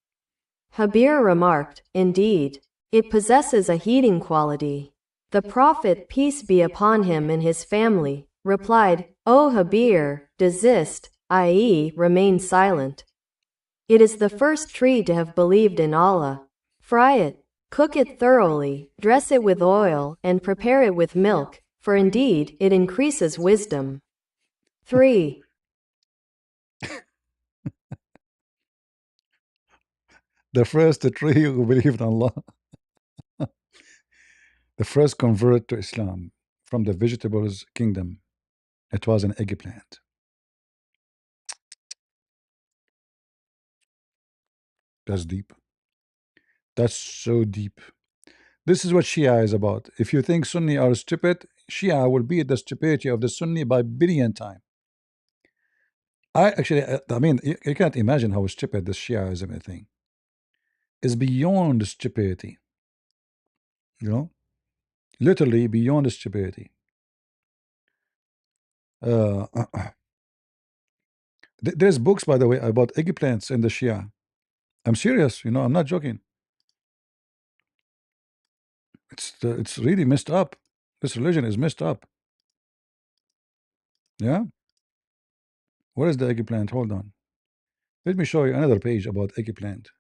Speaker 4: Habir remarked, "Indeed, it possesses a heating quality." The Prophet, peace be upon him and his family, replied, "O Habir, desist, i.e., remain silent. It is the first tree to have believed in Allah. Fry it, cook it thoroughly, dress it with oil, and prepare it with milk, for indeed it increases wisdom." 3.
Speaker 1: The first tree who believed in Allah, the first convert to Islam from the vegetables kingdom, it was an eggplant. That's deep. That's so deep. This is what Shia is about. If you think Sunni are stupid, Shia will beat the stupidity of the Sunni by billion times. I mean, you can't imagine how stupid this Shiaism thing is. Beyond stupidity, you know, literally beyond stupidity. Uh, there's books, by the way, about eggplants in the Shia. I'm serious, you know, I'm not joking. It's really messed up. This religion is messed up. Yeah. Where is the eggplant? Hold on. Let me show you another page about eggplant.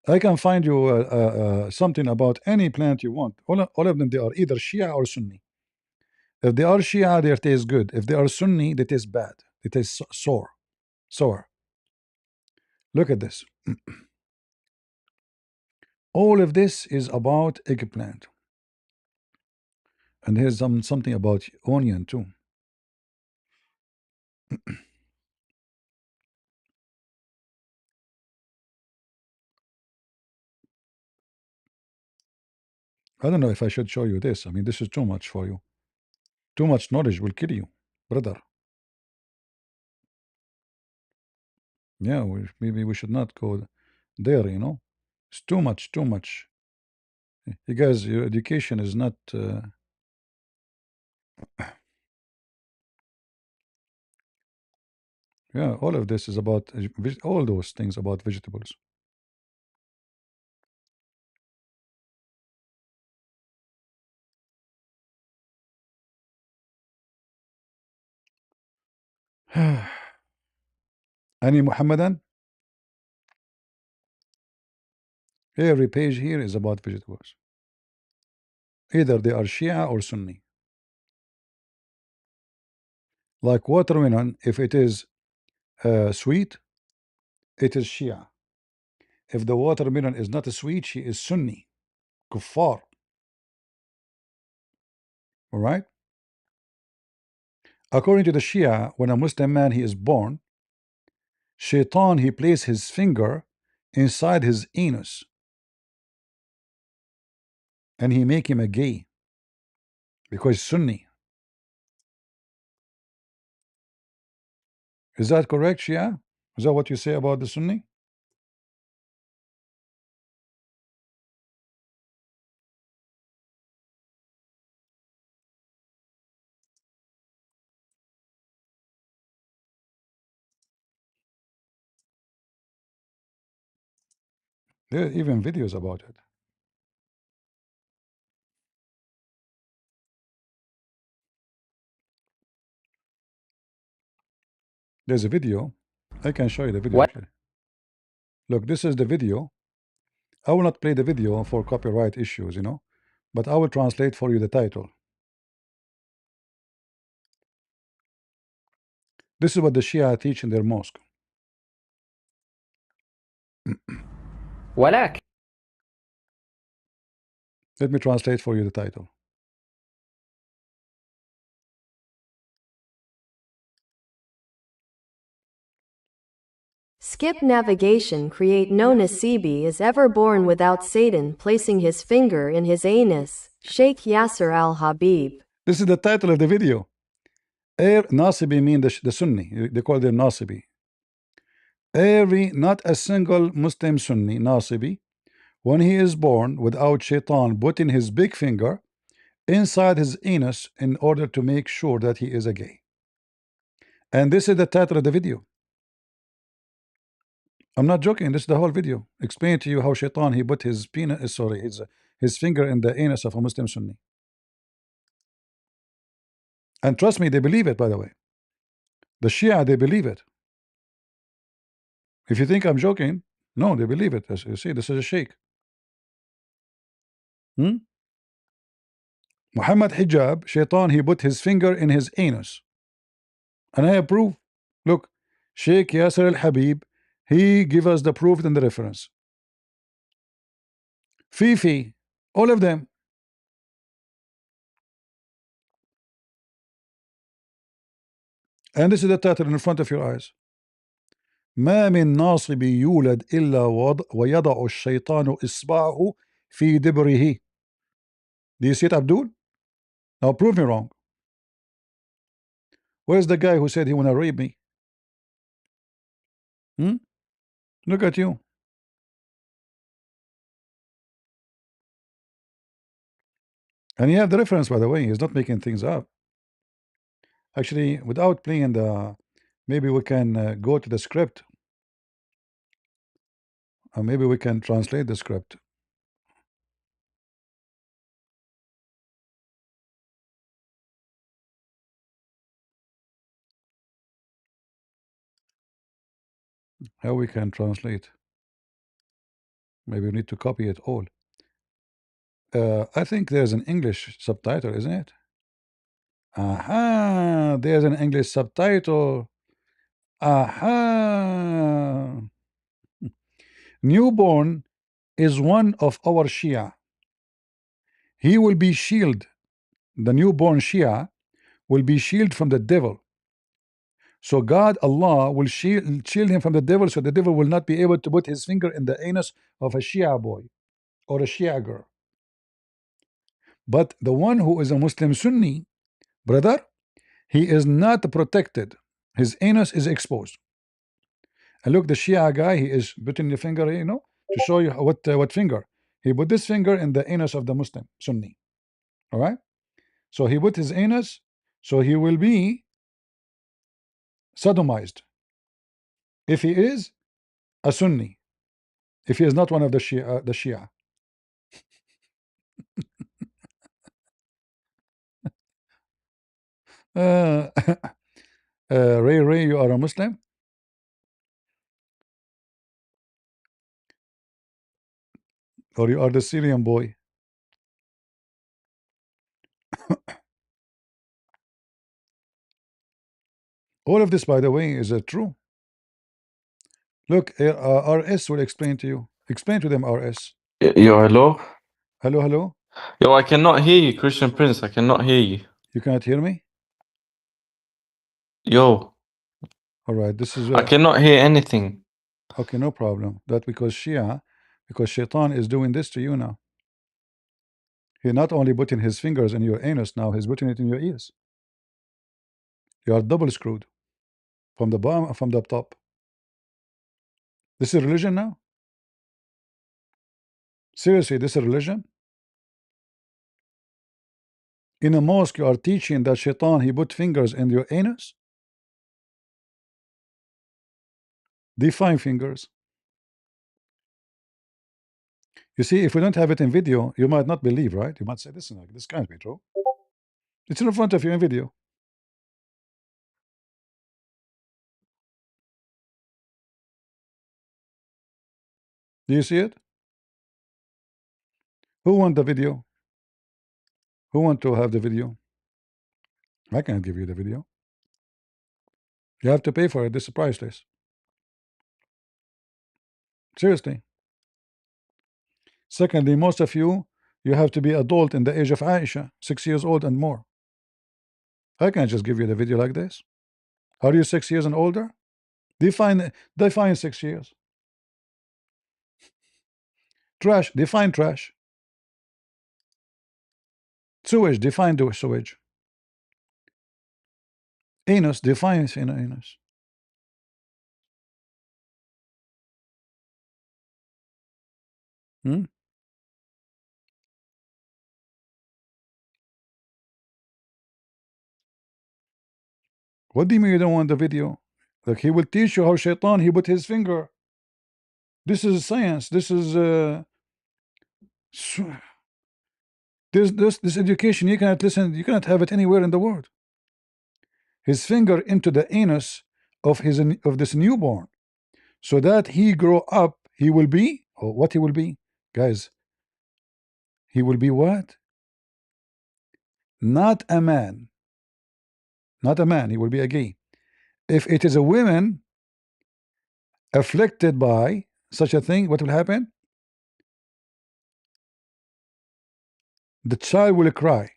Speaker 1: I can find you something about any plant you want. All of them, they are either Shia or Sunni. If they are Shia, they taste good. If they are Sunni, they taste bad. They taste sour. Look at this. All of this is about eggplant. And here's something about onion too. I don't know if I should show you this. I mean, this is too much for you. Too much knowledge will kill you, brother. Yeah, maybe we should not go there, you know. It's too much, too much. You guys, your education is not... yeah, all of this is about all those things about vegetables. Any Muhammadan? Every page here is about vegetables. Either they are Shia or Sunni. Like watermelon, if it is sweet, it is Shia. If the watermelon is not sweet, she is Sunni. Kuffar. All right? According to the Shia, when a Muslim man he is born, Shaitan he places his finger inside his anus. and he make him a gay because Sunni. Is that correct, Shia? Is that what you say about the Sunni? There are even videos about it. There's a video. I can show you the video
Speaker 2: What?
Speaker 1: actually. Look, this is the video. I will not play the video for copyright issues, you know, but I will translate for you the title. This is what the Shia teach in their mosque.
Speaker 2: ولكن
Speaker 1: Let me translate for you the title.
Speaker 4: Skip navigation. Create no Nasibi is ever born without Satan placing his finger in his anus. Sheikh Yasser al-Habib.
Speaker 1: This is the title of the video. Nasibi mean the Sunni. They call them Nasibi. Not a single Muslim Sunni Nasibi, when he is born without Shaitan putting his big finger inside his anus in order to make sure that he is a gay. And this is the title of the video. I'm not joking. This is the whole video. Explain to you how Shaitan he put his penis, his finger in the anus of a Muslim Sunni. And trust me, they believe it. By the way, the Shia they believe it. If you think I'm joking, no, they believe it. As you see, this is a sheikh. Muhammad hijab, Shaitan he put his finger in his anus, and I approve. Look, Sheikh Yasser al-Habib, he give us the proof and the reference. Fifi, all of them. And this is the title in front of your eyes. ما من ناصب يولد إلا ويضع الشيطان إصبعه في دبره. Do you see it, Abdul? Now prove me wrong. Where's the guy who said he wanna rape me? Look at you. And you have the reference, by the way. He's not making things up. Actually, without playing the, maybe we can go to the script. Or maybe we can translate the script. How we can translate? Maybe we need to copy it all. I think there's an English subtitle, isn't it? Aha, there's an English subtitle. Aha. Newborn is one of our Shia. He will be shielded. The newborn Shia will be shielded from the devil. So God, Allah, will shield him from the devil, so the devil will not be able to put his finger in the anus of a Shia boy or a Shia girl. But the one who is a Muslim Sunni, brother, he is not protected. His anus is exposed. And look, the Shia guy, he is putting the finger, you know, to show you what finger. He put this finger in the anus of the Muslim Sunni. All right. So he put his anus, so he will be sodomized. If he is a Sunni, if he is not one of the Shia. Uh, Ray, you are a Muslim? Or you are the Syrian boy? All of this, by the way, is true. Look, RS will explain to you. Explain to them, RS.
Speaker 9: Yo, hello?
Speaker 1: Hello, hello.
Speaker 9: Yo, I cannot hear you, Christian Prince. I cannot hear you.
Speaker 1: You cannot hear me?
Speaker 9: Yo,
Speaker 1: All right, this is
Speaker 9: I cannot hear anything.
Speaker 1: okay, no problem. That because Shaitan is doing this to you now. He not only putting his fingers in your anus, now he's putting it in your ears. You are double screwed from the bottom and from the top. This is religion now? Seriously, this is religion? In a mosque, you are teaching that shaitan, he put fingers in your anus? Define fingers. You see, if we don't have it in video, you might not believe, right? You might say, listen, this can't be true. It's in front of you in video. Do you see it? Who want the video? Who want to have the video? I can't give you the video. You have to pay for it. This is priceless. Seriously. Secondly, most of you, you have to be adult in the age of Aisha, 6 years old and more. I can't just give you the video like this. Are you 6 years and older? Define 6 years. Trash, define trash. Sewage, define sewage. Anus, define anus. Hmm? What do you mean you don't want the video? Like, he will teach you how shaitan, he put his finger. This is science. This is this education. You cannot listen. You cannot have it anywhere in the world. His finger into the anus of this newborn, so that he grow up. He will be, or what he will be, guys. He will be what? Not a man. Not a man. He will be a gay. If it is a woman afflicted by such a thing, what will happen? The child will cry.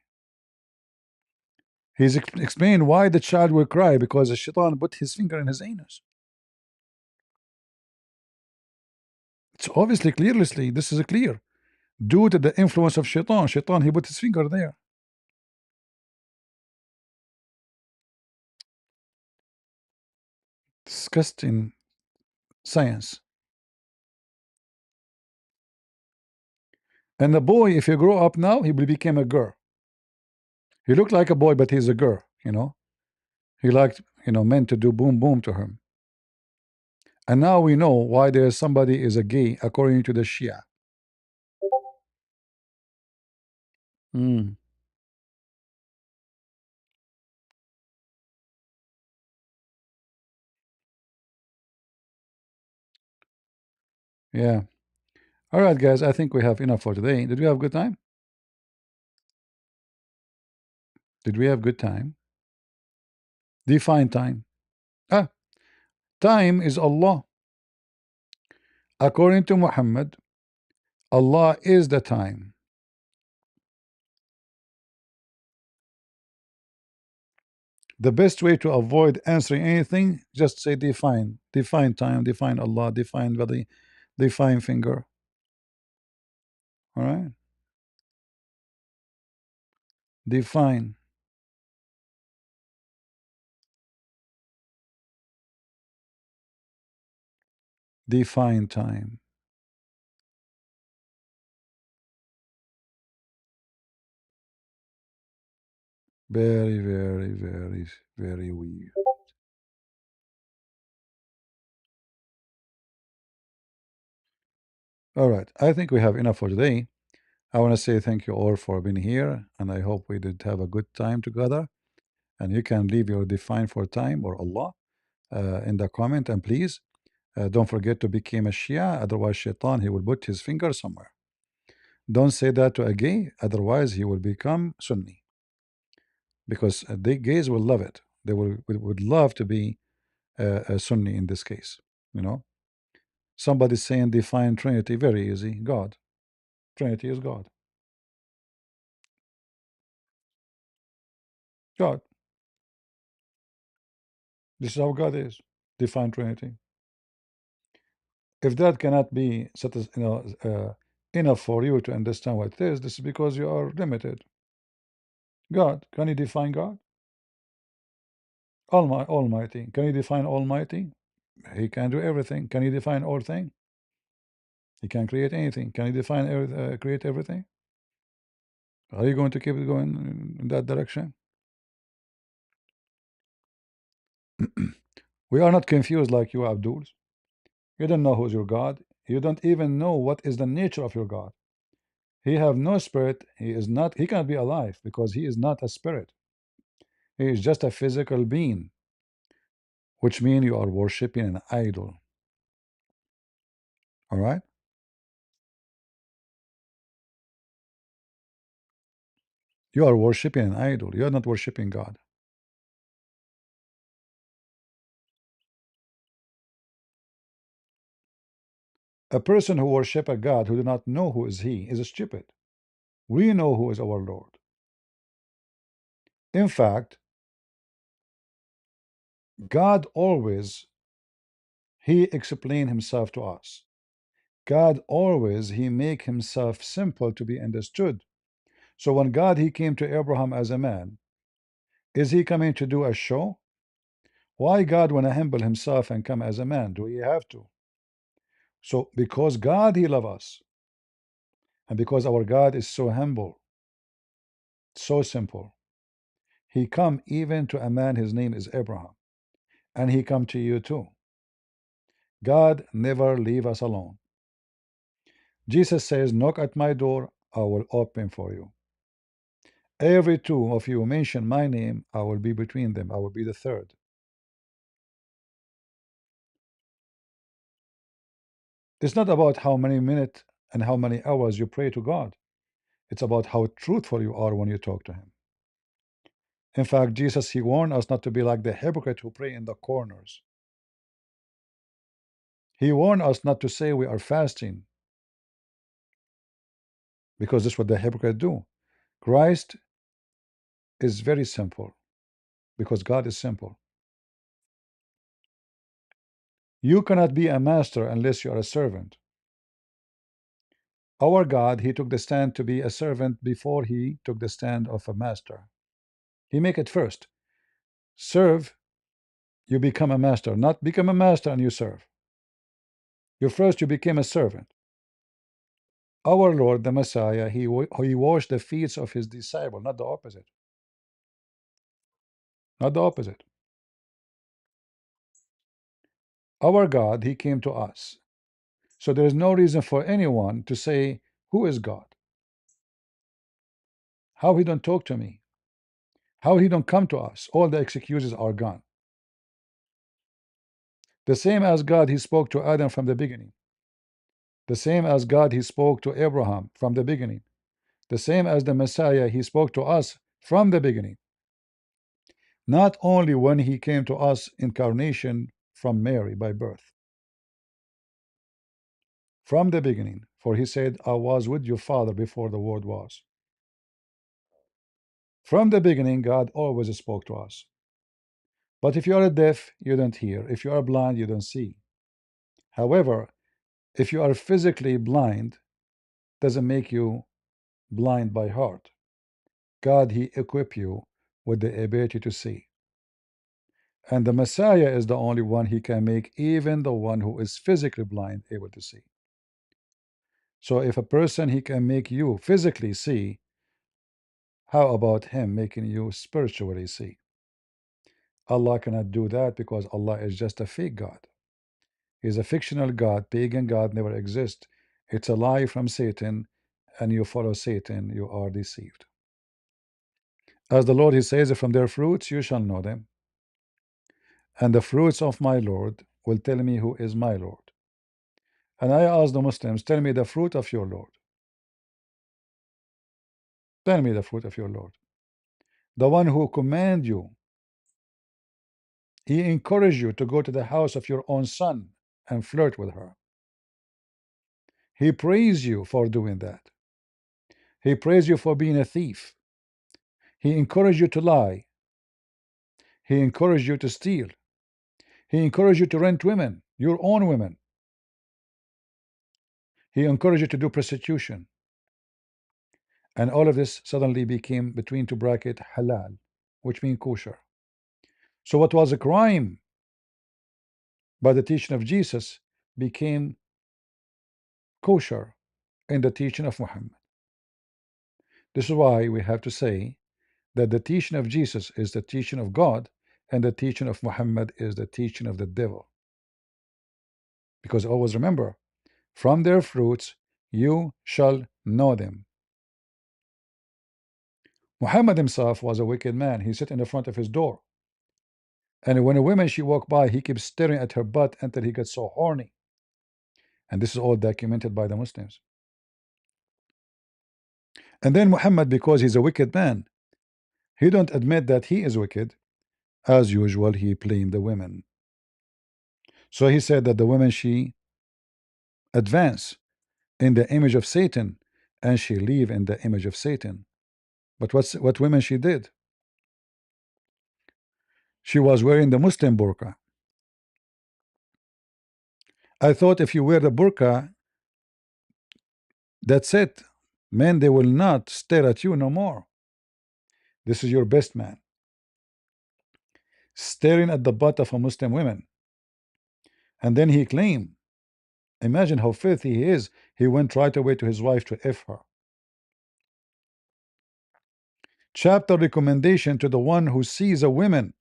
Speaker 1: He's explained why the child will cry, because the shaitan put his finger in his anus. It's obviously clearly, this is clear. Due to the influence of shaitan, he put his finger there. Disgusting science. And the boy, if he grow up now, he will become a girl. He looked like a boy, but he's a girl, you know. He liked, men to do boom boom to him. And now we know why there's somebody is a gay according to the Shia. Yeah. All right, guys. I think we have enough for today. Did we have a good time? Did we have good time? Define time. Ah, time is Allah. According to Muhammad, Allah is the time. The best way to avoid answering anything, just say define. Define time, define Allah, define body, define finger. All right? Define. Define time. Very, very, very, very weird. All right. I think we have enough for today. I want to say thank you all for being here, and I hope we did have a good time together. And you can leave your define for time or Allah in the comment, and please don't forget to become a Shia, otherwise shaitan, he will put his finger somewhere. Don't say that to a gay, otherwise he will become Sunni, because the gays will love it. They would love to be a Sunni in this case. Somebody saying define Trinity, very easy. God. Trinity is God. God. This is how God is. Define Trinity. If that cannot be enough for you to understand what it is. This is because you are limited. God, can you define God? Almighty. Can you define Almighty? He can do everything. Can you define all things? He can create anything. Can you define create everything? Are you going to keep it going in that direction? We are not confused like you, Abdul. You don't know who's your God. You don't even know what is the nature of your God. He have no spirit. He is not. He cannot be alive because he is not a spirit. He is just a physical being, which means you are worshiping an idol. All right. You are worshiping an idol. You are not worshiping God. A person who worship a God who do not know who is he is stupid. We know who is our Lord. In fact, God always he explain himself to us. God always he make himself simple to be understood. So when God he came to Abraham as a man, is he coming to do a show? Why God wanna humble himself and come as a man? Do he have to? So because God he love us, and because our God is so humble, so simple, he come even to a man his name is Abraham, and he come to you too. God never leave us alone. Jesus says, knock at my door, I will open for you. Every two of you mention my name, I will be between them. I will be the third. It's not about how many minutes and how many hours you pray to God. It's about how truthful you are when you talk to him. In fact, Jesus, he warned us not to be like the hypocrite who pray in the corners. He warned us not to say we are fasting, because this is what the hypocrite do. Christ is very simple, because God is simple. You cannot be a master unless you are a servant. Our God, he took the stand to be a servant before he took the stand of a master. He make it first. Serve, you become a master, not become a master and you serve. You first you became a servant. Our Lord, the Messiah, he washed the feet of his disciple, not the opposite. Not the opposite. Our God, he came to us. So there is no reason for anyone to say, who is God? How he don't talk to me? How he don't come to us? All the excuses are gone. The same as God, he spoke to Adam from the beginning. The same as God, he spoke to Abraham from the beginning. The same as the Messiah, he spoke to us from the beginning. Not only when he came to us incarnation from Mary by birth. From the beginning, for he said, I was with your father before the world was. From the beginning, God always spoke to us. But if you are deaf, you don't hear. If you are blind, you don't see. However, if you are physically blind, doesn't make you blind by heart. God, he equip you with the ability to see. And the Messiah is the only one he can make even the one who is physically blind able to see. So if a person he can make you physically see, how about him making you spiritually see? Allah cannot do that because Allah is just a fake God. He's a fictional God. Pagan God never exists. It's a lie from Satan, and you follow Satan, you are deceived. As the Lord he says, from their fruits you shall know them. And the fruits of my Lord will tell me who is my Lord. And I ask the Muslims, tell me the fruit of your Lord. Tell me the fruit of your Lord. The one who command you. He encouraged you to go to the house of your own son and flirt with her. He praised you for doing that. He praised you for being a thief. He encouraged you to lie. He encouraged you to steal. He encouraged you to rent women, your own women. He encouraged you to do prostitution. And all of this suddenly became between two bracket halal, which means kosher. So what was a crime by the teaching of Jesus became kosher in the teaching of Muhammad. This is why we have to say that the teaching of Jesus is the teaching of God and the teaching of Muhammad is the teaching of the devil. Because always remember, from their fruits you shall know them. Muhammad himself was a wicked man. He sat in the front of his door. And when a woman she walked by, he keeps staring at her butt until he gets so horny. And this is all documented by the Muslims. And then Muhammad, because he's a wicked man, he don't admit that he is wicked. As usual, he blamed the women. So he said that the women she advance in the image of Satan and she live in the image of Satan. But what women she did? She was wearing the Muslim burqa. I thought if you wear the burqa, that's it. Men, they will not stare at you no more. This is your best man. Staring at the butt of a Muslim woman. And then he claimed, imagine how filthy he is. He went right away to his wife to F her. Chapter recommendation to the one who sees a woman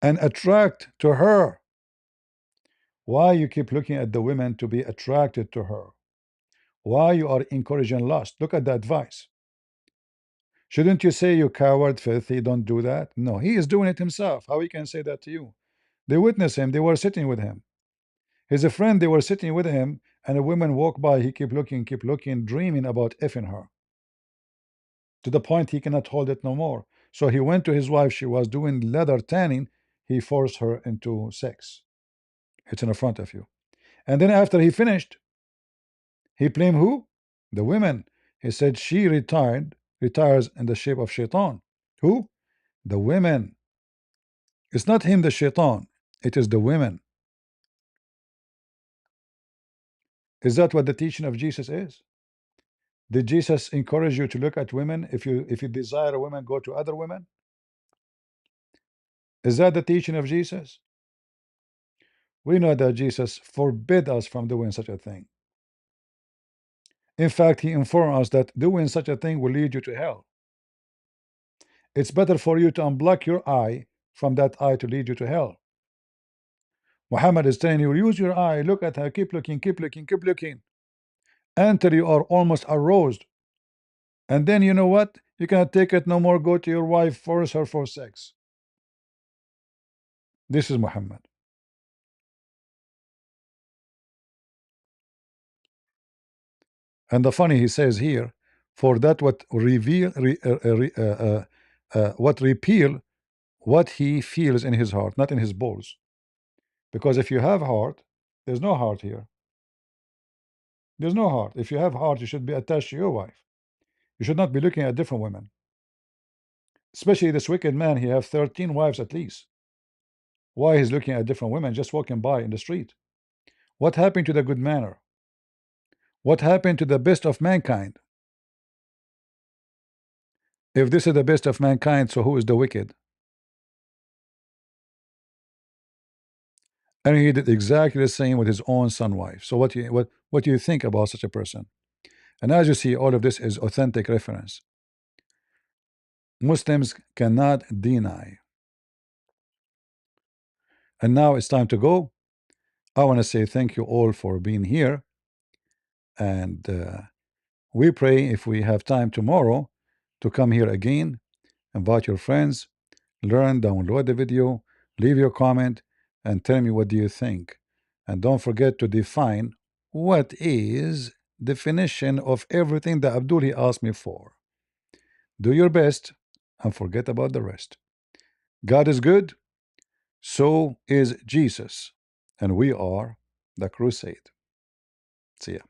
Speaker 1: and attract to her. Why you keep looking at the women to be attracted to her? Why you are encouraging lust? Look at the advice. Shouldn't you say, you coward, filthy, don't do that? No, he is doing it himself. How he can say that to you? They witnessed him. They were sitting with him. He's a friend. They were sitting with him, and a woman walked by. He keep looking, dreaming about effing her. To the point he cannot hold it no more. So he went to his wife. She was doing leather tanning. He forced her into sex. It's in front of you. And then after he finished, he blamed who? The women. He said she retires in the shape of shaitan. Who? The women. It's not him, the shaitan. It is the women. Is that what the teaching of Jesus is? Did Jesus encourage you to look at women? If you desire a woman, go to other women? Is that the teaching of Jesus? We know that Jesus forbid us from doing such a thing. In fact, he informed us that doing such a thing will lead you to hell. It's better for you to unblock your eye from that eye to lead you to hell. Muhammad is telling you, use your eye, look at her, keep looking, until you are almost aroused. And then you know what? You cannot take it no more. Go to your wife, force her for sex. This is Muhammad. And the funny, he says here, for that what repeal what he feels in his heart, not in his balls. Because if you have heart, there's no heart here. There's no heart. If you have heart, you should be attached to your wife. You should not be looking at different women. Especially this wicked man, he have 13 wives at least. Why he's looking at different women just walking by in the street? What happened to the good manner? What happened to the best of mankind? If this is the best of mankind, so who is the wicked? And he did exactly the same with his own son wife. So what do you think about such a person? And as you see, all of this is authentic reference. Muslims cannot deny. And now it's time to go. I want to say thank you all for being here. And we pray if we have time tomorrow to come here again, invite your friends, learn, download the video, leave your comment, and tell me what do you think. And don't forget to define what is definition of everything that Abdul he asked me for. Do your best and forget about the rest. God is good, so is Jesus, and we are the crusade. See ya.